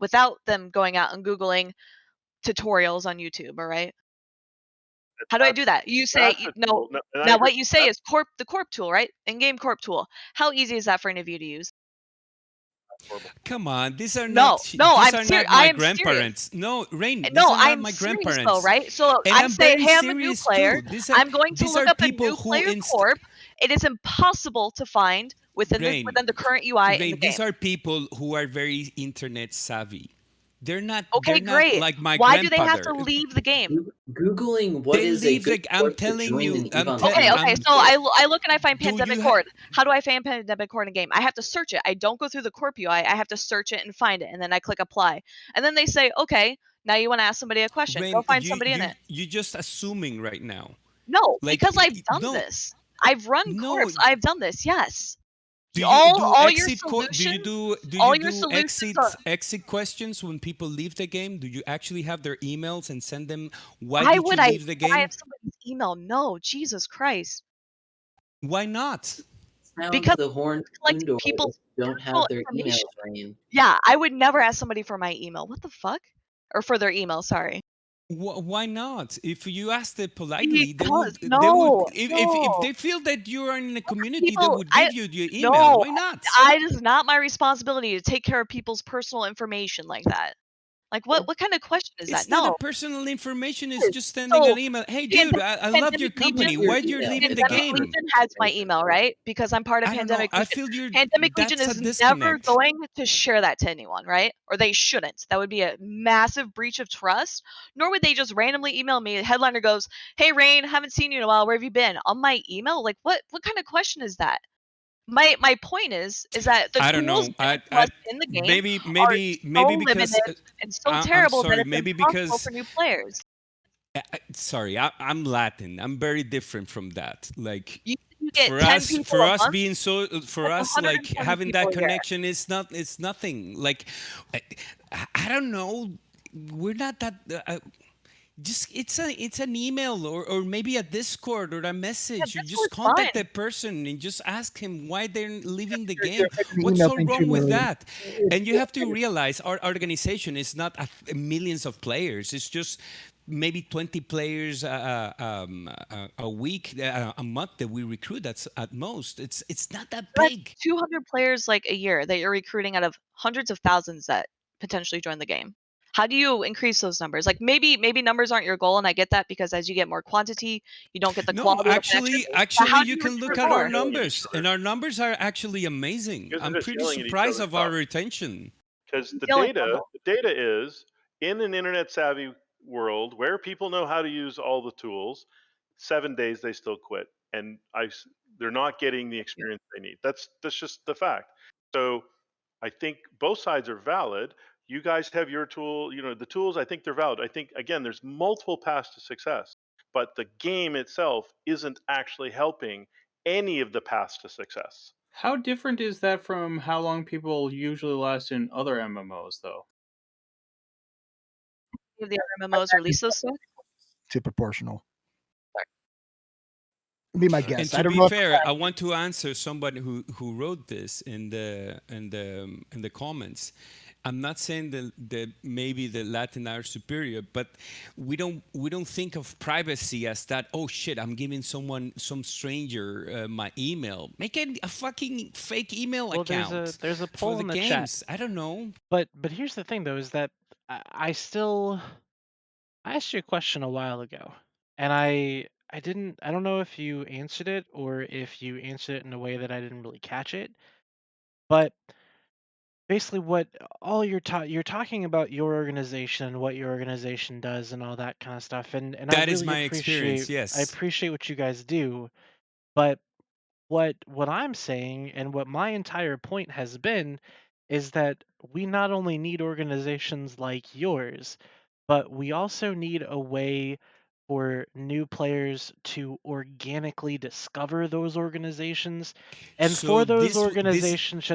without them going out and Googling tutorials on YouTube, all right? How do I do that? You say That's a no. tool. No, and I Now agree. what you say is the corp tool, right? In-game corp tool. How easy is that for any of you to use? Horrible. Come on, these are No, not no, these I'm are serious. not my I am serious. grandparents. No, Rain, these No, are not I'm my serious grandparents. though, right? So And I'm I'm saying, very hey, I'm a new serious player. too. I'm going to these look are up a people new who player corp. It is impossible to find within Rain, the current UI in the Rain, these game. are people who are very internet savvy. They're not Okay, great. like my Why do they have grandfather. to leave the game? Googling what They is a leave good I'm course to telling join you, in EVE Okay, Online. so I look and I find Do Pandemic you Horde. How do I find Pandemic Horde in game? I have to search it. I don't go through the corp UI. I have to search it and find it, and then I click apply. And then they say, okay, now you want to ask somebody a question. Go Rain, find somebody in it. you're just assuming right now. No, Like, because I've done no, this. I've run no. corps. I've done this. Yes. Do you All your exit solutions. do all you your do solutions are. exit questions when people leave the game? Do you actually have their emails and send them why Why did would you I? leave the Why game? have somebody's email? No, Jesus Christ. Why not? Sound Because the horn like or people's don't personal have their emails, information. Rain. Yeah, I would never ask somebody for my email. What the fuck? Or for their email, sorry. Why not? If you ask them politely, Because they would no, if they feel that you are in a community that people, would give you your email. no, Why not? it is not my responsibility to take care of people's personal information like that. Like what kind of question is It's that? not a No. personal information. It's just sending So an email. Hey, dude, I love your Pandemic Legion. company. Why you're leaving the Pandemic game? Legion has my email, right? Because I'm part of I don't know. Pandemic I Legion. feel Pandemic Legion that's a is never disconnect. going to share that to anyone, right? Or they shouldn't. That would be a massive breach of trust. Nor would they just randomly email me. The headliner goes, "Hey, Rain, haven't seen you in a while. Where have you been?" On my email? Like, what kind of question is that? My point is that the I don't tools know. given to us in the game are so Because limited and so I'm terrible that sorry. it's Maybe impossible because for new players. sorry, I'm Latin. I'm very different from that. Like You get 10 people for a us month. being so for That's us like 120 having people that a year. connection is not it's nothing. Like I don't know. We're not that. Just it's an email or maybe a Discord or a message. You just Discord's contact fine. that person and just ask him why they're leaving the You're game. affecting the What's email so thing wrong too, with Marie. that? And you have to realize our organization is not millions of players. It's just maybe 20 players a week, a month that we recruit. That's at most. It's not that That's big. 200 players like a year that you're recruiting out of hundreds of thousands that potentially join the game. How do you increase those numbers? Like maybe numbers aren't your goal, and I get that because as you get more quantity, you don't get the No, quality of actually, but how do you you can recruit look at our more? numbers, and our numbers are actually amazing. Because they're I'm just pretty yelling at each surprised other's of our mouth. retention. Because the Yelling data is in an internet savvy world where people know how to use all the tools. 7 days they still quit, and they're not getting the experience they need. That's just the fact. So I think both sides are valid. You guys have your tool, the tools. I think they're valid. I think again, there's multiple paths to success, but the game itself isn't actually helping any of the paths to success. How different is that from how long people usually last in other MMOs, though? of the other MMOs release those stuff? To proportional. Be my And guess. I to don't be know. fair, I want to answer somebody who wrote this in the comments. I'm not saying that maybe the Latin are superior, but we don't think of privacy as that. Oh shit! I'm giving some stranger my email. Make it a fucking fake email Well, account there's a for poll the in the chat. games. I don't know. But here's the thing though, is that I asked you a question a while ago, and I don't know if you answered it or if you answered it in a way that I didn't really catch it. But basically, what all you're talking about your organization and what your organization does and all that kind of stuff, and I That is really my experience. appreciate Yes. what you guys do. But what I'm saying and what my entire point has been is that we not only need organizations like yours, but we also need a way for new players to organically discover those organizations, and So for those this organizations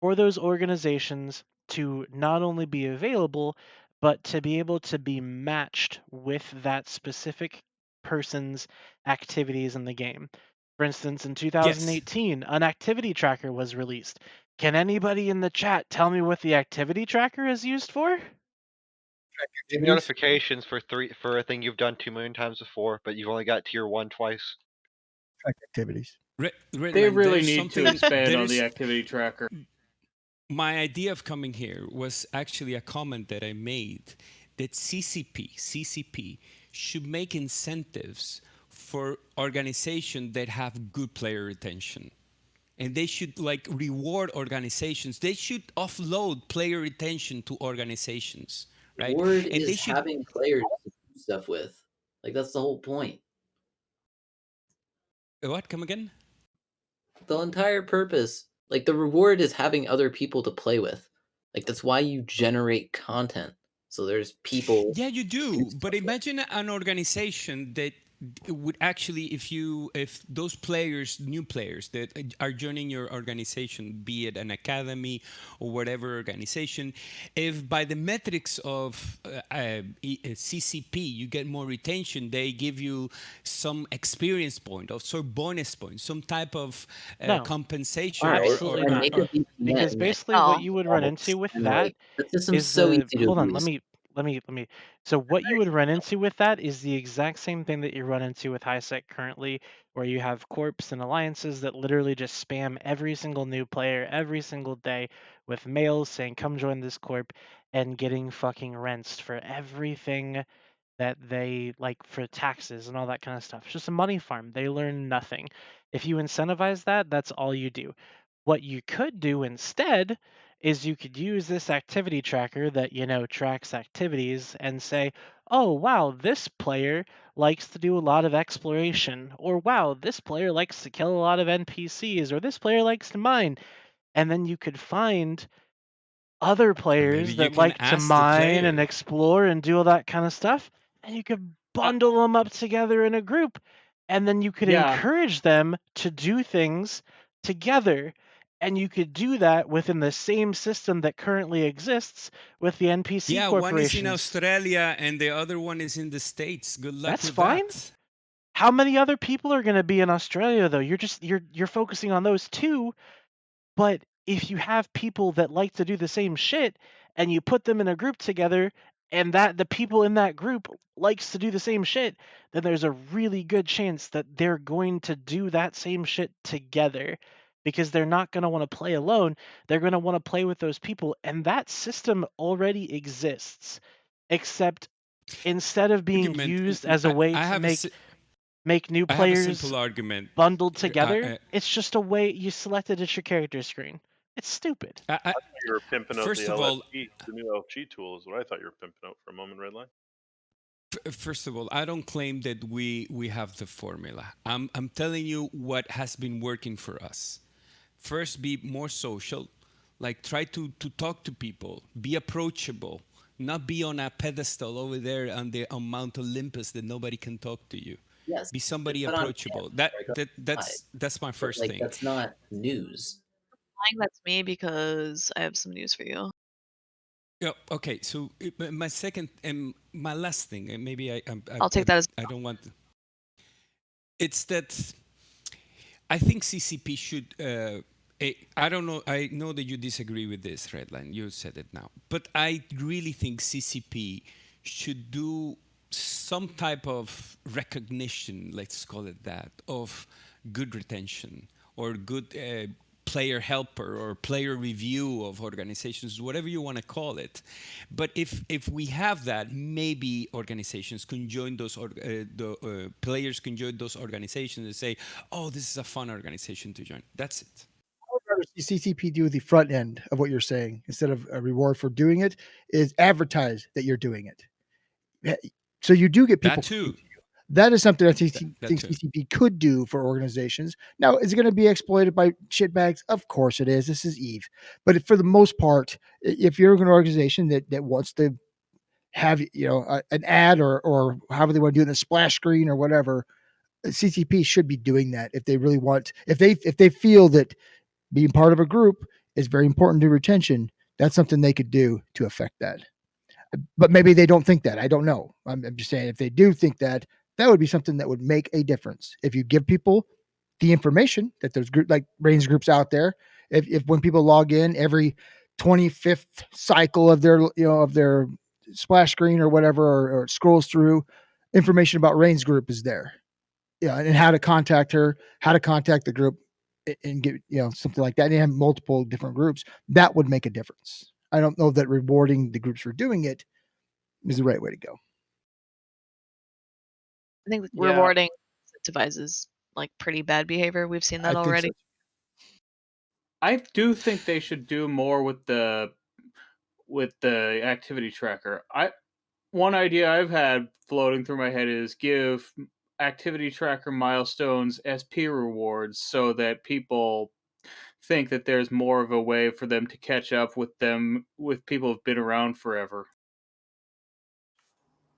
for those organizations to not only be available but to be able to be matched with that specific person's activities in the game. For instance, in yes. 2018, an activity tracker was released. Can anybody in the chat tell me what the activity tracker is used for? Maybe notifications for a thing you've done 2 million times before, but you've only got tier 1 twice. Track activities. They Redline, really there's need to something. expand on the There's activity tracker. my idea of coming here was actually a comment that I made that CCP should make incentives for organizations that have good player retention. And they should like reward organizations. They should offload player retention to organizations, right? Word And they is should having players to do stuff with. Like that's the whole point. what? Come again? The entire purpose, like the reward is having other people to play with. Like that's why you generate content. So there's people. Yeah, you do. But imagine an organization that would actually, if those players, new players that are joining your organization, be it an academy or whatever organization, if by the metrics of CCP you get more retention, they give you some experience point or some bonus point, some type of No, compensation, absolutely not. make a VPN Because that basically what you would run into with and that like the system's is so easy the to hold on, abuse. let me so what you would run into with that is the exact same thing that you run into with HiSec currently, where you have corps and alliances that literally just spam every single new player every single day with mails saying come join this corp and getting fucking rinsed for everything that they like for taxes and all that kind of stuff. It's just a money farm. They learn nothing. If you incentivize that, that's all you do. What you could do instead is you could use this activity tracker that, tracks activities and say, oh, wow, this player likes to do a lot of exploration, or wow, this player likes to kill a lot of NPCs, or this player likes to mine. And then you could find other maybe players you that can like to ask the mine and player. explore and do all that kind of stuff, and you could bundle them up together in a group, and then you could Yeah. encourage them to do things together, and you could do that within the same system that currently exists with the NPC Yeah, one is in corporations. Australia and the other one is in the States. Good luck That's with fine. that. How many other people are going to be in Australia though? You're focusing on those two. But if you have people that like to do the same shit and you put them in a group together and that the people in that group likes to do the same shit, then there's a really good chance that they're going to do that same shit together. because they're not going to want to play alone. They're going to want to play with those people, and that system already exists, except instead of being Argument. used as a way I to have make new I have a players simple argument. bundled I, together, it's just a way you selected as your character screen. It's stupid. I, I, I thought you were pimping out first the of all, LFG, the new LFG tool is what I thought you were pimping out for a moment, Redline. First of all, I don't claim that we have the formula. I'm telling you what has been working for us. First, be more social, like try to talk to people, be approachable, not be on a pedestal over there on Mount Olympus that nobody can talk to you. Yes, Be somebody but on approachable. That's my first like thing. that's not news. Lying, that's me because I have some news for you. Yeah. Okay. So my second and my last thing, and maybe I'll take that as I don't want. It's that I think CCP should. I don't know. I know that you disagree with this, Redline. You said it now, but I really think CCP should do some type of recognition. Let's call it that of good retention or good player helper or player review of organizations, whatever you want to call it. But if we have that, maybe organizations can join those, players can join those organizations and say, oh, this is a fun organization to join. That's it. I would rather see CCP do the front end of what you're saying instead of a reward for doing it, is advertise that you're doing it. So you do get people. That too. That is something I think That too. CCP could do for organizations. Now, is it going to be exploited by shitbags? Of course it is. This is Eve. But for the most part, if you're an organization that wants to have an ad or however they want to do it in a splash screen or whatever, CCP should be doing that if they really want. If they feel that being part of a group is very important to retention, that's something they could do to affect that. But maybe they don't think that. I don't know. I'm just saying if they do think that, that would be something that would make a difference. If you give people the information that there's like brains groups out there, if when people log in every 25th cycle of their splash screen or whatever, or it scrolls through, information about Rain's group is there. Yeah, and how to contact her, how to contact the group, and get something like that. And have multiple different groups that would make a difference. I don't know that rewarding the groups for doing it is the right way to go. I think Yeah. rewarding incentivizes like pretty bad behavior. We've seen that I think already. so. I do think they should do more with the activity tracker. One idea I've had floating through my head is give activity tracker milestones SP rewards so that people think that there's more of a way for them to catch up with people who've been around forever.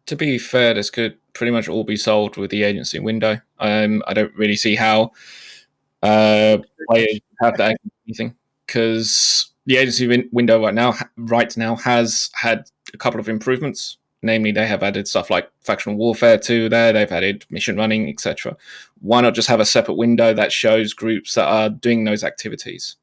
To be fair, this could pretty much all be solved with the agency window. I don't really see how players have that anything, because the agency window right now has had a couple of improvements. Namely, they have added stuff like factional warfare to there. They've added mission running, etc. Why not just have a separate window that shows groups that are doing those activities?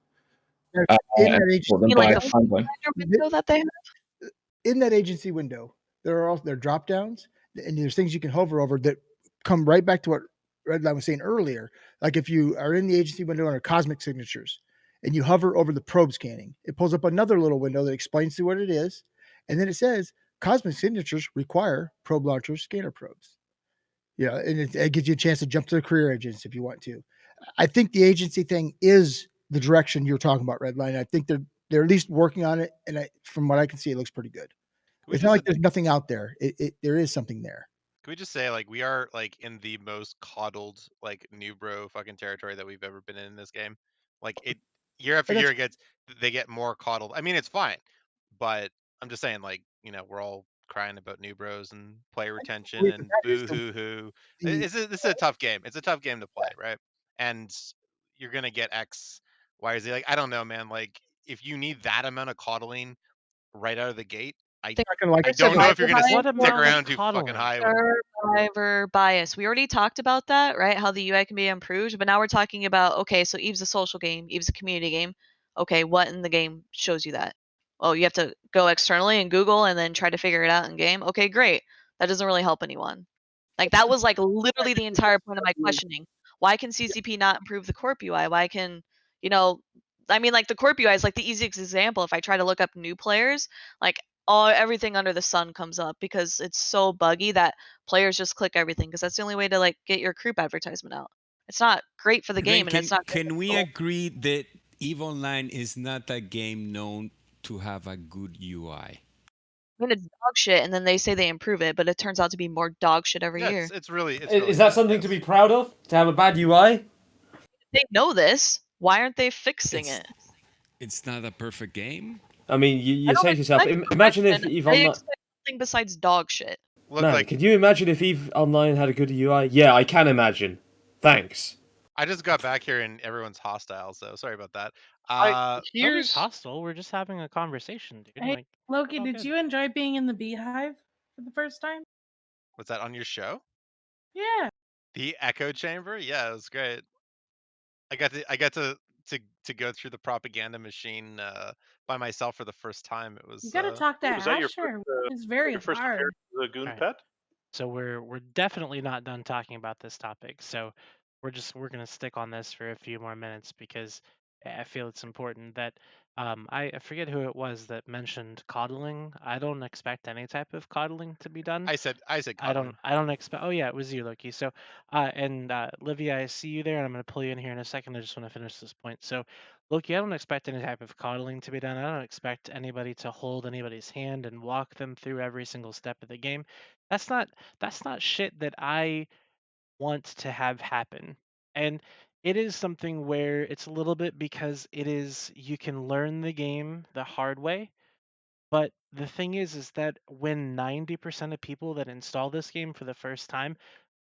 In that agency, You mean like the window that they have? in that agency window, there are drop downs, and there's things you can hover over that come right back to what Redline was saying earlier. Like if you are in the agency window under cosmic signatures and you hover over the probe scanning, it pulls up another little window that explains to what it is, and then it says cosmic signatures require probe launcher scanner probes. Yeah, and it gives you a chance to jump to the career agents if you want to. I think the agency thing is the direction you're talking about, Redline. I think they're at least working on it, and from what I can see, it looks pretty good. It's not like there's nothing out there. There is something there. Can we just say, like, we are like in the most coddled, like, new bro fucking territory that we've ever been in this game. Like, it year after year they get more coddled. I mean, it's fine, but I'm just saying, like, we're all crying about new bros and player retention and boo hoo hoo. This is a tough game. It's a tough game to play, right? And you're gonna get X, Y, or Z. Like, I don't know, man. Like, if you need that amount of coddling right out of the gate, I don't know if you're gonna stick around too fucking high. Survivor bias. We already talked about that, right? How the UI can be improved, but now we're talking about, okay, so Eve's a social game, Eve's a community game. Okay, what in the game shows you that? Oh, you have to go externally and Google and then try to figure it out in game. Okay, great. That doesn't really help anyone. Like that was like literally the entire point of my questioning. Why can CCP not improve the Corp UI? Why can You know, I mean, like the Corp UI is like the easiest example. If I try to look up new players, like everything under the sun comes up because it's so buggy that players just click everything because that's the only way to like get your group advertisement out. It's not great for the Then game, and it's not great for can we people. agree that EVE Online is not a game known to have a good UI? I mean, it's dog shit, and then they say they improve it, but it turns out to be more dog shit every Yeah, year. it's really Is that bad, something yes. to be proud of? To have a bad UI? They know this. Why aren't they fixing it? It's not a perfect game. I mean, I you don't say to yourself, expect imagine if perfection. EVE I Online. expect something besides dog shit. Look, Man, like could you imagine if EVE Online had a good UI? Yeah, I can imagine. Thanks. I just got back here and everyone's hostile, so sorry about that. Nobody's Here's hostile. We're just having a conversation, dude. Hey, Like, Loki, all did good. you enjoy being in the beehive for the first time? What's that on your show? Yeah. The echo chamber? Yeah, it was great. I got to go through the propaganda machine by myself for the first time. It You was gotta talk to Was that your first, Asher. It's very hard. appearance as a goon All right. pet? So we're definitely not done talking about this topic. So we're gonna stick on this for a few more minutes because I feel it's important that I forget who it was that mentioned coddling. I don't expect any type of coddling to be done. I said coddling. I don't expect. Oh yeah, it was you, Loki. So and Livia, I see you there, and I'm gonna pull you in here in a second. I just want to finish this point. So Loki, I don't expect any type of coddling to be done. I don't expect anybody to hold anybody's hand and walk them through every single step of the game. That's not shit that I want to have happen. And it is something where it's a little bit because it is you can learn the game the hard way. But the thing is that when 90% of people that install this game for the first time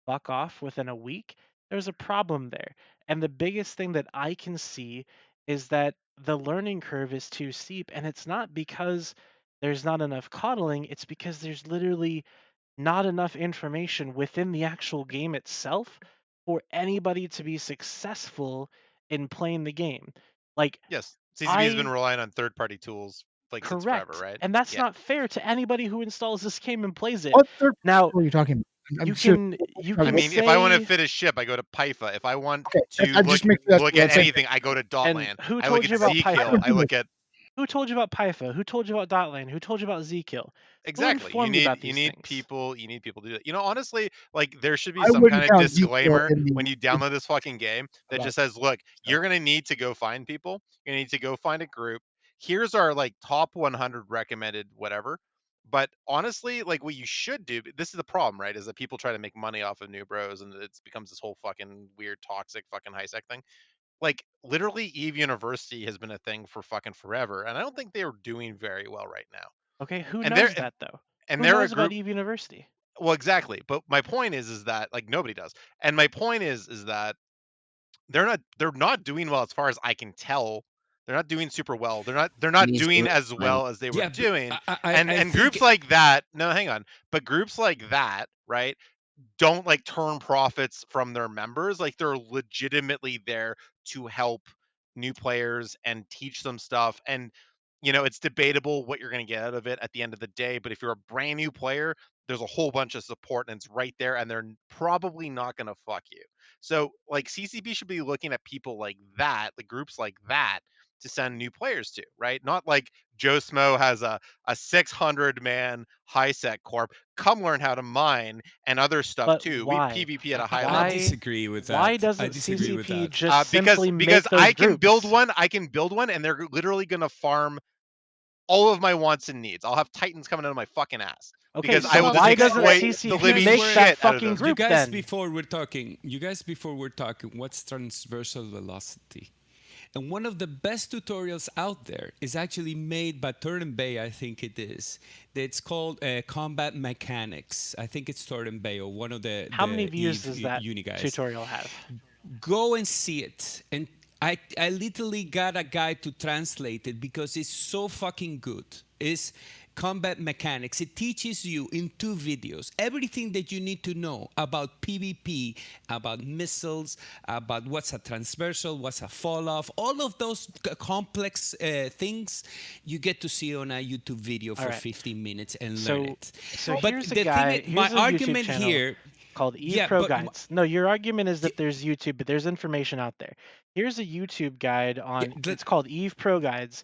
fuck off within a week, there's a problem there. And the biggest thing that I can see is that the learning curve is too steep. And it's not because there's not enough coddling, it's because there's literally not enough information within the actual game itself for anybody to be successful in playing the game. Like, Yes, CCP has been I relying on third-party tools like since forever, correct, right? and that's Yeah. not fair to anybody who installs this game and plays it. What third Now, are you talking about? I'm you sure. I mean, if I want to say fit a ship, I go to Pyfa. If I want Okay, to I'm just making sure that's look what at I'm saying. anything, I go to and Dotland. who I look told at you about Zkill. Pyfa? I look at Who told you about Pyfa? Who told you about Dotland? Who told you about Zkill? Who exactly. You informed you need about these things? people. You need people to do that. You know, honestly, like there should be I some kind wouldn't of count Zkill disclaimer in the when you download this fucking game that about just says, "Look, you're gonna need to go find people. You're gonna need to go find a group. Here's our like top 100 recommended whatever." But honestly, like what you should do, this is the problem, right? Is that people try to make money off of new bros, and it becomes this whole fucking weird, toxic, fucking high sec thing. Like literally, Eve University has been a thing for fucking forever, and I don't think they are doing very well right now. Okay, who And they're knows that though? and Who they're a knows about group. Eve University? Well, exactly. But my point is that like nobody does. And my point is that they're not doing well as far as I can tell. They're not doing super well. They're not Easy doing as line. well as they were Yeah, but doing. I And think groups like that, no, hang on. But groups like that, right? Don't like turn profits from their members. Like they're legitimately there to help new players and teach them stuff. And it's debatable what you're going to get out of it at the end of the day. But if you're a brand new player, there's a whole bunch of support and it's right there, and they're probably not going to fuck you. So like CCP should be looking at people like that, the groups like that, to send new players to, right? Not like Joe Smo has a 600 man high sec corp. Come learn how to mine and other stuff But too. We why? PvP at a high I level. disagree with Why that. I doesn't disagree with CCP that. just Because simply make those I can build groups? one. I can build one, and they're literally gonna farm all of my wants and needs. I'll have Titans coming out of my fucking ass Okay, because I so will Well, just why doesn't exploit the CCP living make that shit out of fucking them. You group guys then? before we're talking, what's transversal velocity? And one of the best tutorials out there is actually made by Turn Bay, I think it is. It's called Combat Mechanics. I think it's Turn Bay or one of How many the views Eve does that uni guys. tutorial have? Go and see it. And I literally got a guy to translate it because it's so fucking good. It's Combat Mechanics. It teaches you in 2 videos everything that you need to know about PvP, about missiles, about what's a transversal, what's a fall off, all of those complex things you get to see on a YouTube video for right. 15 minutes and learn So it. so But here's a the guy. thing, my Here's a YouTube argument channel. here called Eve Yeah, Pro but Guides. No, your argument is that there's YouTube, but there's information out there. Here's a YouTube guide on. It's called Eve Pro Guides.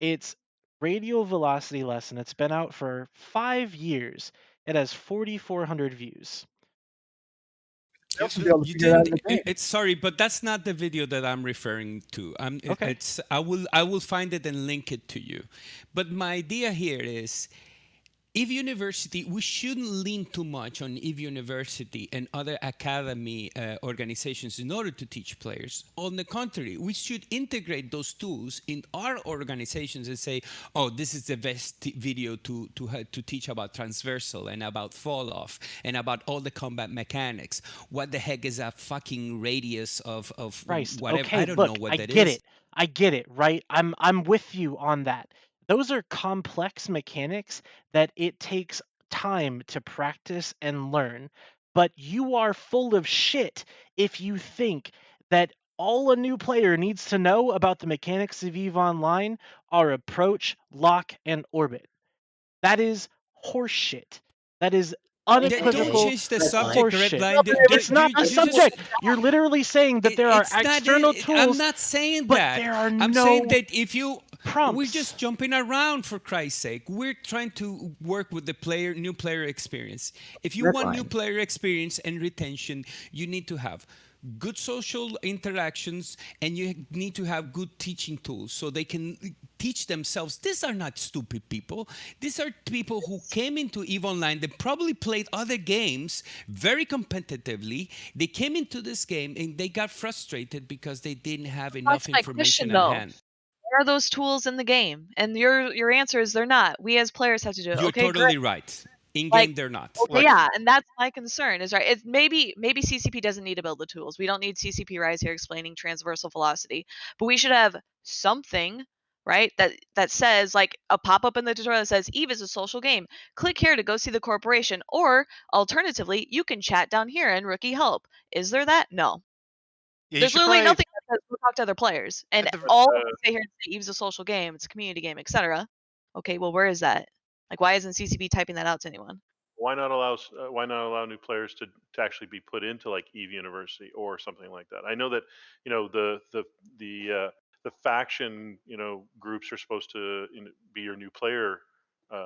It's radial velocity lesson. It's been out for 5 years. It has 4,400 views. They'll be able to you figure it out in didn't. the game. It's sorry, but that's not the video that I'm referring to. Okay. It's. I will find it and link it to you. But my idea here is, Eve University, we shouldn't lean too much on Eve University and other academy organizations in order to teach players. On the contrary, we should integrate those tools in our organizations and say, oh, this is the best video to teach about transversal and about fall off and about all the combat mechanics. What the heck is a fucking radius of Christ. whatever? Okay, I don't look, know what I that get is. it. I get it, right? I'm with you on that. Those are complex mechanics that it takes time to practice and learn. But you are full of shit if you think that all a new player needs to know about the mechanics of EVE Online are approach, lock, and orbit. That is horseshit. That is Don't unequivocal change the subject, horseshit. Redline. It's not the subject. You're literally saying that there are It's not external it. I'm tools, not saying but that. there are I'm saying no that if you, we're prompts. just jumping around for Christ's sake. We're trying to work with the new player experience. If you want new Redline. player experience and retention, you need to have good social interactions and you need to have good teaching tools so they can teach themselves. These are not stupid people. These are people who came into EVE Online. They probably played other games very competitively. They came into this game and they got frustrated because they didn't have enough That's my information question, at though. hand. Where are those tools in the game? And your answer is they're not. We as players have to do it. You're Okay, totally great. right. In Like, game, they're not. okay, yeah, and that's my concern. Is right. It's maybe CCP doesn't need to build the tools. We don't need CCP Rise here explaining transversal velocity, but we should have something, right? That says like a pop up in the tutorial that says Eve is a social game. Click here to go see the corporation, or alternatively, you can chat down here and rookie help. Is there that? No. Yeah, you There's should literally probably nothing that says go talk to other players. And at the all we say here is that Eve's a social game, it's a community game, etc. Okay, well, where is that? Like, why isn't CCP typing that out to anyone? Why not allow new players to actually be put into like Eve University or something like that? I know that the faction groups are supposed to be your new player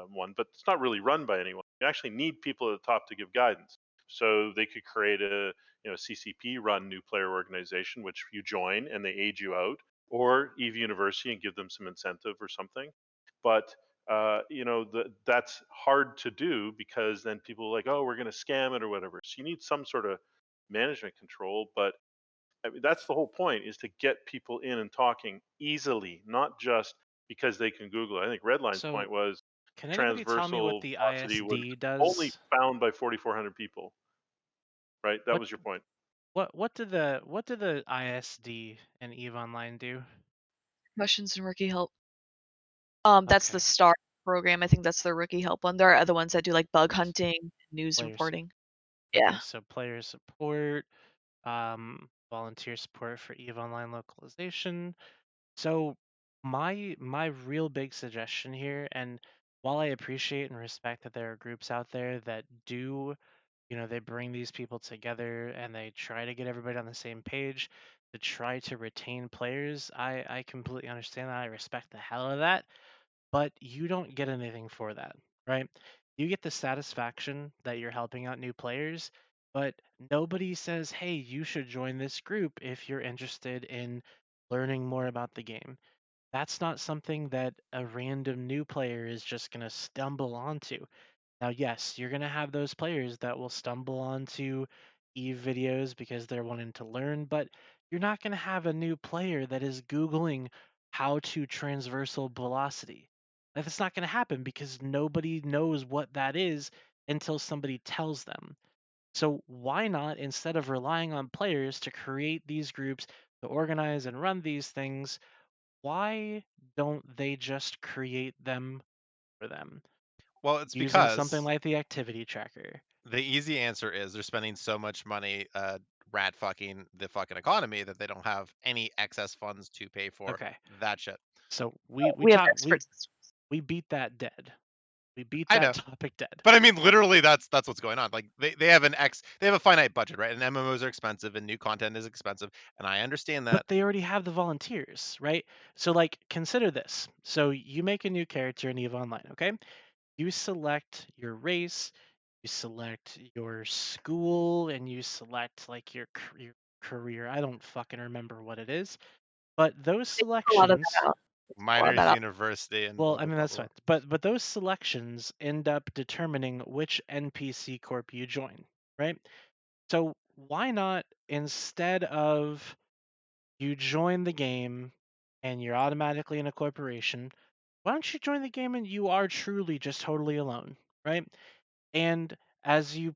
one, but it's not really run by anyone. You actually need people at the top to give guidance. So they could create a CCP run new player organization, which you join and they age you out, or Eve University and give them some incentive or something. But that's hard to do because then people are like, oh, we're going to scam it or whatever. So you need some sort of management control. But I mean, that's the whole point, is to get people in and talking easily, not just because they can Google it. I think Redline's So, point was can anybody tell me what transversal the velocity was ISD only does? found by 4,400 people, right? That What was your point. what do the ISD and EVE Online do? Questions and rookie help. That's the Okay, STAR program. I think that's the rookie help one. There are other ones that do like bug hunting, news players. reporting. Okay, Yeah. so player support, volunteer support for EVE Online localization. So my real big suggestion here, and while I appreciate and respect that there are groups out there that do, they bring these people together and they try to get everybody on the same page to try to retain players. I completely understand that. I respect the hell of that, but you don't get anything for that, right? You get the satisfaction that you're helping out new players, but nobody says, hey, you should join this group if you're interested in learning more about the game. That's not something that a random new player is just going to stumble onto. Now, yes, you're going to have those players that will stumble onto Eve videos because they're wanting to learn, but you're not going to have a new player that is Googling how to transversal velocity. That's not going to happen because nobody knows what that is until somebody tells them. So, why not, instead of relying on players to create these groups, to organize and run these things, why don't they just create them for them Well, it's using something because like the activity tracker? the easy answer is they're spending so much money rat fucking the fucking economy that they don't have any excess funds to pay for Okay, that shit. so we We have taught expert systems. we beat that dead. We beat I that know. topic dead. But I mean, literally, that's what's going on. Like they have they have a finite budget, right? And MMOs are expensive, and new content is expensive, and I understand that. But they already have the volunteers, right? So like consider this. So you make a new character in EVE Online, okay? You select your race, you select your school, and you select like your career. I don't fucking remember what it is. But those They took a lot of selections, that out. A lot of Miners that out. University and well, blah I blah mean blah that's blah. fine. But those selections end up determining which NPC corp you join, right? So why not, instead of you join the game and you're automatically in a corporation, why don't you join the game and you are truly just totally alone, right? And as you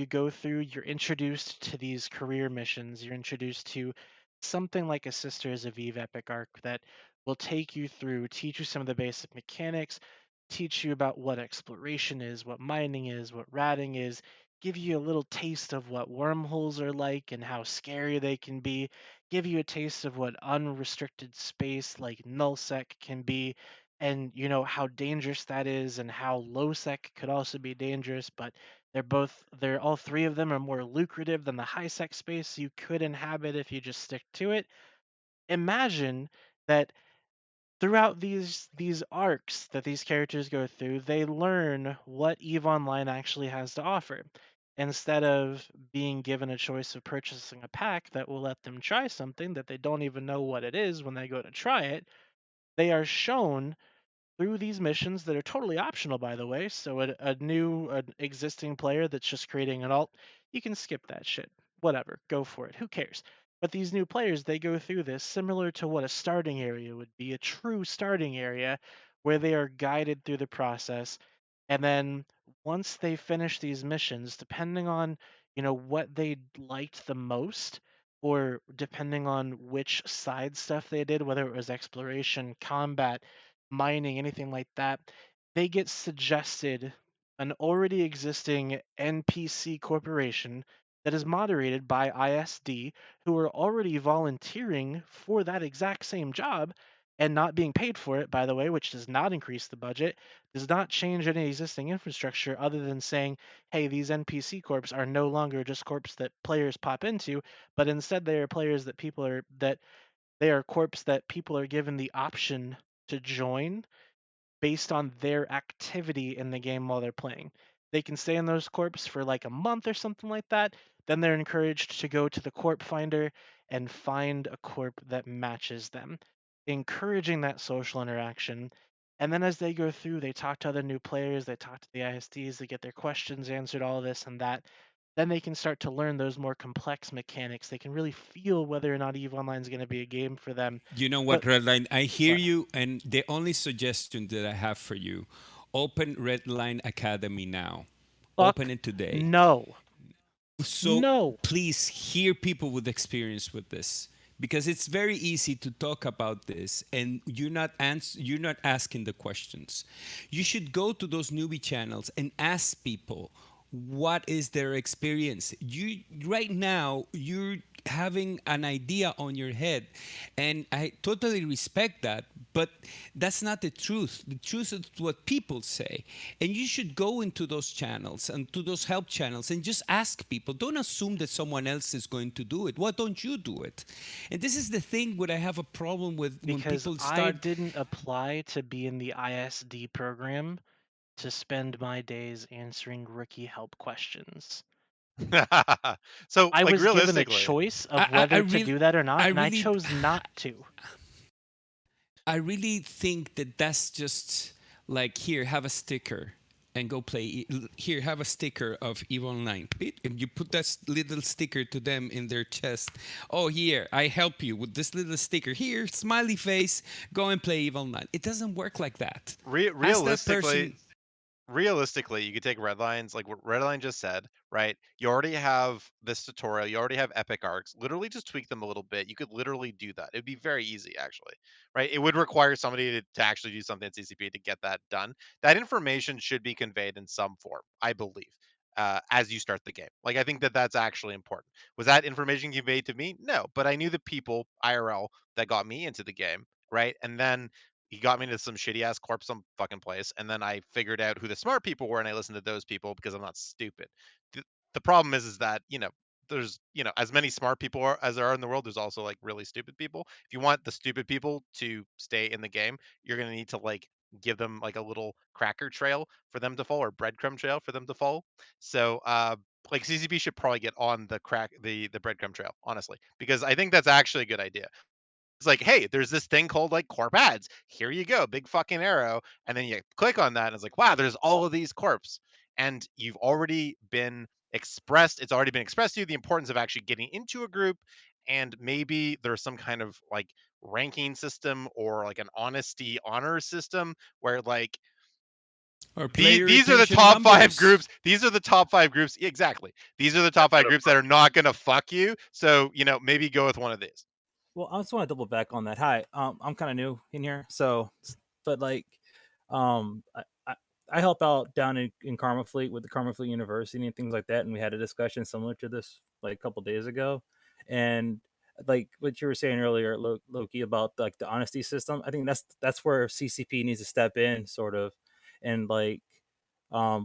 go through, you're introduced to these career missions. You're introduced to something like a Sisters of Eve epic arc that will take you through, teach you some of the basic mechanics, teach you about what exploration is, what mining is, what ratting is, give you a little taste of what wormholes are like and how scary they can be, give you a taste of what unrestricted space like nullsec can be, and how dangerous that is, and how low sec could also be dangerous, but they're all three of them are more lucrative than the high sec space you could inhabit if you just stick to it. Imagine that throughout these arcs that these characters go through, they learn what EVE Online actually has to offer. Instead of being given a choice of purchasing a pack that will let them try something that they don't even know what it is when they go to try it, they are shown through these missions that are totally optional, by the way. So an existing player that's just creating an alt, you can skip that shit. Whatever, go for it. Who cares? But these new players, they go through this similar to what a starting area would be, a true starting area where they are guided through the process. And then once they finish these missions, depending on, what they liked the most, or depending on which side stuff they did, whether it was exploration, combat, mining, anything like that, they get suggested an already existing NPC corporation that is moderated by ISD, who are already volunteering for that exact same job and not being paid for it, by the way, which does not increase the budget, does not change any existing infrastructure other than saying, hey, these NPC corps are no longer just corps that players pop into, but instead they are players that they are corps that people are given the option to join based on their activity in the game while they're playing. They can stay in those corps for like a month or something like that. Then they're encouraged to go to the corp finder and find a corp that matches them, encouraging that social interaction. And then as they go through, they talk to other new players, they talk to the ISDs, they get their questions answered, all this and that. Then they can start to learn those more complex mechanics. They can really feel whether or not EVE Online is going to be a game for them. You know what, But Redline? I hear what? you, and the only suggestion that I have for you: open Redline Academy now. Open Fuck it today. no. So No. please hear people with experience with this, because it's very easy to talk about this and you're not asking the questions. You should go to those newbie channels and ask people what is their experience. You right now you're having an idea on your head, and I totally respect that, but that's not the truth. The truth is what people say, and you should go into those channels and to those help channels and just ask people. Don't assume that someone else is going to do it. Why don't you do it? And this is the thing where I have a problem with when Because people I start. didn't apply to be in the ISD program to spend my days answering rookie help questions. So, I like, was given a realistically, choice of I whether to really do that or I not, and I really chose not to. I really think that that's just like, here, have a sticker and go play. Here, have a sticker of EVE Online. And you put that little sticker to them in their chest. Oh, here, I help you with this little sticker. Here, smiley face, go and play EVE Online. It doesn't work like that. Ask that realistically, person. realistically, you could take Redline's, like what Redline just said, right? You already have this tutorial, you already have epic arcs. Literally just tweak them a little bit. You could literally do that. It'd be very easy, actually, right? It would require somebody to actually do something at CCP to get that done. That information should be conveyed in some form, I believe, as you start the game. Like, I think that that's actually important. Was that information conveyed to me? No, but I knew the people IRL that got me into the game, right? And then he got me into some shitty ass corp some fucking place, and then I figured out who the smart people were, and I listened to those people because I'm not stupid. The problem is that there's as many smart people as there are in the world, there's also like really stupid people. If you want the stupid people to stay in the game, you're gonna need to like give them like a little cracker trail for them to follow, or breadcrumb trail for them to follow. So like CCP should probably get on the breadcrumb trail, honestly, because I think that's actually a good idea. It's like, hey, there's this thing called like corp ads. Here you go, big fucking arrow, and then you click on that, and it's like, wow, there's all of these corps, and you've already been expressed. It's already been expressed to you the importance of actually getting into a group, and maybe there's some kind of like ranking system or like an honesty honor system where like Or player these are the retention top 5 numbers. groups. These are the top 5 groups. Exactly. These are the top 5 groups that are not going to fuck you. So, maybe go with one of these. Well, I just want to double back on that. Hi, I'm kind of new in here, but like, I help out down in Karma Fleet with the Karma Fleet University and things like that, and we had a discussion similar to this like a couple days ago, and like what you were saying earlier, Loki, about like the honesty system. I think that's where CCP needs to step in, sort of, and like,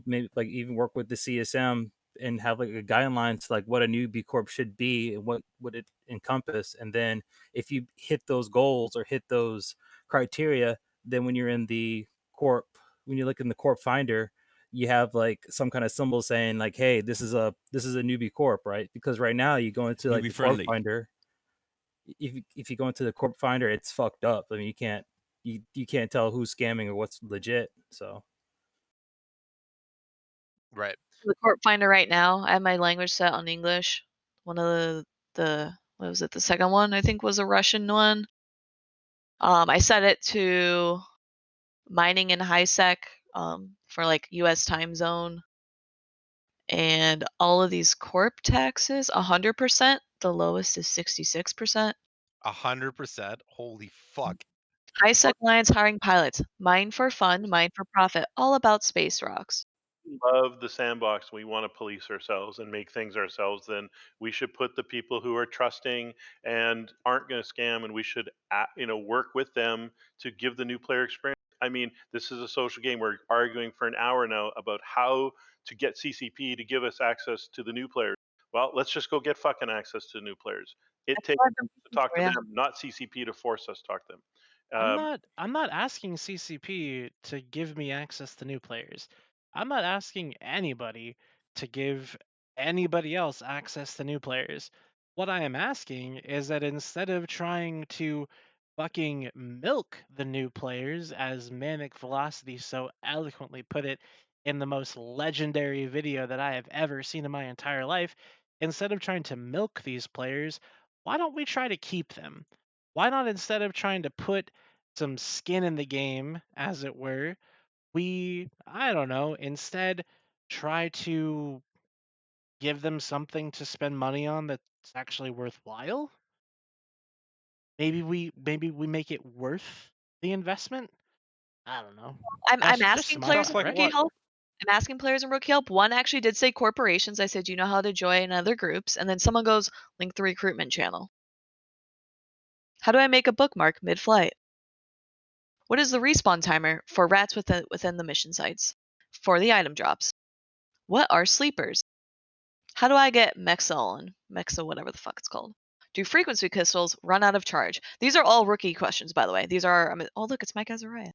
maybe like even work with the CSM and have like a guideline to like what a new B Corp should be and what would it encompass. And then if you hit those goals or hit those criteria, then when you're in the corp, when you look in the corp finder, you have like some kind of symbol saying like, hey, this is a newbie corp, right? Because right now you go into like Newbie the corp friendly. finder. If you go into the corp finder, it's fucked up. I mean, you can't tell who's scamming or what's legit. So Right. The corp finder right now, I have my language set on English. One of the what was it? The second one I think was a Russian one. I set it to mining in high sec for like U.S. time zone, and all of these corp taxes 100%. The lowest is 66%. 100%. Holy fuck. High sec lines hiring pilots. Mine for fun, mine for profit. All about space rocks. Love the sandbox. We want to police ourselves and make things ourselves. Then we should put the people who are trusting and aren't going to scam, and we should work with them to give the new player experience. I mean, this is a social game. We're arguing for an hour now about how to get CCP to give us access to the new players. Well, let's just go get fucking access to new players. It That's takes what I've been to looking talk for, to yeah. them, not CCP to force us to talk to them. I'm not asking CCP to give me access to new players. I'm not asking anybody to give anybody else access to new players. What I am asking is that instead of trying to fucking milk the new players, as Manic Velocity so eloquently put it in the most legendary video that I have ever seen in my entire life, instead of trying to milk these players, why don't we try to keep them? Why not, instead of trying to put some skin in the game, as it were, I don't know, instead try to give them something to spend money on that's actually worthwhile? Maybe we make it worth the investment? I don't know. I'm That's just asking my players in Stuff like Rookie what? direction. Help. I'm asking players in Rookie Help. One actually did say corporations. I said, do you know how to join other groups? And then someone goes, link the recruitment channel. How do I make a bookmark mid-flight? What is the respawn timer for rats within the mission sites? For the item drops. What are sleepers? How do I get Mexa, whatever the fuck it's called? Do frequency crystals run out of charge? These are all rookie questions, by the way. These are, oh look, it's Mike Azariah.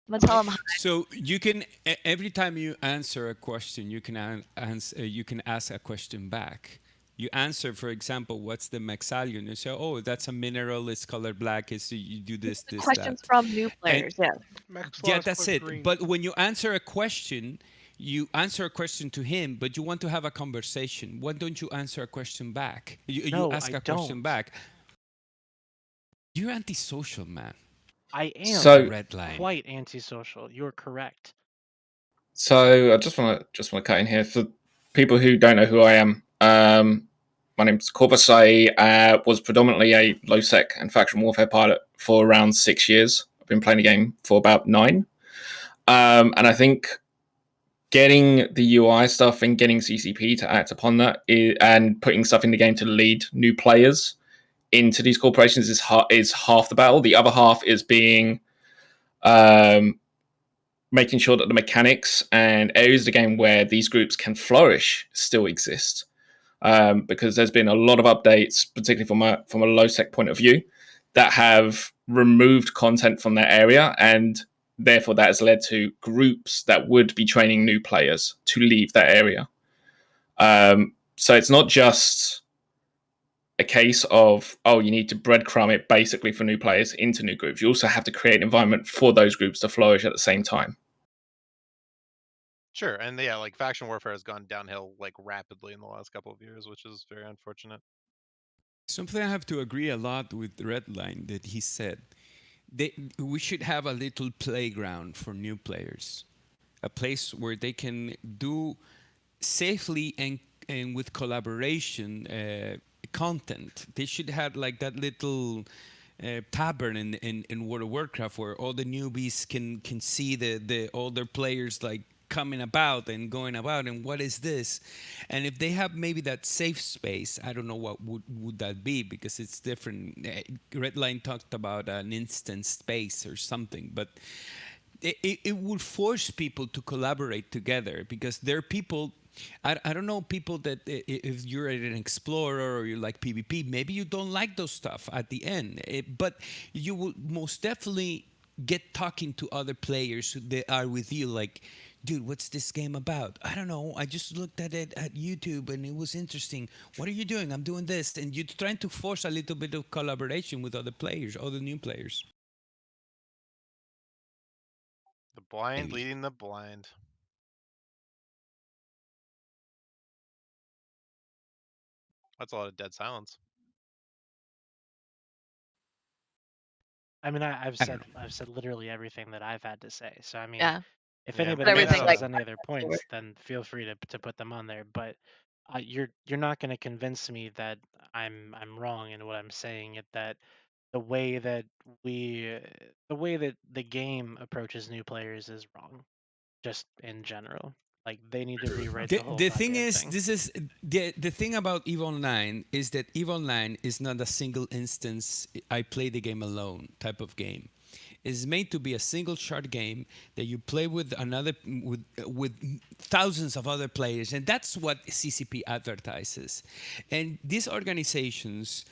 I'm gonna tell him hi. So you can every time you answer a question, you can answer. You can ask a question back. You answer, for example, what's the Mexalion? You say, oh, that's a mineral. It's colored black. It's you do this, this, that. Questions from new And players, yeah. yeah, that's it. But when you answer a question, you answer a question to him, but you want to have a conversation. Why don't you answer a question back? You No, ask I a question don't. back. You're antisocial, man. I am So Red line. quite antisocial. You're correct. So I just want to cut in here for people who don't know who I am. My name's Corvus. I was predominantly a low sec and faction warfare pilot for around 6 years. I've been playing the game for about 9, and I think getting the UI stuff and getting CCP to act upon that and putting stuff in the game to lead new players into these corporations is half the battle. The other half is being making sure that the mechanics and areas of the game where these groups can flourish still exist. Because there's been a lot of updates, particularly from a low sec point of view, that have removed content from that area, and therefore that has led to groups that would be training new players to leave that area. So it's not just a case of, oh, you need to breadcrumb it basically for new players into new groups. You also have to create an environment for those groups to flourish at the same time. Sure, and yeah, like faction warfare has gone downhill like rapidly in the last couple of years, which is very unfortunate. Something I have to agree a lot with Redline that he said. We should have a little playground for new players, a place where they can do safely and with collaboration content. They should have like that little tavern in World of Warcraft where all the newbies can see the older players like coming about and going about and what is this, and if they have maybe that safe space, I don't know what would that be, because it's different. Redline talked about an instant space or something, but it would force people to collaborate together, because there are people, I don't know, people that if you're an explorer or you like PvP, maybe you don't like those stuff at the end, but you will most definitely get talking to other players that are with you, like, dude, what's this game about? I don't know. I just looked at it at YouTube and it was interesting. What are you doing? I'm doing this. And you're trying to force a little bit of collaboration with other players, other new players. The blind leading the blind. That's a lot of dead silence. I mean, I've said literally everything that I've had to say. So I mean, Yeah. if Yeah, anybody maybe else have has a- any other points, then feel free to put them on there. But you're not going to convince me that I'm wrong in what I'm saying. That the way that the game approaches new players is wrong, just in general. Like they need to rewrite the whole The thing goddamn is, thing. this is the thing about EVE Online is that EVE Online is not a single instance. I play the game alone type of game. It's made to be a single shot game that you play with with thousands of other players, and that's what CCP advertises. And these organizations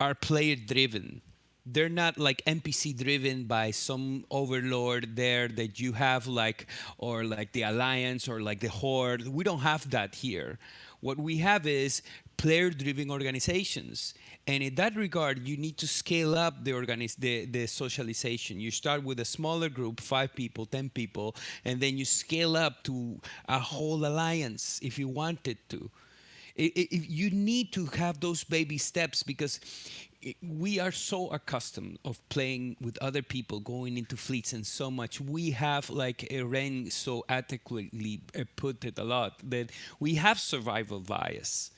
are player driven. They're not like NPC driven by some overlord there that you have, like, or like the Alliance or like the Horde. We don't have that here. What we have is player driven organizations. And in that regard, you need to scale up the socialization. You start with a smaller group, 5 people, 10 people, and then you scale up to a whole alliance if you wanted to. You need to have those baby steps, because we are so accustomed of playing with other people, going into fleets and so much. We have, like Ren so adequately put it a lot, that we have survival bias.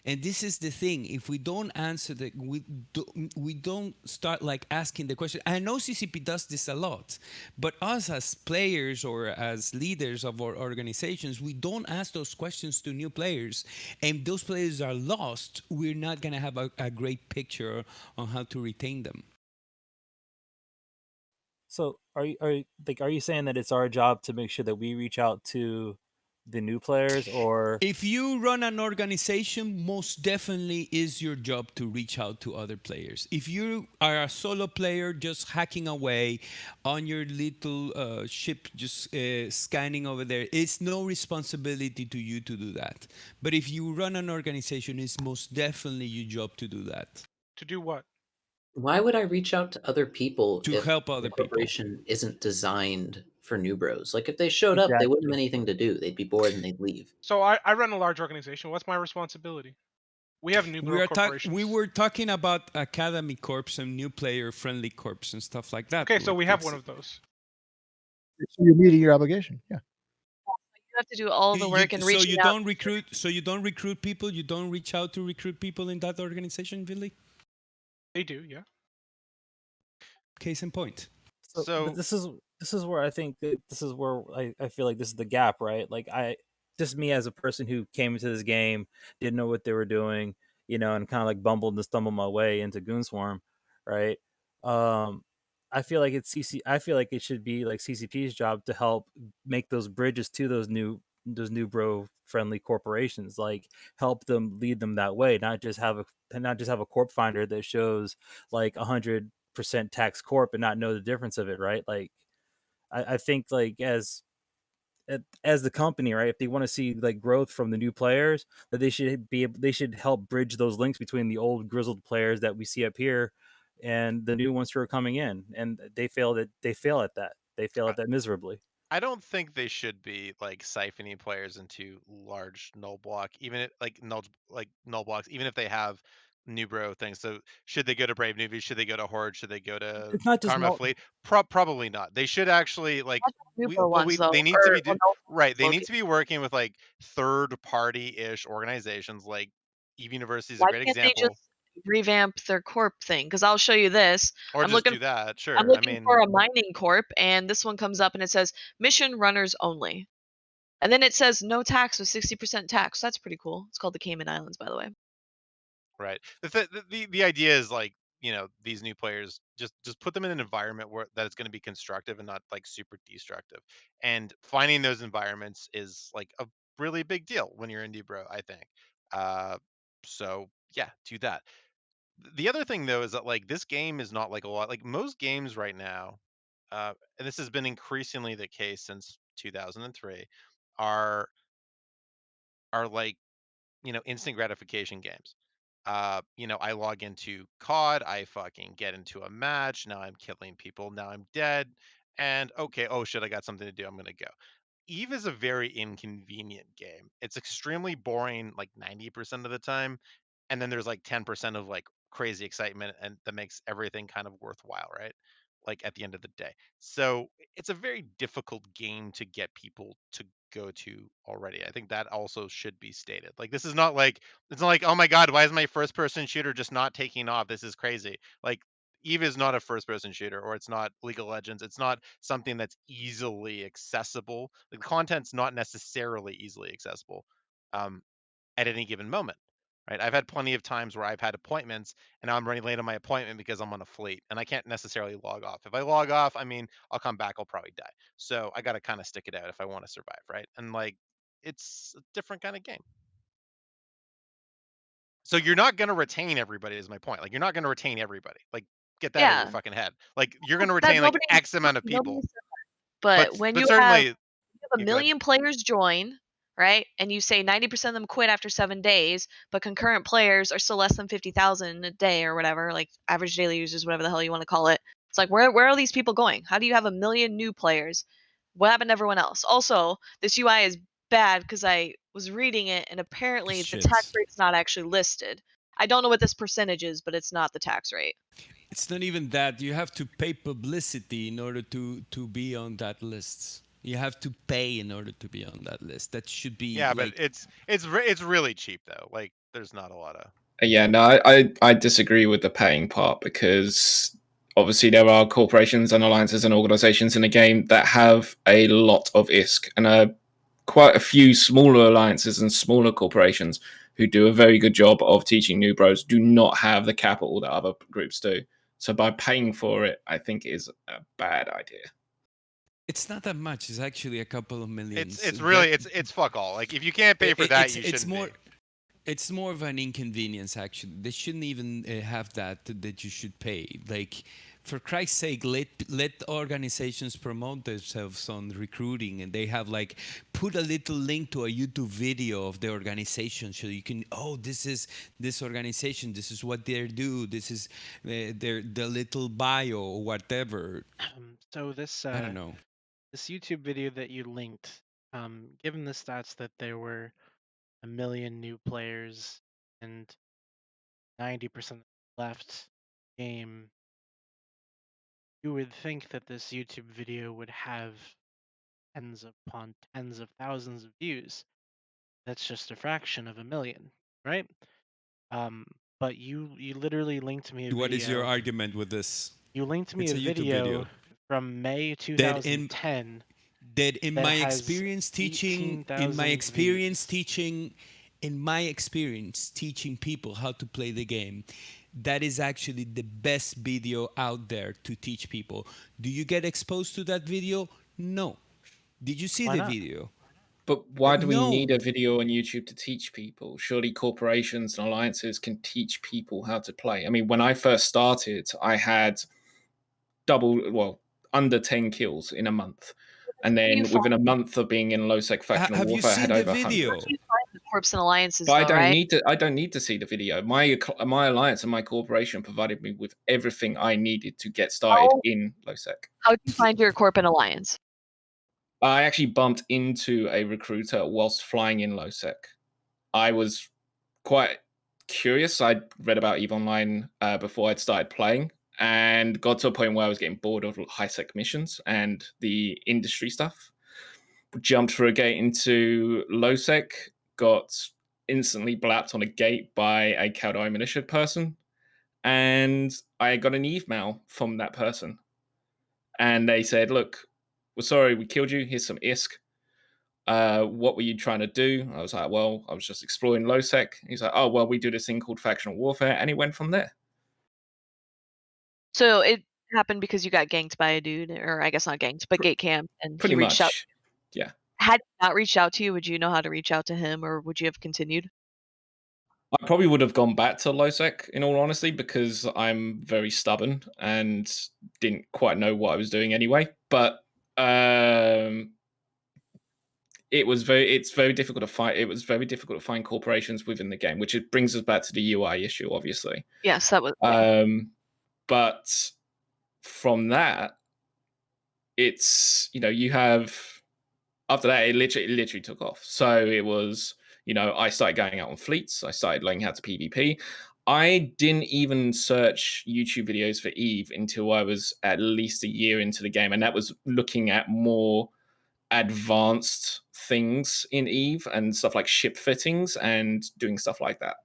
And this is the thing: if we don't answer the, we don't start like asking the question. I know CCP does this a lot, but us as players or as leaders of our organizations, we don't ask those questions to new players, and those players are lost. We're not gonna have a great picture on how to retain them. So are you saying that it's our job to make sure that we reach out to the new players, or If you run an organization, most definitely is your job to reach out to other players. If you are a solo player just hacking away on your little ship, just scanning over there, it's no responsibility to you to do that. But if you run an organization, it's most definitely your job to do that. To do what? Why would I reach out to other people To if help the other people. corporation isn't designed for new bros? Like if they showed up, they wouldn't have Exactly. anything to do. They'd be bored and they'd leave. So I run a large organization. What's my responsibility? We have new bro corporations. We were talking about Academy Corps and new player friendly corps and stuff like that. Okay, so we have one It's- of those. So you're meeting your obligation. Yeah. You have to do all the work and so reaching you out. don't recruit. So you don't recruit people. You don't reach out to recruit people in that organization, Billy. They do, yeah. Case in point. So this is where I think that this is where I feel like this is the gap, right? Like just me as a person who came into this game, didn't know what they were doing, and kind of like bumbled and stumbled my way into Goonswarm, right? I feel like I feel like it should be like CCP's job to help make those bridges to those new bro friendly corporations, like help them lead them that way, not just have a corp finder that shows like 100% tax corp and not know the difference of it, right? Like I think like as the company, right, if they want to see like growth from the new players, that they should help bridge those links between the old grizzled players that we see up here and the new ones who are coming in, and they fail at that. They fail at that miserably. I don't think they should be like siphoning players into large null block, even null blocks, even if they have new bro things. So should they go to Brave Newbie? Should they go to Horde? Should they go to It's not just Karma null. Fleet? Probably not. They should actually New bro ones though, they need to be or right. They need Loki. to be working with like third party ish organizations. Like Eve University is a Why great can't they just example. revamp their corp thing? Because I'll show you this. Or I'm just looking do that. I'm Sure. I looking mean, for a mining corp, and this one comes up and it says mission runners only. And then it says no tax with 60% tax. That's pretty cool. It's called the Cayman Islands, by the way. right. The idea is like, these new players just put them in an environment where that it's going to be constructive and not like super destructive. And finding those environments is like a really big deal when you're indie bro, I think. So yeah, do that. The other thing though is that like this game is not like a lot like most games right now, and this has been increasingly the case since 2003, are like instant gratification games. I log into COD, I fucking get into a match, now I'm killing people, now I'm dead, and okay, oh shit, I got something to do, I'm gonna go. Eve is a very inconvenient game. It's extremely boring like 90% of the time, and then there's like 10% of like crazy excitement and that makes everything kind of worthwhile, right? Like at the end of the day. So it's a very difficult game to get people to go to already. I think that also should be stated. Like this is not like it's not like, oh my god, why is my first person shooter just not taking off? This is crazy. Like Eve is not a first person shooter, or it's not League of Legends. It's not something that's easily accessible. The content's not necessarily easily accessible um, at any given moment. Right. I've had plenty of times where I've had appointments and now I'm running late on my appointment because I'm on a fleet and I can't necessarily log off. If I log off, I mean, I'll come back, I'll probably die. So I got to kind of stick it out if I want to survive. Right. And like, it's a different kind of game. So you're not going to retain everybody is my point. Like you're not going to retain everybody. Like get that out of your Yeah. fucking head. Like you're going to That retain like X amount of nobody people. said that. But when But you have certainly a go ahead. million players join, right? And you say 90% of them quit after 7 days, but concurrent players are still less than 50,000 a day or whatever, like average daily users, whatever the hell you want to call it. It's like where are these people going? How do you have a million new players? What happened to everyone else? Also, this UI is bad because I was reading it and apparently the tax Shit. rate's not actually listed. I don't know what this percentage is, but it's not the tax rate. It's not even that. You have to pay publicity in order to be on that list. You have to pay in order to be on that list. That should be Yeah, like. but it's really cheap though. Like there's not a lot of Yeah, no, I disagree with the paying part because obviously there are corporations and alliances and organizations in the game that have a lot of ISK and quite a few smaller alliances and smaller corporations who do a very good job of teaching new bros do not have the capital that other groups do. So by paying for it, I think is a bad idea. It's not that much. It's actually a couple of millions. it's really it's fuck all. Like if you can't pay for that, you shouldn't more. be. It's more of an inconvenience, actually. They shouldn't even have that you should pay. Like, for Christ's sake, let organizations promote themselves on recruiting, and they have like put a little link to a YouTube video of the organization, so you can this is this organization, this is what they do, this is the little bio or whatever. So this I don't know. this YouTube video that you linked, given the stats that there were 1 million new players and 90% left game, you would think that this YouTube video would have tens upon tens of thousands of views. That's just a fraction of 1 million, right? But you literally linked me a What is your video. argument with this? You linked me It's a a YouTube video. from May That 2010 in that my has experience teaching 18,000 views. in my experience teaching people how to play the game, that is actually the best video out there to teach people. Do you get exposed to that video? No. Did you see Why the not? video? But why do we No. need a video on YouTube to teach people? Surely corporations and alliances can teach people how to play. I mean, when I first started, I had under 10 kills in a month. And then within a month of being in low-sec factional Have you warfare, I had seen the over 100. video? You find the corpse and alliances, But I though, don't right? need to. I don't need to see the video. My alliance and my corporation provided me with everything I needed to get started in low-sec. How'd you find your corp and alliance? I actually bumped into a recruiter whilst flying in low-sec. I was quite curious. I'd read about EVE Online before I'd started playing, and got to a point where I was getting bored of high-sec missions and the industry stuff. Jumped through a gate into low-sec, got instantly blapped on a gate by a Caldari militia person, and I got an EVE mail from that person. And they said, look, we're sorry we killed you. Here's some ISK. What were you trying to do? I was like, well, I was just exploring low-sec. He's like, oh, well, we do this thing called factional warfare. And it went from there. So it happened because you got ganked by a dude, or I guess not ganked, but gate camped, and Pretty he reached out. much, yeah. Had he not reached out to you, would you know how to reach out to him, or would you have continued? I probably would have gone back to low-sec, in all honesty, because I'm very stubborn and didn't quite know what I was doing anyway. But it's very difficult to find. It was very difficult to find corporations within the game, which brings us back to the UI issue, obviously. Yes, that was. But from that, it's you have after that it literally took off. So it was I started going out on fleets. I started learning how to PvP. I didn't even search YouTube videos for EVE until I was at least a year into the game, and that was looking at more advanced things in EVE and stuff like ship fittings and doing stuff like that.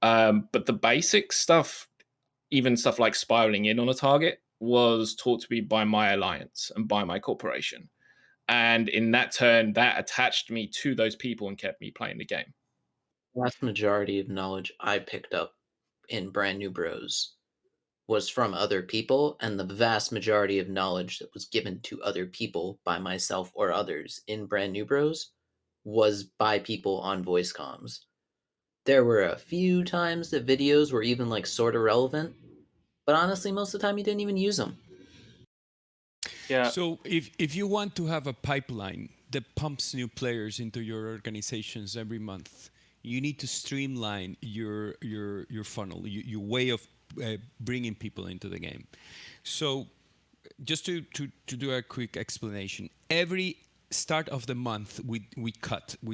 But the basic stuff, even stuff like spiraling in on a target, was taught to me by my alliance and by my corporation. And in that turn, that attached me to those people and kept me playing the game. The vast majority of knowledge I picked up in Brand New Bros was from other people, and the vast majority of knowledge that was given to other people by myself or others in Brand New Bros was by people on voice comms. There were a few times that videos were even like sort of relevant, but honestly, most of the time you didn't even use them. Yeah. So if you want to have a pipeline that pumps new players into your organizations every month, you need to streamline your funnel, your way of bringing people into the game. So just to do a quick explanation, every start of the month we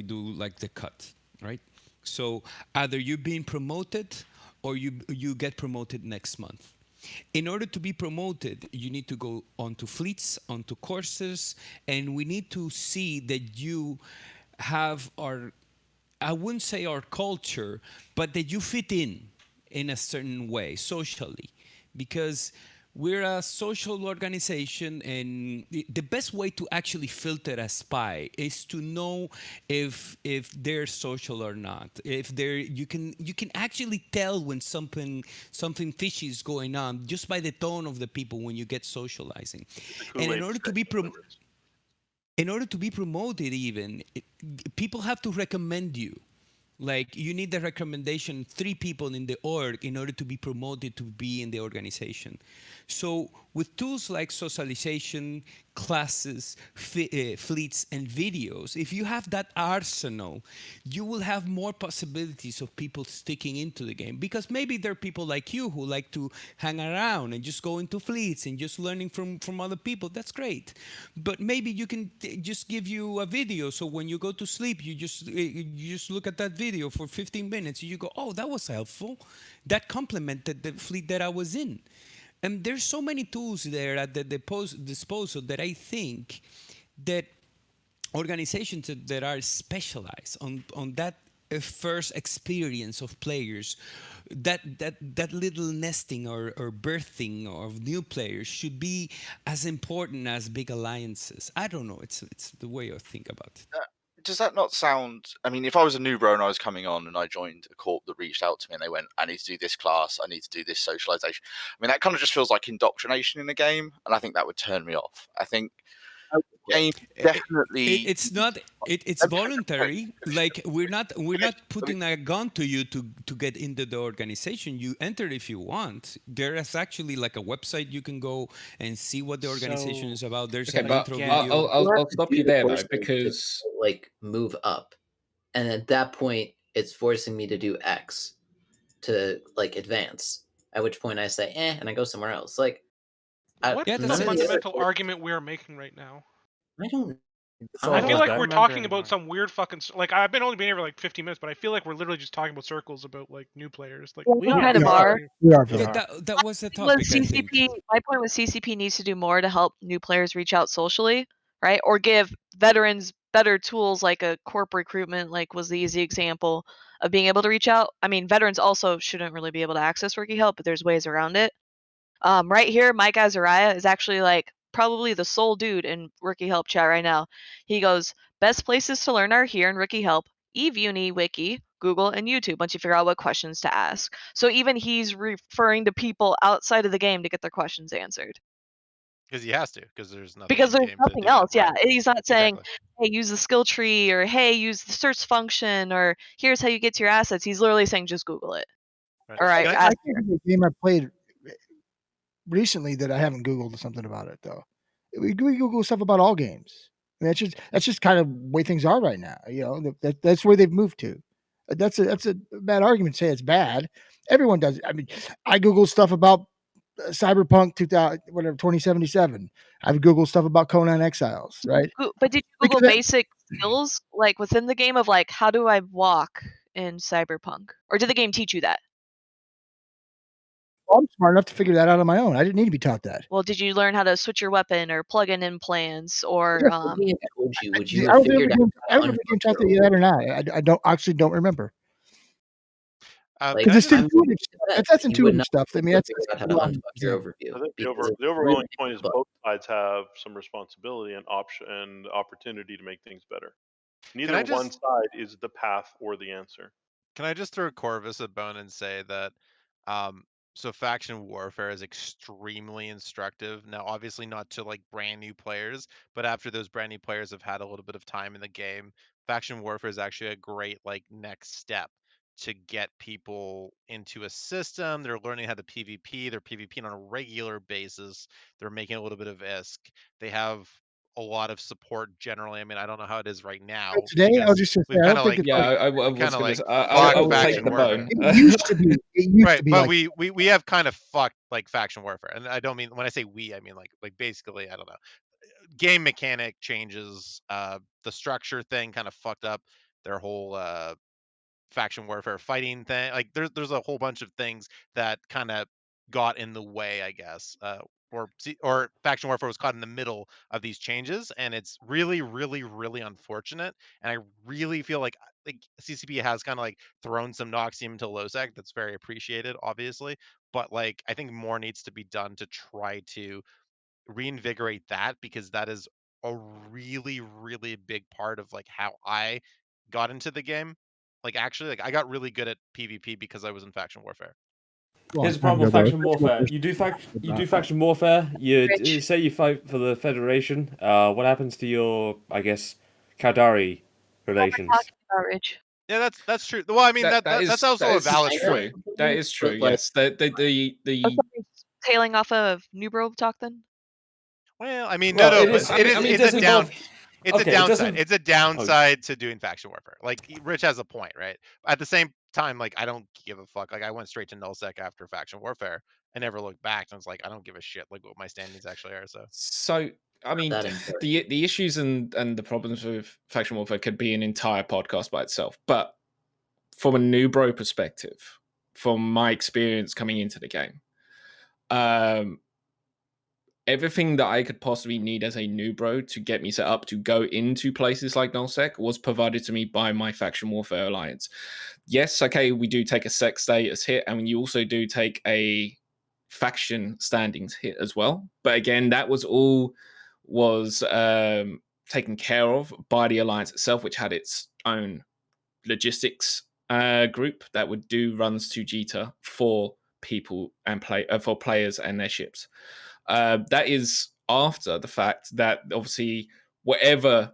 do like the cut, right? So either you're being promoted or you get promoted next month. In order to be promoted, you need to go onto fleets, onto courses, and we need to see that you have I wouldn't say our culture, but that you fit in a certain way socially, because we're a social organization, and the best way to actually filter a spy is to know if they're social or not. If they're you can actually tell when something fishy is going on just by the tone of the people when you get socializing. And in order to be promoted, even people have to recommend you. Like, you need the recommendation 3 people in the org in order to be promoted to be in the organization. So with tools like socialization, classes, fleets, and videos, if you have that arsenal, you will have more possibilities of people sticking into the game. Because maybe there are people like you who like to hang around and just go into fleets and just learning from other people. That's great. But maybe you can just give you a video, so when you go to sleep, you just look at that video for 15 minutes and you go, oh, that was helpful. That complemented the fleet that I was in. And there's so many tools there at the disposal that I think that organizations that are specialized on that first experience of players, that little nesting or birthing of new players should be as important as big alliances. I don't know. It's the way I think about it. does that not sound? I mean, if I was a new bro and I was coming on and I joined a corp that reached out to me and they went, "I need to do this class, I need to do this socialization." I mean, that kind of just feels like indoctrination in a game, and I think that would turn me off. I think game definitely. It's not. It's voluntary. Like we're not putting a gun to you to get into the organization. You enter if you want. There is actually like a website you can go and see what the organization is about. There's Okay, an but intro video. I'll stop you there though, because like move up, and at that point, it's forcing me to do X to like advance. At which point I say, and I go somewhere else. Like, What's Yeah, the that's it. fundamental argument we are making right now? I don't. I feel like we're remember talking anymore. about some weird fucking like I've been only been here for like 15 minutes, but I feel like we're literally just talking about circles about like new players. Like We kind of We are. We are. Yeah, that was the Was topic. I think. CCP? My point was CCP needs to do more to help new players reach out socially, right? Or give veterans better tools like a corp recruitment, like was the easy example of being able to reach out. I mean, veterans also shouldn't really be able to access Rookie Help, but there's ways around it. Right here, Mike Azariah is actually like probably the sole dude in Rookie Help chat right now. He goes, best places to learn are here in Rookie Help, Eve Uni, Wiki, Google, and YouTube once you figure out what questions to ask. So even he's referring to people outside of the game to get their questions answered. Because he has to, because there's nothing Because in there's game to nothing do else, that. yeah. Right. He's not saying, Exactly. hey, use the skill tree, or hey, use the search function, or here's how you get to your assets. He's literally saying just Google it. Right. All right, I ask think it's a game I played recently that I haven't Googled something about it though. We Google stuff about all games. I mean, that's just kind of the way things are right now. You know, that's where they've moved to. That's a bad argument to say it's bad. Everyone does it. I mean, I Google stuff about Cyberpunk 2077. I've Googled stuff about Conan Exiles, right? But did you Google Because basic skills like within the game of like how do I walk in Cyberpunk, or did the game teach you that? I'm smart enough to figure that out on my own. I didn't need to be taught that. Well, did you learn how to switch your weapon or plug in implants or Yes, If he had told you, would you I have don't know figured out I don't know if the game taught you that or not. I don't actually don't remember. Can Because I it's just? intuitive stuff. That's you would intuitive not stuff. I mean, have that's figured out how a to wrong unfuck your example. overview. I think Because it's the overwhelming point is but both sides have some responsibility and option and opportunity to make things better. Can I Neither one just? side is the path or the answer. Can I just throw Corvus a bone and say that um, so faction warfare is extremely instructive. Now, obviously not to like brand new players, but after those brand new players have had a little bit of time in the game, faction warfare is actually a great like next step to get people into a system. They're learning how to PvP. They're PvPing on a regular basis. They're making a little bit of ISK. They have a lot of support generally. I mean, I don't know how it is right now Today, I was because just gonna say, we've I kind don't of think like it's yeah, like I we was kind of gonna. like I fucked will take faction the warfare. bone. it used to be. It used Right, to be but like we have kind of fucked like faction warfare, and I don't mean when I say we, I mean like basically I don't know, game mechanic changes, the structure thing kind of fucked up their whole faction warfare fighting thing. Like there's a whole bunch of things that kind of got in the way, I guess. Or faction warfare was caught in the middle of these changes, and it's really, really, really unfortunate. And I really feel like CCP has kind of like thrown some Noxium into Losec. That's very appreciated, obviously. But like I think more needs to be done to try to reinvigorate that, because that is a really, really big part of like how I got into the game. Like actually, like I got really good at PvP because I was in faction warfare. long Here's the time problem with ago, though. faction warfare. You do faction warfare. You say you fight for the Federation. What happens to your, I guess, Caldari relations? talking about Rich. Yeah, that's true. Well, I mean that's also a valid true. point. That is true. But, like, Yes, the Tailing off of New Bro talk then. Well, I mean, Well, no, it but is. I mean, it it's a does involve. it's a Okay, it downside. doesn't. It's a Oh, downside to doing faction warfare. Like Rich has a point, right? At the same time, like I don't give a fuck. Like I went straight to nullsec after faction warfare. I never looked back, and I was like, I don't give a shit like what my standings actually are. So I mean, that important. the issues and the problems with faction warfare could be an entire podcast by itself. But from a new bro perspective, from my experience coming into the game, everything that I could possibly need as a new bro to get me set up to go into places like nullsec was provided to me by my faction warfare alliance. Yes, okay, we do take a sec status hit, and you also do take a faction standings hit as well. But again, that was all taken care of by the alliance itself, which had its own logistics group that would do runs to Jita for people and for players and their ships. That is after the fact that obviously whatever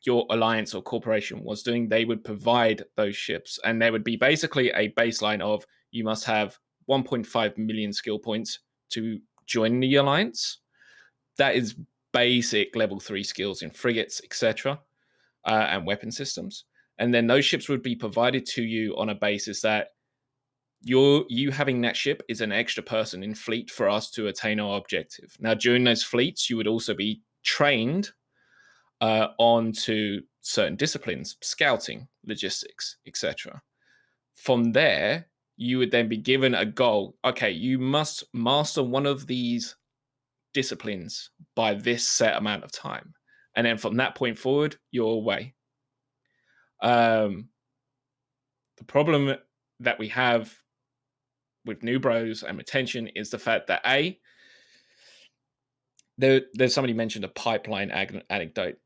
your alliance or corporation was doing, they would provide those ships, and there would be basically a baseline of you must have 1.5 million skill points to join the alliance. That is basic level 3 skills in frigates, etc., and weapon systems. And then those ships would be provided to you on a basis that you having that ship is an extra person in fleet for us to attain our objective. Now, during those fleets, you would also be trained onto certain disciplines, scouting, logistics, etc. From there, you would then be given a goal. Okay, you must master one of these disciplines by this set amount of time. And then from that point forward, you're away. The problem that we have with new bros and retention is the fact that there's somebody mentioned a pipeline anecdote.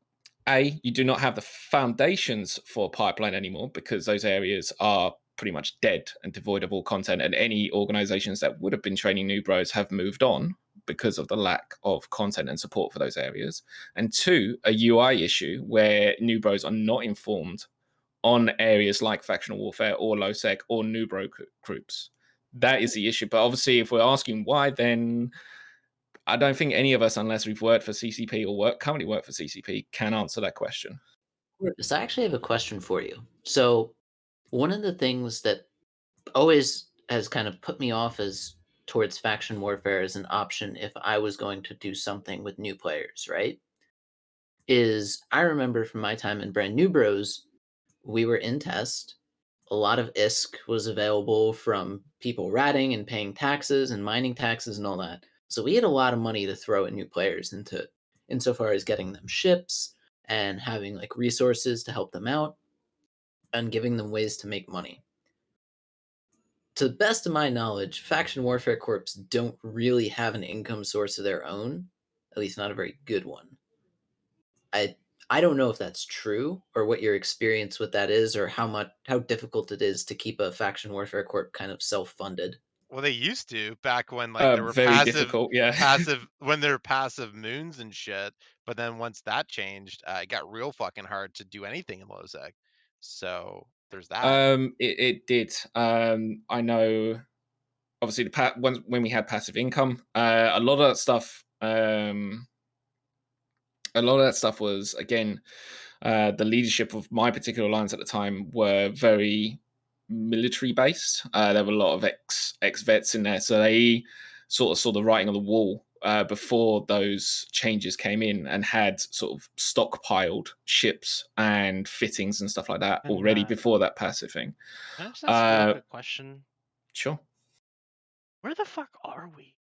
You do not have the foundations for pipeline anymore because those areas are pretty much dead and devoid of all content, and any organizations that would have been training new bros have moved on because of the lack of content and support for those areas. And 2, a UI issue where new bros are not informed on areas like factional warfare or low sec or new bro groups. That is the issue. But obviously, if we're asking why, then I don't think any of us, unless we've worked for CCP or currently work for CCP, can answer that question. So I actually have a question for you. So one of the things that always has kind of put me off towards faction warfare as an option if I was going to do something with new players, right? Is I remember from my time in Brand New Bros, we were in test. A lot of ISK was available from people ratting and paying taxes and mining taxes and all that. So we had a lot of money to throw at new players into, insofar as getting them ships and having like resources to help them out and giving them ways to make money. To the best of my knowledge, Faction Warfare Corps don't really have an income source of their own, at least not a very good one. I don't know if that's true or what your experience with that is, or how difficult it is to keep a Faction Warfare Corp kind of self-funded. Well, they used to back when like there were very difficult, yeah. when there were passive moons and shit. But then once that changed, it got real fucking hard to do anything in low sec. So there's that. It did. I know. Obviously, when we had passive income, a lot of that stuff. A lot of that stuff was, again, the leadership of my particular alliance at the time were very military based. There were a lot of ex vets in there, so they sort of saw the writing on the wall before those changes came in, and had sort of stockpiled ships and fittings and stuff like that already before that passive thing. Can I just ask a quick question? Sure. Where the fuck are we?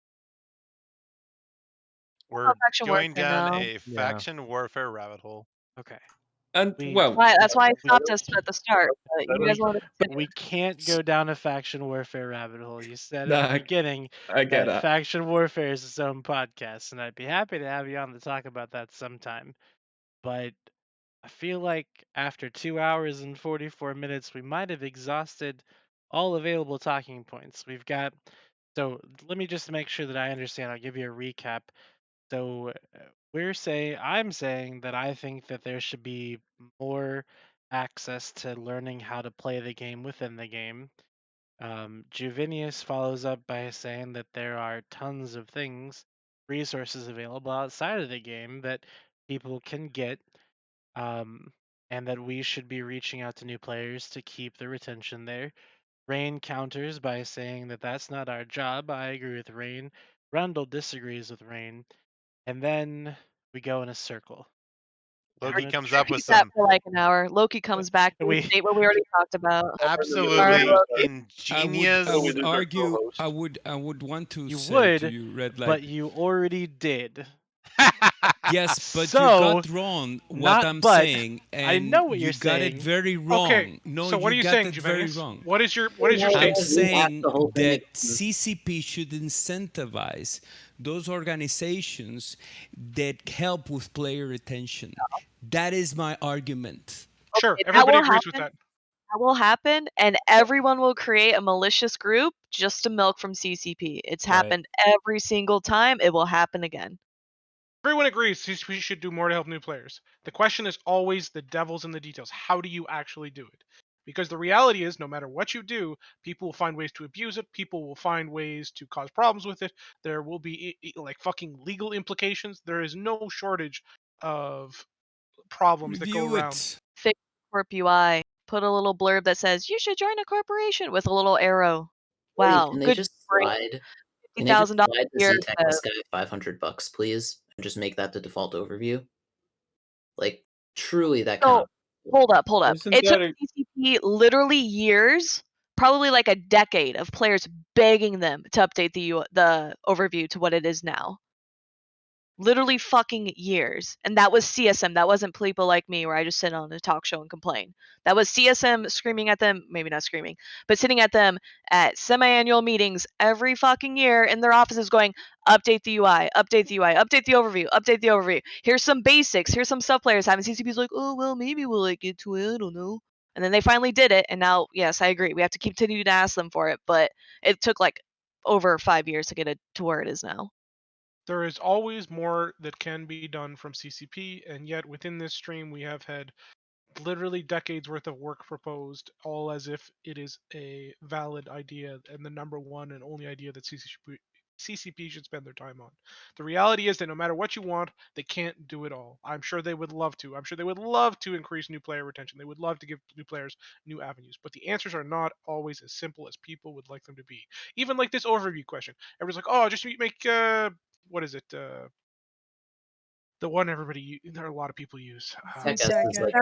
We're faction going warfare down now. a faction warfare rabbit hole. Okay. And that's why I stopped us at the start. But you guys wanted to we can't go down a faction warfare rabbit hole. You said No, at the beginning I get that. faction warfare is its own podcast, and I'd be happy to have you on to talk about that sometime. But I feel like after 2 hours and 44 minutes, we might have exhausted all available talking points. So let me just make sure that I understand. I'll give you a recap. So I'm saying that I think that there should be more access to learning how to play the game within the game. Juvenius follows up by saying that there are tons of resources available outside of the game that people can get, and that we should be reaching out to new players to keep the retention there. Rain counters by saying that that's not our job. I agree with Rain. Rundle disagrees with Rain. And then we go in a circle. Loki comes up with repeat that some for like an hour. Loki comes back to state what we already talked about. absolutely I ingenious. would argue. I would want to You say would, to you, Red Light. but you already did. Yes, but So, you got wrong what I'm saying, and I know what you you're got saying. it very wrong. Okay, No, so what you are you got saying, it very Juvenius? wrong. What is your I'm statement? saying that CCP should incentivize those organizations that help with player retention. That is my argument. Sure, Okay, that everybody will agrees with happen. that. That will happen, and everyone will create a malicious group just to milk from CCP. It's Right. happened every single time. It will happen again. Everyone agrees CCP should do more to help new players. The question is always the devil's in the details. How do you actually do it? Because the reality is, no matter what you do, people will find ways to abuse it. People will find ways to cause problems with it. There will be like fucking legal implications. There is no shortage of problems that go Review around. it. Fix Corp UI. Put a little blurb that says you should join a corporation with a little arrow. Wow, Can they good just brain. slide? Can they just $50,000 slide a the year. Z-Tech S guy $500, please, and just make that the default overview? Like, truly, that So hold up. Isn't It took that a CCP literally years, probably like a decade, of players begging them to update the overview to what it is now. Literally fucking years. And that was CSM. That wasn't people like me where I just sit on a talk show and complain. That was CSM screaming at them, maybe not screaming, but sitting at them at semi-annual meetings every fucking year in their offices going, update the UI, update the UI, update the overview, update the overview. Here's some basics. Here's some stuff players have. And CCP's like, oh, well, maybe we'll like get to it. I don't know. And then they finally did it. And now, yes, I agree. We have to continue to ask them for it. But it took like over 5 years to get it to where it is now. There is always more that can be done from CCP, and yet within this stream we have had literally decades worth of work proposed, all as if it is a valid idea and the number one and only idea that CCP should spend their time on. The reality is that no matter what you want, they can't do it all. I'm sure they would love to. I'm sure they would love to increase new player retention. They would love to give new players new avenues, but the answers are not always as simple as people would like them to be. Even like this overview question. Everyone's like, oh, just make what is it? The one there are a lot of people use. Tech S is like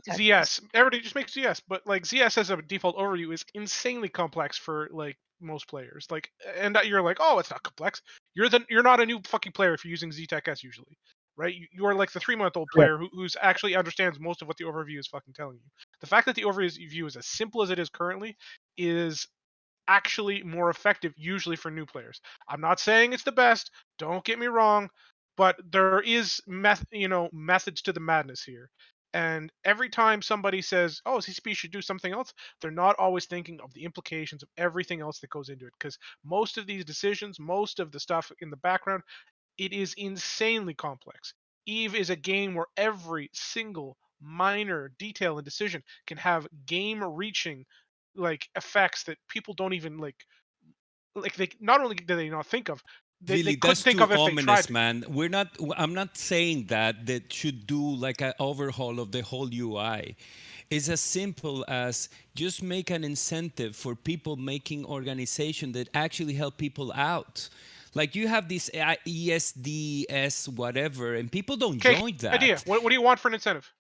ZS. Everybody just makes ZS, but like ZS as a default overview is insanely complex for like most players. Like, and you're like, oh, it's not complex. You're not a new fucking player if you're using ZTech S usually, right? You are like the 3-month-old player who's actually understands most of what the overview is fucking telling you. The fact that the overview is as simple as it is currently is actually more effective usually for new players. I'm not saying it's the best. Don't get me wrong, but there is methods to the madness here. And every time somebody says, "Oh, CCP should do something else," they're not always thinking of the implications of everything else that goes into it. Because most of these decisions, most of the stuff in the background, it is insanely complex. Eve is a game where every single minor detail and decision can have game-reaching like effects that people don't even like they not only do they not think of, they Really, couldn't that's think too of if they tried ominous, to. man. I'm not saying that should do like an overhaul of the whole UI. It's as simple as just make an incentive for people making organization that actually help people out. Like you have this ESDS whatever, and people don't Okay, join that. idea. What do you want for an incentive?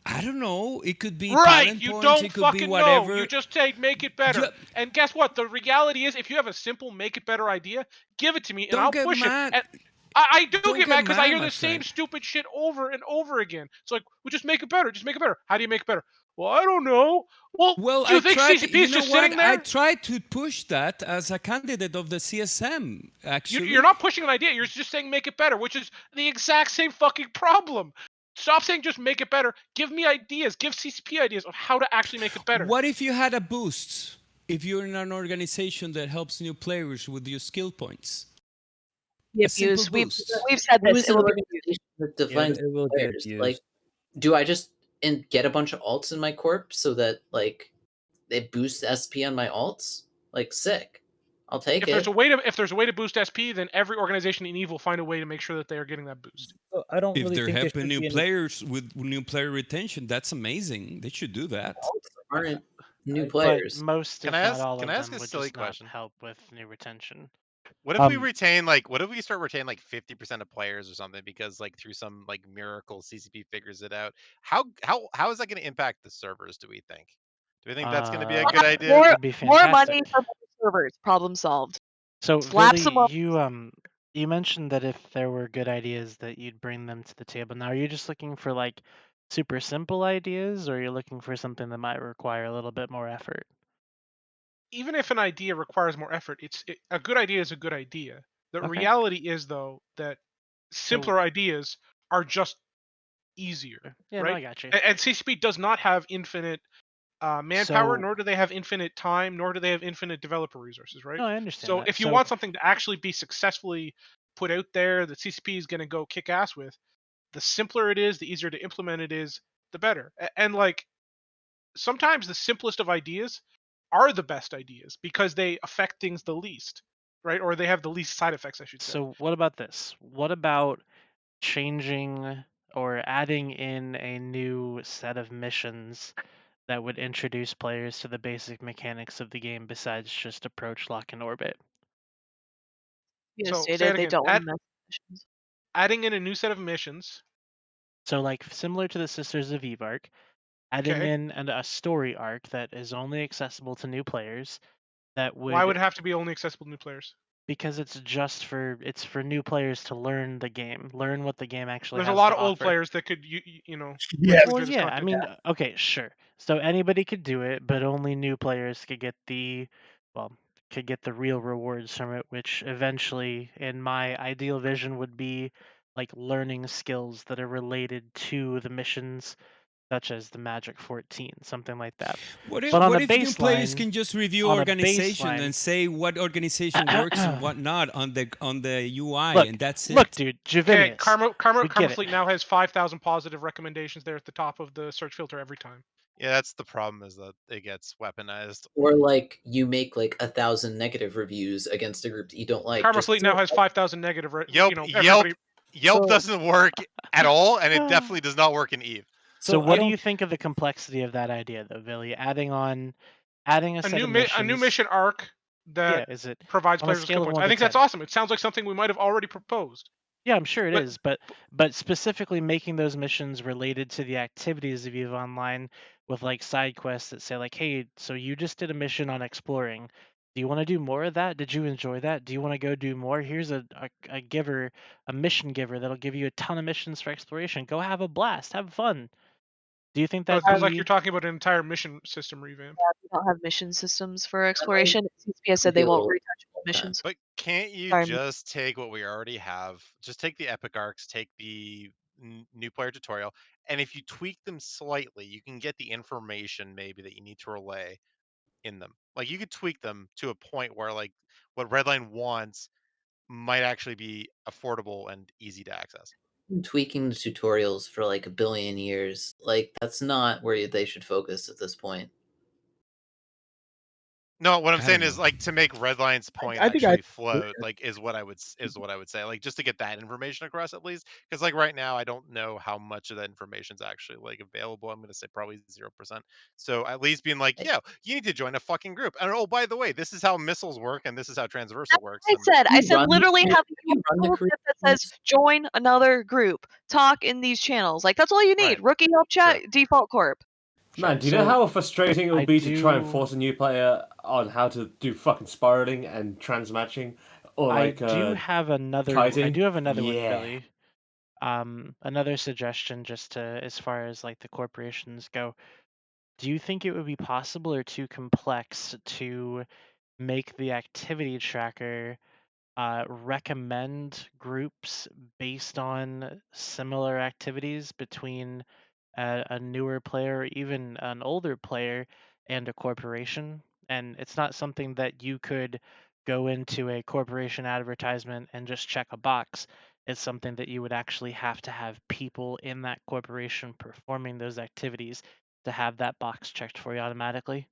I don't know. It could be Right, talent you points. don't It could be fucking know. whatever. You just say make it better. Yeah. And guess what? The reality is, if you have a simple make it better idea, give it to me and Don't I'll get push mad. it. And I do Don't get get mad because I mad, hear my the same friend. stupid shit over and over again. It's like, well, just make it better. Just make it better. How do you make it better? Well, I don't know. Well, Well, do you I think tried. CCP You is know just what? sitting I there? tried to push that as a candidate of the CSM. Actually, You're not pushing an idea. You're just saying make it better, which is the exact same fucking problem. Stop saying just make it better. Give me ideas. Give CCP ideas of how to actually make it better. What if you had a boost? If you're in an organization that helps new players with your skill points, a simple Abuse. We've boost. said Who this. is It an will be organization that Yeah, defines it will get players? abused. Like, do I just get a bunch of alts in my corp so that like it boosts SP on my alts? Like, sick. I'll take If it. there's a way to boost SP, then every organization in Eve will find a way to make sure that they are getting that boost. So I don't If really they're think there helping should new be any. players with new player retention, that's amazing. They should do that. Alts aren't new But players. most, if Can I not ask? all Can of I ask them, a would silly just not question? help with new retention. What if we retain like? What if we start retaining like 50% of players or something because like through some like miracle CCP figures it out? How is that going to impact the servers? Do we think? Do we think that's going to be a good idea? more It'd be more money fantastic. for better servers. Problem solved. So Slap Villy, some more. you mentioned that if there were good ideas that you'd bring them to the table. Now, are you just looking for like super simple ideas, or are you looking for something that might require a little bit more effort? Even if an idea requires more effort, a good idea is a good idea. The Okay. reality is though that simpler ideas are just easier, Yeah, no, right? I got you. And CCP does not have infinite manpower, So nor do they have infinite time, nor do they have infinite developer resources, right? no, I understand So that. if you So want something to actually be successfully put out there that CCP is going to go kick ass with, the simpler it is, the easier to implement it is, the better. And like sometimes the simplest of ideas are the best ideas because they affect things the least, right? Or they have the least side effects, I should say. so what about this? What about changing or adding in a new set of missions that would introduce players to the basic mechanics of the game besides just approach, lock, and orbit? You So say stated it they again. don't want to mess with missions. Adding in a new set of missions. So like similar to the Sisters of Evark, adding Okay. in a story arc that is only accessible to new players that Why would would it have to be only accessible to new players? because it's for new players to learn the game, learn what the game actually There's a has lot to of old offer. players that could you know Yes. Well, do this yeah, I content. mean, okay, sure. So anybody could do it, but only new players could get could get the real rewards from it, which eventually, in my ideal vision, would be like learning skills that are related to the missions, such as the Magic 14, something like that. But on What a if new players baseline, can just review on a organization baseline, and say what organization works and what not on the UI, look, and that's look, it? dude, Okay, Juvenius, we Karma get it. Fleet now has 5,000 positive recommendations there at the top of the search filter every time. Yeah, that's the problem, is that it gets weaponized. Or like you make like 1,000 negative reviews against a group that you don't like. Karma Just Fleet now has 5,000 negative. Yelp You know, Yelp everybody. Yelp So- doesn't work at all, and it definitely does not work in Eve. So I what do don't. you think of the complexity of that idea, though, Billy? Adding a set of missions. A new mission arc Yeah, that is it provides on a players with skill scale of points. 1 I to think that's 10? awesome. It sounds like something we might have already proposed. Yeah, I'm sure it But is, but specifically making those missions related to the activities of EVE Online with like side quests that say like, hey, so you just did a mission on exploring. Do you want to do more of that? Did you enjoy that? Do you want to go do more? Here's a giver, a mission giver that'll give you a ton of missions for exploration. Go have a blast, have fun. Do you think it that'd sounds like you're be talking about an entire mission system revamp. Yeah, we don't have mission systems for That might exploration. CCP has said be they a won't little retouch okay. missions. But can't you Sorry. just take what we already have? Just take the epic arcs, take the new player tutorial, and if you tweak them slightly, you can get the information maybe that you need to relay in them. Like you could tweak them to a point where like what Redline wants might actually be affordable and easy to access. Been tweaking the tutorials for like a billion years. Like that's not where they should focus at this point. No, what I'm I saying don't is know. like to make Redline's point I think I actually float, like is what I would say, like just to get that information across at least, because like right now I don't know how much of that information is actually like available. I'm gonna say probably 0%. So at least being like, yeah, you need to join a fucking group, and oh by the way, this is how missiles work, and this is how transversal works. I And I said Run literally the- having you run the a career tip that says join another group, talk in these channels. Like that's all you need. Right. Rookie help chat, Sure. default corp. Man, do you know So, how frustrating it would I be to try and do force a new player on how to do fucking spiraling and transmatching, or I like do have another kiting? I do have another one, Yeah. Billy. Another suggestion just to as far as like the corporations go. Do you think it would be possible or too complex to make the activity tracker recommend groups based on similar activities between a newer player or even an older player and a corporation? And it's not something that you could go into a corporation advertisement and just check a box. It's something that you would actually have to have people in that corporation performing those activities to have that box checked for you automatically.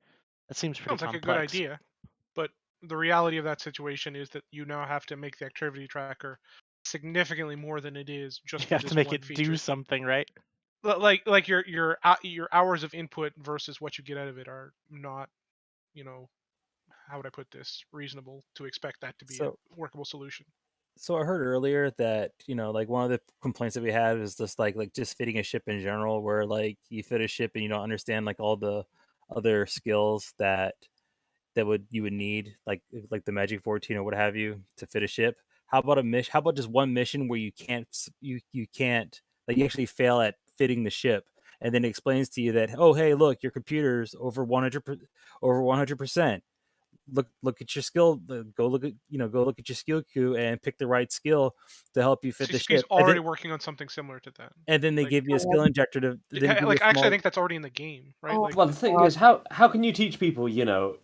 That seems pretty Sounds like a good complex. idea, but the reality of that situation is that you now have to make the activity tracker significantly more than it is just You for have to this make one it feature. do something, right? Like your hours of input versus what you get out of it are not, you know, how would I put this, reasonable to expect that to be So a workable solution. So I heard earlier that, like one of the complaints that we have is just like just fitting a ship in general, where like you fit a ship and you don't understand like all the other skills that you would need, like the Magic 14 or what have you, to fit a ship. How about a mission? How about just one mission where you can't, like, you actually fail at fitting the ship, and then it explains to you that, oh hey, look, your computer's over 100%. look at your skill. Go look at your skill queue and pick the right skill to help you fit the CCP's ship. already working on something similar to that. And then they give you a skill injector to Like actually, I think that's already in the game, right? Like, well, the thing is, how can you teach people?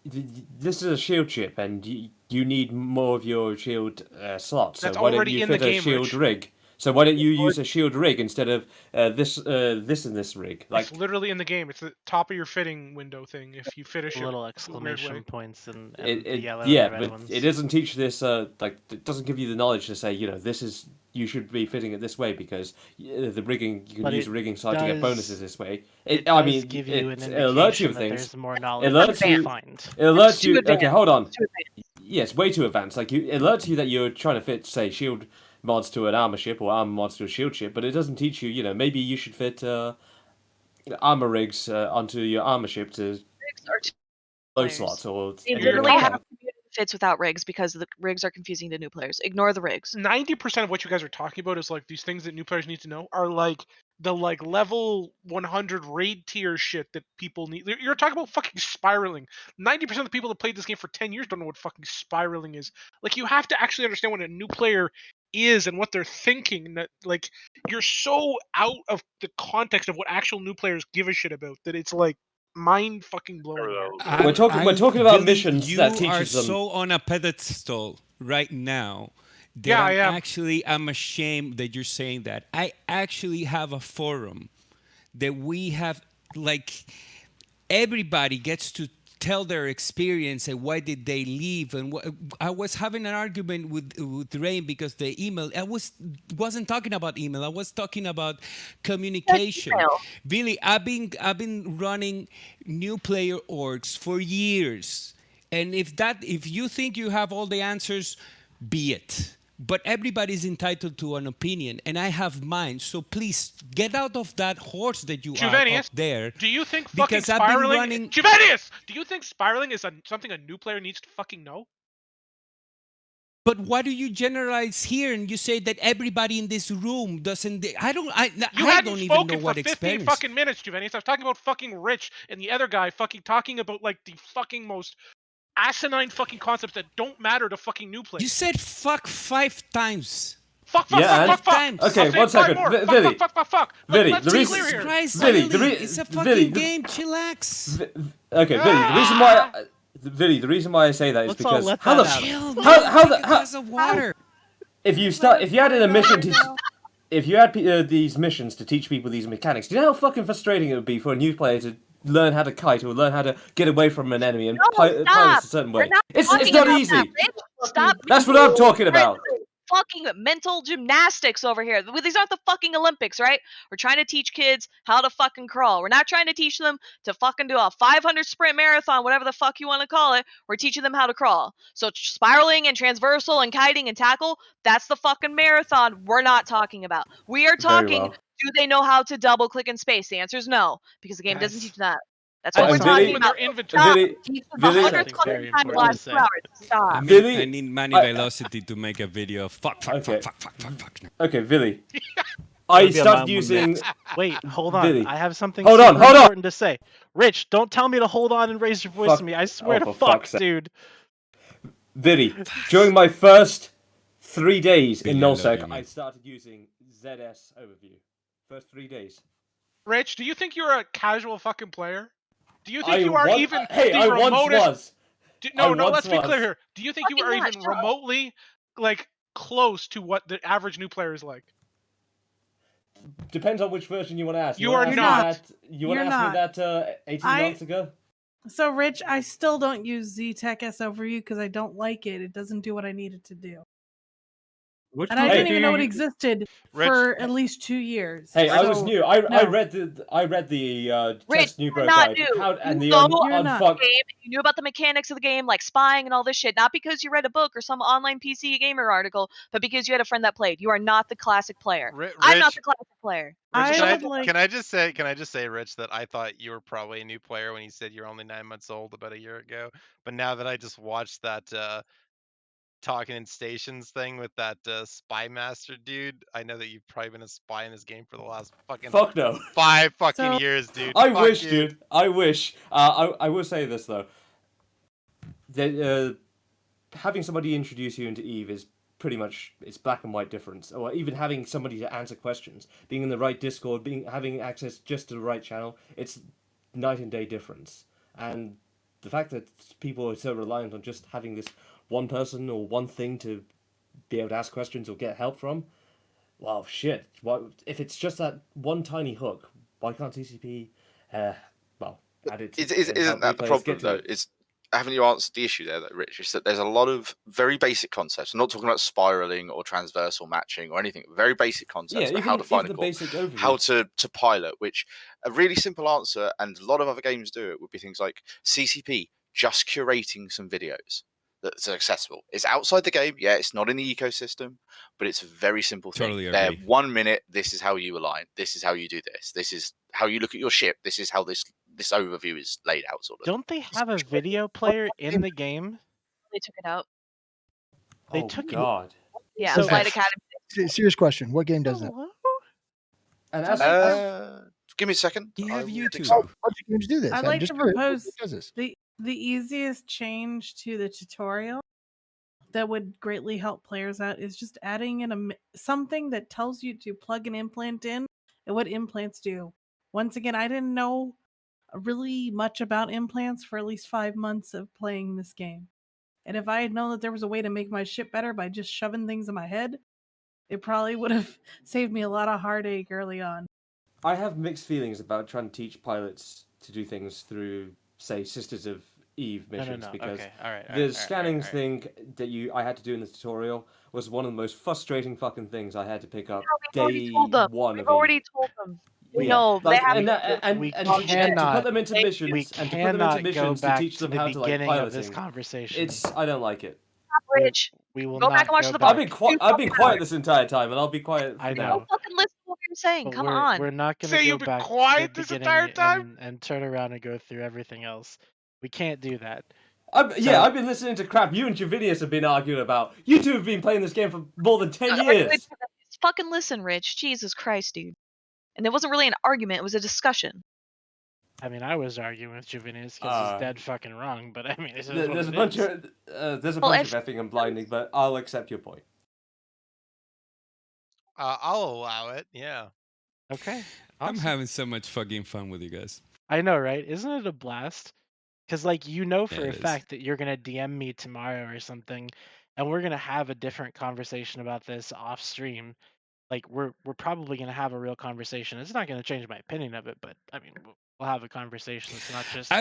This is a shield ship, and you need more of your shield slots. So That's why don't already you in the fit a game, shield Rich. rig? So why don't you use a shield rig instead of this and this rig? Like, it's literally in the game. It's the top of your fitting window thing. If you fit a ship, Little a weird exclamation way. points and it, yellow yeah, and red but ones. it doesn't teach this. It doesn't give you the knowledge to say, this is you should be fitting it this way because the rigging you can But use it the rigging side to get does- bonuses this way. it I does mean, give you an it alerts you indication of that things. there's more It knowledge alerts to you. find. It alerts It's too you. advanced. Okay, hold on. It's too advanced. Yes, way too advanced. Like it alerts you that you're trying to fit, say, shield mods to an armor ship or armor mods to a shield ship, but it doesn't teach you. Maybe you should fit armor rigs onto your armor ship to Rigs are too low players. slots or. They You're literally have talking- community fits without rigs because the rigs are confusing to new players. Ignore the rigs. 90% of what you guys are talking about is like these things that new players need to know are like the level 100 raid tier shit that people need. You're talking about fucking spiraling. 90% of the people that played this game for 10 years don't know what fucking spiraling is. Like you have to actually understand what a new player is and what they're thinking. That like you're so out of the context of what actual new players give a shit about that it's like mind fucking blowing. We're talking about missions you that are teaches them. so on a pedestal right now that Yeah, I am. I'm ashamed that you're saying that. I actually have a forum that we have, like, everybody gets to tell their experience and why did they leave. And I was having an argument with Rain because the email, wasn't talking about email. I was talking about communication. Billy, I've been running new player orgs for years, and if you think you have all the answers, be it. But everybody's entitled to an opinion, and I have mine. So please get out of that horse that you are up there. Do you think fucking Because I've been spiraling? running. Juvenius, do you think spiraling is something a new player needs to fucking know? But why do you generalize here and you say that everybody in this room doesn't? I don't hadn't even spoken know for what 15 experience. fucking minutes, Juvenius. I was talking about fucking Rich and the other guy fucking talking about like the fucking most asinine fucking concepts that don't matter to fucking new players. You said fuck 5 times. Fuck. Times. Okay, I'll say 1 second. more. Billy. Fuck. Billy, Let's the be reason. clear here. Christ, Billy, Billy, it's a fucking Billy, game. Chillax. Okay, Billy. The reason why. Billy, the reason why I say that is Let's all because let how that the out. Chill, how man. Take a glass of water. if you had an mission to if you had these missions to teach people these mechanics, do you know how fucking frustrating it would be for a new player to learn how to kite or learn how to get away from an enemy and pilot a certain way? It's not easy. Stop. That's what I'm talking about. Fucking mental gymnastics over here. These aren't the fucking Olympics, right? We're trying to teach kids how to fucking crawl. We're not trying to teach them to fucking do a 500 sprint marathon, whatever the fuck you want to call it. We're teaching them how to crawl. So spiraling and transversal and kiting and tackle, that's the fucking marathon we're not talking about. We are talking, do they know how to double click in space? The answer is no, because the game doesn't teach that. That's what we're talking about. Stop. Teach them 100 fucking times the last 2 hours. Stop. I need Manny Velocity to make a video. Fuck. Okay, Billy. I started using. Wait, hold on. Billy. I have something Hold on. important to say. Rich, don't tell me to hold on and raise your voice to me. I swear to for fuck, fuck's sake. dude. Billy, during my first 3 days in Billy, I love nullsec, you, man. I started using ZS overview. First 3 days. Rich, do you think you're a casual fucking player? Do you think I you are once- even hey, the I once remotest? was. No, I once let's be was. clear here. Do you think you are even remotely like close to what the average new player is like? Depends on which version you want to ask. You wanna are ask not. Me you want to You're ask me not. that 18 I- months ago? So, Rich, I still don't use ZTech S overview because I don't like it. It doesn't do what I need it to do. And I didn't even know it existed for at least 2 years. Hey, I was So, new. I no. read the Rich, test new you're bro not guide. new. And the you know unfuck. the game, you knew about the mechanics of the game, like spying and all this shit, not because you read a book or some online PC gamer article, but because you had a friend that played. You are not the classic player. I'm not the classic player. Rich, I would like- can I just say, Rich, that I thought you were probably a new player when you said you're only 9 months old about a year ago. But now that I just watched that talking in stations thing with that spy master dude, I know that you've probably been a spy in this game for the last fucking Fuck no. 5 fucking years, dude. I Fuck wish, you. dude. I wish. I will say this though. having somebody introduce you into Eve is pretty much it's black and white difference. Or even having somebody to answer questions, being in the right Discord, having access just to the right channel, it's night and day difference. And the fact that people are so reliant on just having this one person or one thing to be able to ask questions or get help from, well, shit. If it's just that one tiny hook, why can't TCP, well, add it and Isn't help new that the players get problem to though? it? Is haven't you answered the issue there, though, Rich? Is that there's a lot of very basic concepts. I'm not talking about spiraling or transversal matching or anything. Very basic Yeah, concepts about how to even find a the core, basic overview. how to pilot. Which a really simple answer, and a lot of other games do it, would be things like CCP just curating some videos that's accessible. It's outside the game, yeah. It's not in the ecosystem, but it's a very simple thing. Totally They're agree. 1 minute. This is how you align. This is how you do this. This is how you look at your ship. This is how this overview is laid out, sort of thing. Don't they have a video player in the game? They took it out. They Oh took it. God. Yeah, So- Flight Academy. Serious question. What game does that? Hello? And Give me a second. You have YouTube. A bunch of games do this. I'd I'm like just to curious, propose what does this? the easiest change to the tutorial that would greatly help players out is just adding in something that tells you to plug an implant in and what implants do. Once again, I didn't know really much about implants for at least 5 months of playing this game. And if I had known that there was a way to make my ship better by just shoving things in my head, it probably would have saved me a lot of heartache early on. I have mixed feelings about trying to teach pilots to do things through, say, Sisters of Eve missions No. because Okay. All right. the scanning thing that I had to do in the tutorial was one of the most frustrating fucking things I had to pick up day one We've of already Eve. told them. We- No, they Like, have we and to cannot- put them into missions we and to put them into cannot go missions to back teach to them the how to like beginning of this piloting. conversation. I don't like it. Rich. We will Go not back and watch go the back. I've been quiet this entire time, and I'll be quiet I now. know. Don't fucking listen to what you're saying. But Come we're, on. We're not going Say to go you've been back quiet to this the entire beginning time? and turn around and go through everything else. We can't do that. I've been listening to crap you and Javinius have been arguing about. You two have been playing this game for more than 10 years. Fucking listen, Rich. Jesus Christ, dude. And it wasn't really an argument, it was a discussion. I mean, I was arguing with Juvenius because he's dead fucking wrong, but I mean, this is what There's it a bunch is. of there's a bunch of effing and blinding, but I'll accept your point. I'll allow it. Yeah. Okay. I'm awesome. having so much fucking fun with you guys. I know, right? Isn't it a blast? Because, like, you know for Yeah, a it is. fact that you're going to DM me tomorrow or something, and we're going to have a different conversation about this off stream. Like, we're probably going to have a real conversation. It's not going to change my opinion of it, but, I mean, we'll have a conversation. It's not just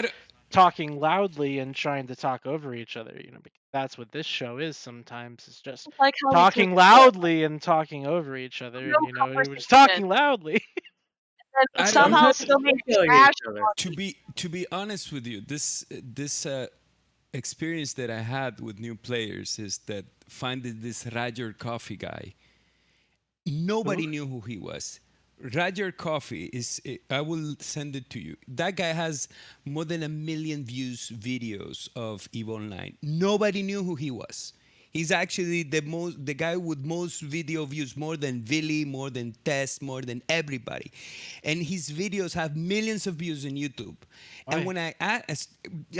talking loudly and trying to talk over each other, you know, because that's what this show is sometimes. It's just Like how we talking took- loudly and talking over each other, and, you know, we're just talking loudly. And somehow still being trash. To be honest with you, this experience that I had with new players is that finding this Roger Coffee guy. Nobody knew who he was. Roger Coffee is. I will send it to you. That guy has more than 1 million views videos of EVE Online. Nobody knew who he was. He's actually the guy with most video views, more than Villy, more than Tess, more than everybody. And his videos have millions of views on YouTube. Why? And when I asked,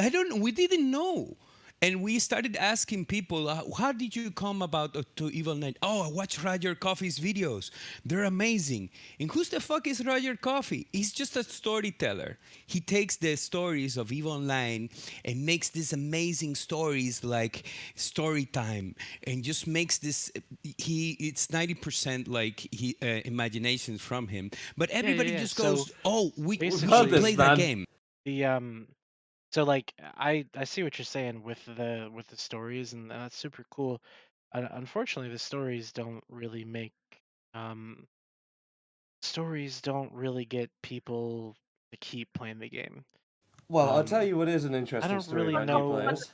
I don't know, we didn't know. And we started asking people, how did you come about to EVE Online? Oh, I watch Roger Coffee's videos. They're amazing. And who's the fuck is Roger Coffee? He's just a storyteller. He takes the stories of EVE Online and makes these amazing stories like story time and just makes this, it's 90% like imagination from him. But everybody just goes, oh, we should play that game. So like I see what you're saying with the stories, and that's super cool. Unfortunately, the stories don't really get people to keep playing the game. Well, I'll tell you what is an I interesting don't story really about know new players.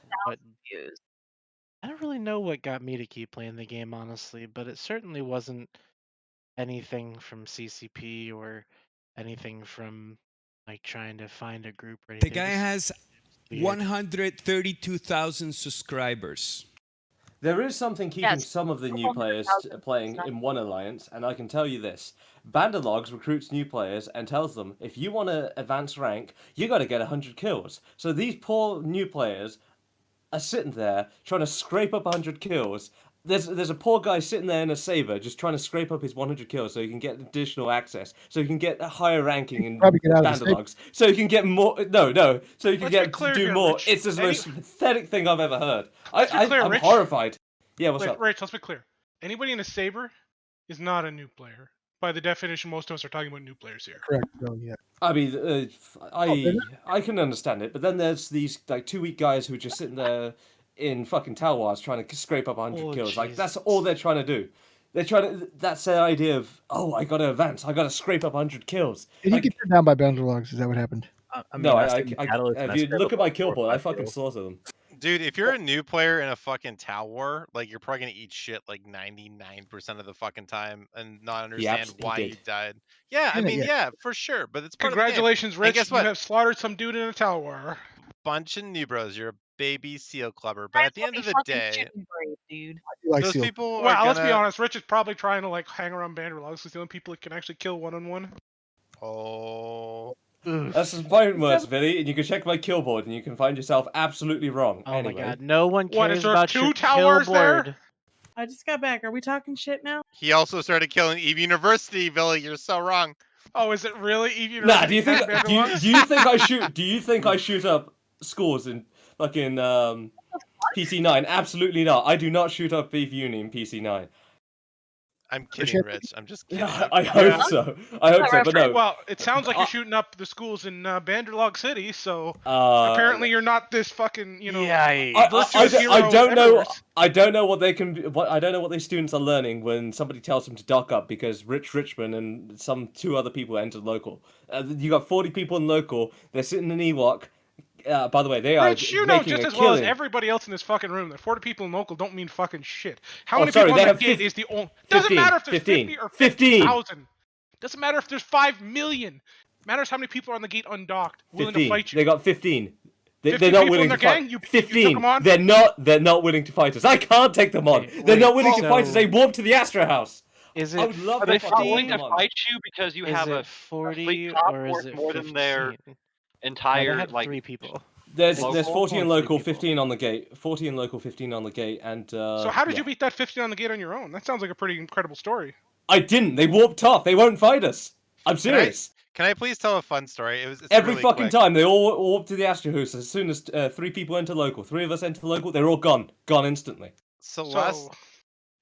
I don't really know what got me to keep playing the game, honestly, but it certainly wasn't anything from CCP or anything from like trying to find a group or The anything. guy has weird. 132,000 subscribers. There is something keeping some of the new players playing in one alliance, and I can tell you this. Bandalogs recruits new players and tells them, if you want to advance rank, you got to get 100 kills. So these poor new players are sitting there trying to scrape up 100 kills. There's a poor guy sitting there in a saber just trying to scrape up his 100 kills so he can get additional access, so he can get a higher ranking in Probably get out of the Bandalogs, so he can get more. No, so he can Let's be get clear do here, more. Rich. It's the most pathetic thing I've ever heard. Let's be clear, I'm Rich. horrified. Yeah, what's Wait, up? Rich, let's be clear. Anybody in a saber is not a new player. By the definition, most of us are talking about new players here. Correct. Oh, yeah. I mean, I can understand it, but then there's these like 2 weak guys who are just sitting there in fucking Tower Wars trying to scrape up 100 kills. Like that's all they're trying to do. They're trying to. That's their idea of I got to advance. I got to scrape up 100 kills. Did he get turned down by Bandalogs? Is that what happened? No, if you look at my kill board, I fucking slaughter them. Dude, if you're a new player in a fucking Tower War, like you're probably gonna eat shit like 99% of the fucking time and not understand why you died. Yeah, I mean, yeah, for sure. But it's part Congratulations, of the game. Rich. And guess You what? have slaughtered some dude in a Tower War. Bunch of new bros. You're a baby seal clubber. But at the end of the day, dude. those people are Well, let's be gonna. honest. Rich is probably trying to like hang around Bandalogs because the only people that can actually kill one-on-one. Oh. That's the point words, Billy, and you can check my kill board and you can find yourself absolutely wrong. Oh anyway. my god, no one What, is cares there about 2 your towers kill there? board. I just got back. Are we talking shit now? He also started killing Eve University, Billy. You're so wrong. Oh, is it really Eve University? Nah, do you think I shoot? Do you think I shoot up scores in fucking PC9? Absolutely not. I do not shoot up Beef Uni in PC9. I'm kidding, Rich. I'm just kidding. I hope so. I hope so, but no. Well, it sounds like you're shooting up the schools in Banderlog City, so apparently you're not this fucking, I don't know. I don't know what they can. I don't know what these students are learning when somebody tells them to dock up because Rich Richmond and some 2 other people entered local. You got 40 people in local. They're sitting in Ewok. By the way, they are Rich, you know making just a as well as killing. everybody else in this fucking room that 40 people in local don't mean fucking shit. How Oh, many sorry, people they on the have gate 50 is the only... Doesn't 15, matter if there's 15, 50 or 15. 50,000. Doesn't matter if there's 5 million. Matters how many people are on the gate undocked, willing 15. to fight you. They got 15. 50 They're not people willing in to their fight. gang? You took 15. them on? They're not willing to fight us. I can't take them on. They're not willing to fight us. They warped to the Astro House. Is I it would love Are to they fucking not take willing them to on. fight you because you Is have it a 40 fleet top or is it more 15? than their No, entire they had like 3 people. There's local? 40 in Only 3 local, people. 15 on the gate. 40 in local, 15 on the gate, and So how did you beat that 50 on the gate on your own? That sounds like a pretty incredible story. I didn't. They warped off. They won't fight us. I'm serious. Can I please tell a fun story? It's Every really fucking quick. time they all warp to the Astro House. As soon as 3 people enter local, 3 of us enter local, they're all gone instantly. So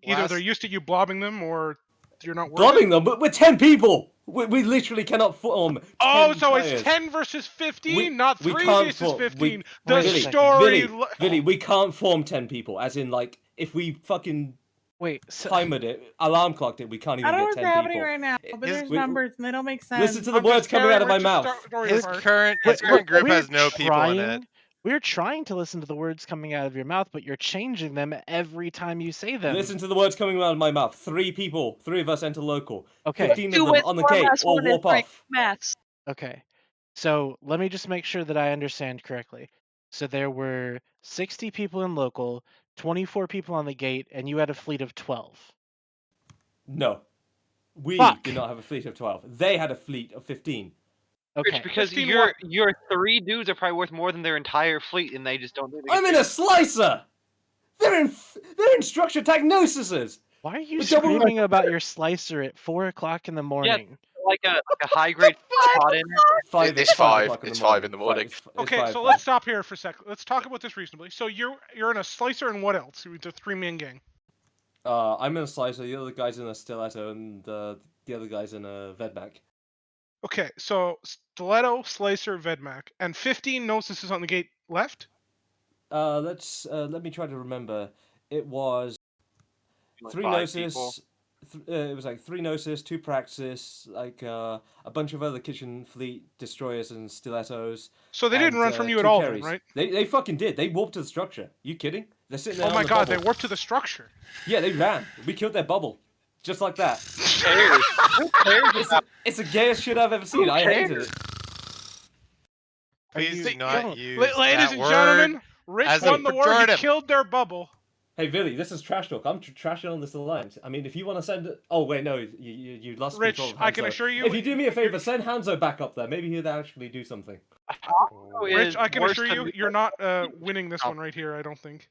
either they're used to you blobbing them or you're not worth Blobbing it. them, but we're 10 people. We literally cannot form. 10 Oh, so players. it's 10 versus 15, We- not we 3 can't versus form- 15. we- The Billy, story. Billy, we can't form 10 people. As in, like, if we fucking timed it, alarm clocked it, we can't I even don't know get what's 10 happening people. right now, but there's we- numbers and they don't make sense. Listen to the words coming out of my mouth. His current group has no people in it. We're trying to listen to the words coming out of your mouth, but you're changing them every time you say them. Listen to the words coming out of my mouth. 3 people, 3 of us enter local. Okay. 15 of them on the gate or warp off. Maths. Okay. So let me just make sure that I understand correctly. So there were 60 people in local, 24 people on the gate, and you had a fleet of 12. No. We Fuck. did not have a fleet of 12. They had a fleet of 15. Okay. Rich, because your 3 dudes are probably worth more than their entire fleet, and they just don't do it. I'm in a slicer! They're in structure diagnoses! Why are you screaming about your slicer at 4 o'clock in the morning? Like a high grade spot in it. It's 5. It's 5 in the morning. Okay, so let's stop here for a second. Let's talk about this reasonably. So you're in a slicer and what else? It's a 3-man gang. I'm in a slicer, the other guy's in a stiletto, and the other guy's in a Vedmac. Okay, so stiletto, slicer, Vedmac, and 15 gnosis is on the gate left. Let me try to remember. It was Like 3 5 gnosis. It was like 3 gnosis, 2 praxis, like a bunch of other kitchen fleet destroyers and stilettos. So they didn't run from you at 2 all, then, carries. right? They fucking did. They warped to the structure. You kidding? They're sitting there. Oh on my the god, bubble. they warped to the structure. Yeah, they ran. We killed their bubble. Just like that. Who cares? It's the gayest shit I've ever seen. I hated it. Please do not use Ladies that and word gentlemen, Rich as won a the war. He pejorative. killed their bubble. Hey, Billy, this is trash talk. I'm trashing on this alliance. I mean, if you want to send... Oh, wait, no, you lost Rich, control of Hanzo. I can assure you... If you do me a favor, send Hanzo back up there. Maybe he'll actually do something. Rich, I can worse assure than you, me. you're not winning this one right here, I don't think.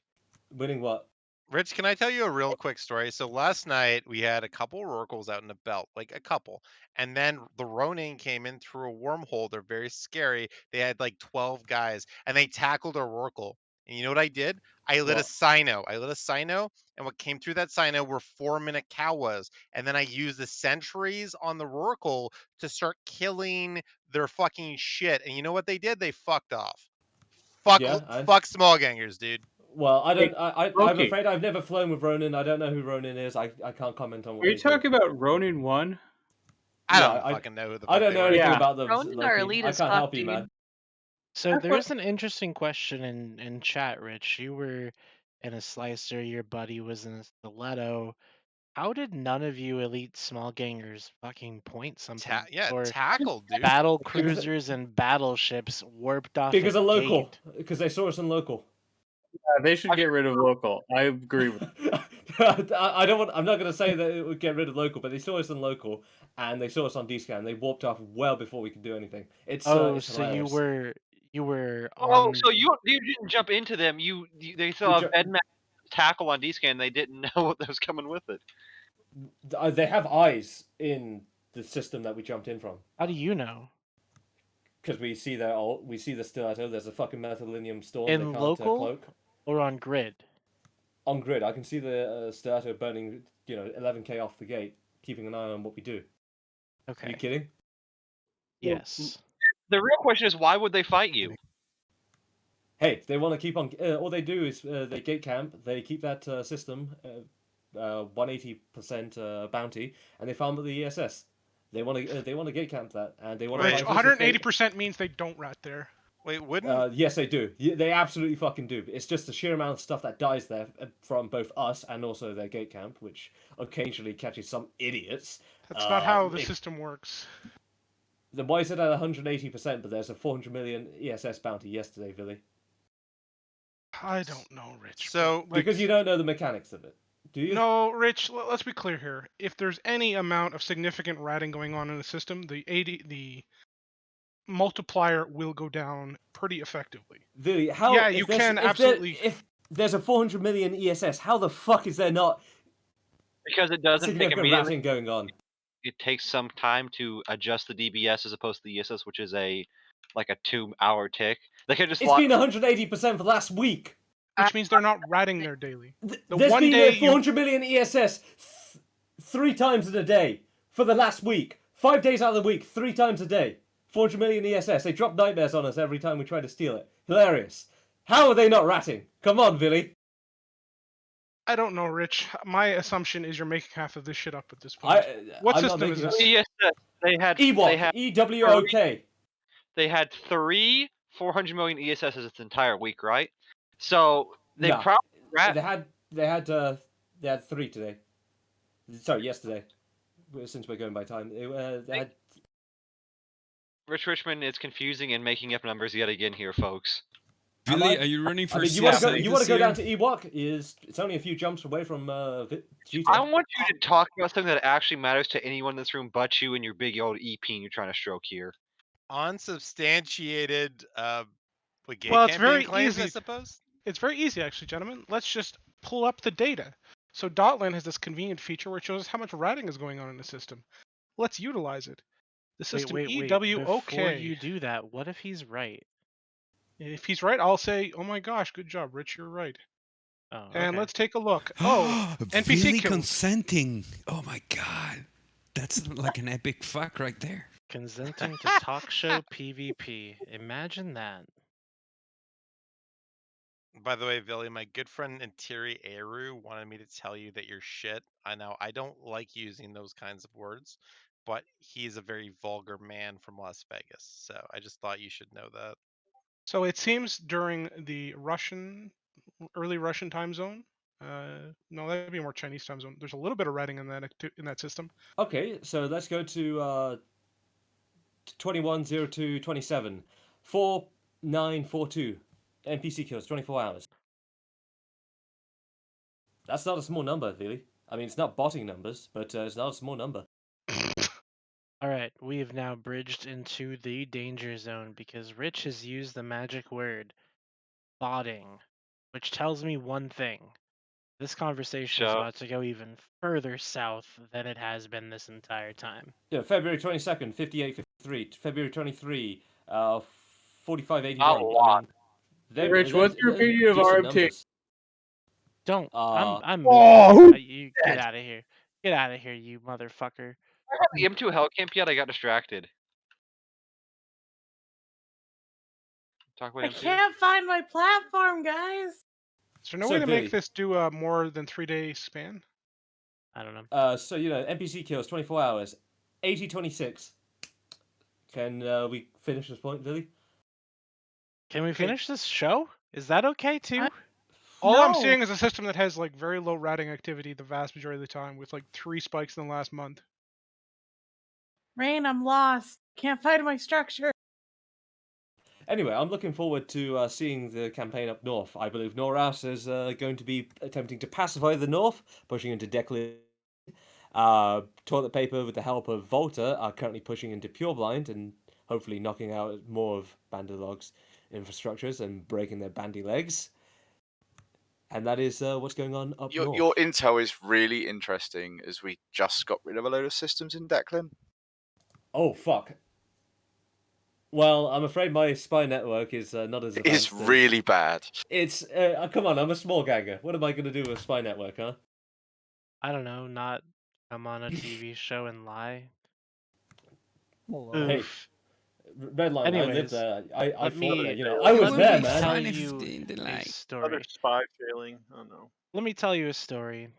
Winning what? Rich, can I tell you a real quick story? So last night we had a couple Rorquals out in the belt, like a couple. And then the Ronin came in through a wormhole. They're very scary. They had like 12 guys and they tackled a Rorqual. And you know what I did? I lit a What? Sino. And what came through that Sino were 4-minute Kawas. And then I used the sentries on the Rorqual to start killing their fucking shit. And you know what they did? They fucked off. Fuck small gangers, dude. Well, I don't. I'm Loki. afraid I've never flown with Ronin. I don't know who Ronin is. I can't comment on what Are you they do. talking about Ronin 1? I don't fucking know who the fuck I don't they know were. anything Yeah. about them. Ronin are Loki. elite I as can't fuck, help you, man. dude. So That's there's an interesting question in chat, Rich. You were in a slicer, your buddy was in a stiletto. How did none of you elite small gangers fucking point something? Or tackled, dude. battle Because- cruisers and battleships warped off Because a of local. gate. Because they saw us in local. Yeah, they should get rid of local. I agree with I don't want. I'm not going to say that it would get rid of local, but they saw us in local, and they saw us on D-scan. They warped off well before we could do anything. It's it's so you hilarious. were Oh, on so you didn't jump into them. They saw a bed tackle on D-scan. They didn't know what was coming with it. They have eyes in the system that we jumped in from. How do you know? Because we see we see the stiletto. There's a fucking methylinium storm. In they can't local cloak. or on grid? On grid, I can see the stiletto burning, 11k off the gate, keeping an eye on what we do. Okay. You kidding? Yes. The real question is, why would they fight you? Hey, they want to keep on. All they do is they gate camp. They keep that system 180% bounty, and they farm at the ESS. They want to gate camp that, and they want to. Rich, 180% means they don't rat there. Wait, wouldn't... Yes, they do. They absolutely fucking do. It's just the sheer amount of stuff that dies there from both us and also their gate camp, which occasionally catches some idiots. That's not how the system works. Then why is it at 180%, but there's a 400 million ESS bounty yesterday, Billy? I don't know, Rich. So because you don't know the mechanics of it, do you? No, Rich. Let's be clear here. If there's any amount of significant ratting going on in the system, the multiplier will go down pretty effectively. Billy, how? Yeah, you can absolutely. If there's a 400 million ESS, how the fuck is there not? Because it doesn't take significant immediately. ratting going on. It takes some time to adjust the DBS as opposed to the ESS, which is like a 2-hour tick. They could just. It's been 180% for last week. Which means they're not ratting there daily. There's been 400 million ESS 3 times in a day for the last week. 5 days out of the week, 3 times a day. 400 million ESS. They drop nightmares on us every time we try to steal it. Hilarious. How are they not ratting? Come on, Billy. I don't know, Rich. My assumption is you're making half of this shit up at this point. What I'm system not is making this? ESS. They had EWOK. They had 3 400 million ESSs this entire week, right? So they No. probably They had 3 today. Sorry, yesterday. Since we're going by time, they had. Rich Richmond is confusing and making up numbers yet again here, folks. Billy, are you running for I mean, you want to go down to Ewok? It's only a few jumps away from GTEC. I want you to talk about something that actually matters to anyone in this room but you and your big old EP you're trying to stroke here. Unsubstantiated gay Well, it's campaign very claims, easy. I suppose? It's very easy, actually, gentlemen. Let's just pull up the data. So Dotlan has this convenient feature where it shows us how much ratting is going on in the system. Let's utilize it. The system wait. EWOK. Before you do that, what if he's right? If he's right, I'll say, "Oh my gosh, good job, Rich. You're right." Oh, And okay. let's take a look. Oh, NPC Billy kills. consenting. Oh my god. That's like an epic fuck right there. Consenting to talk show PvP. Imagine that. By the way, Billy, my good friend Intiri Eru wanted me to tell you that you're shit. I know I don't like using those kinds of words, but he's a very vulgar man from Las Vegas. So I just thought you should know that. So it seems during the early Russian time zone. No, that'd be more Chinese time zone. There's a little bit of ratting in that system. Okay, so let's go to 210227. 4942. NPC kills 24 hours. That's not a small number, really. I mean, it's not botting numbers, but it's not a small number. All right, we have now bridged into the danger zone because Rich has used the magic word botting, which tells me one thing. This conversation is So about to go even further south than it has been this entire time. Yeah, February 22nd, 58.53. February 23, 45.81. a lot. I mean, Rich, what's your they're opinion of decent RMT? numbers. Don't. I'm Oh, moving. who You said get that? out of here. Get out of here, you motherfucker. I have the M2 Hell Camp yet? I got distracted. Talk about I M2. can't find my platform, guys. Is there no So, way to Billy. make this do more than 3-day span? I don't know. So, NPC kills, 24 hours. 80-26. Can we finish this point, Billy? Can we finish this show? Is that okay too? All I'm No. seeing is a system that has like very low ratting activity the vast majority of the time, with like 3 spikes in the last month. Rain, I'm lost. Can't find my structure. Anyway, I'm looking forward to seeing the campaign up north. I believe Noras is going to be attempting to pacify the north, pushing into Declan. Toilet Paper, with the help of Volta, are currently pushing into Pureblind and hopefully knocking out more of Bandalog's infrastructures and breaking their bandy legs. And that is what's going on up north. Your intel is really interesting, as we just got rid of a load of systems in Declan. Oh, fuck. Well, I'm afraid my spy network is not as advanced. It's really bad. It's come on, I'm a small ganger. What am I going to do with a spy network, huh? I don't know. Not come on a TV show and lie. Hey, Oof. Redline. I lived Anyways, there. I let fought me- there. You know, I was let there, me man. tell Fun if you they didn't a like. story. Another spy failing. Oh no. Let me tell you a story.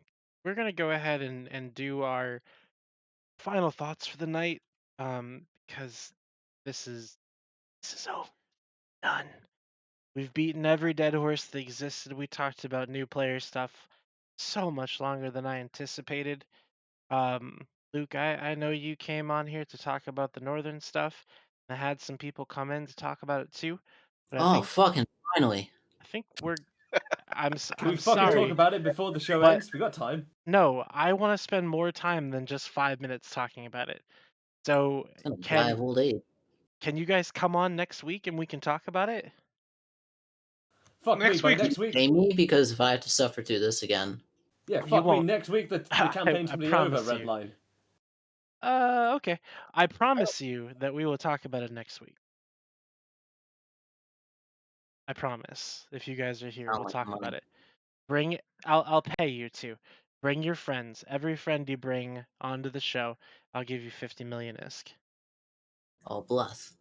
We're gonna go ahead and do our final thoughts for the night, because this is over. Done. We've beaten every dead horse that existed. We talked about new player stuff so much longer than I anticipated. Luke, I know you came on here to talk about the northern stuff. I had some people come in to talk about it too. But I Oh, think fucking finally. I think we're. I'm Can we I'm fucking sorry. talk about it before the show but ends? We got time. No, I want to spend more time than just 5 minutes talking about it. So It's gonna die of old age. can you guys come on next week and we can talk about it? Fuck me, Next by week. next week. Pay me because if I have to suffer through this again. Yeah, You fuck me. won't. Next week, the campaign's I gonna be over, promise you. Redline. Okay. I promise you that we will talk about it next week. I promise. If you guys are here, I don't we'll like talk money. about it. Bring I'll pay you to. Bring your friends. Every friend you bring onto the show, I'll give you 50 million ISK. Oh, bless.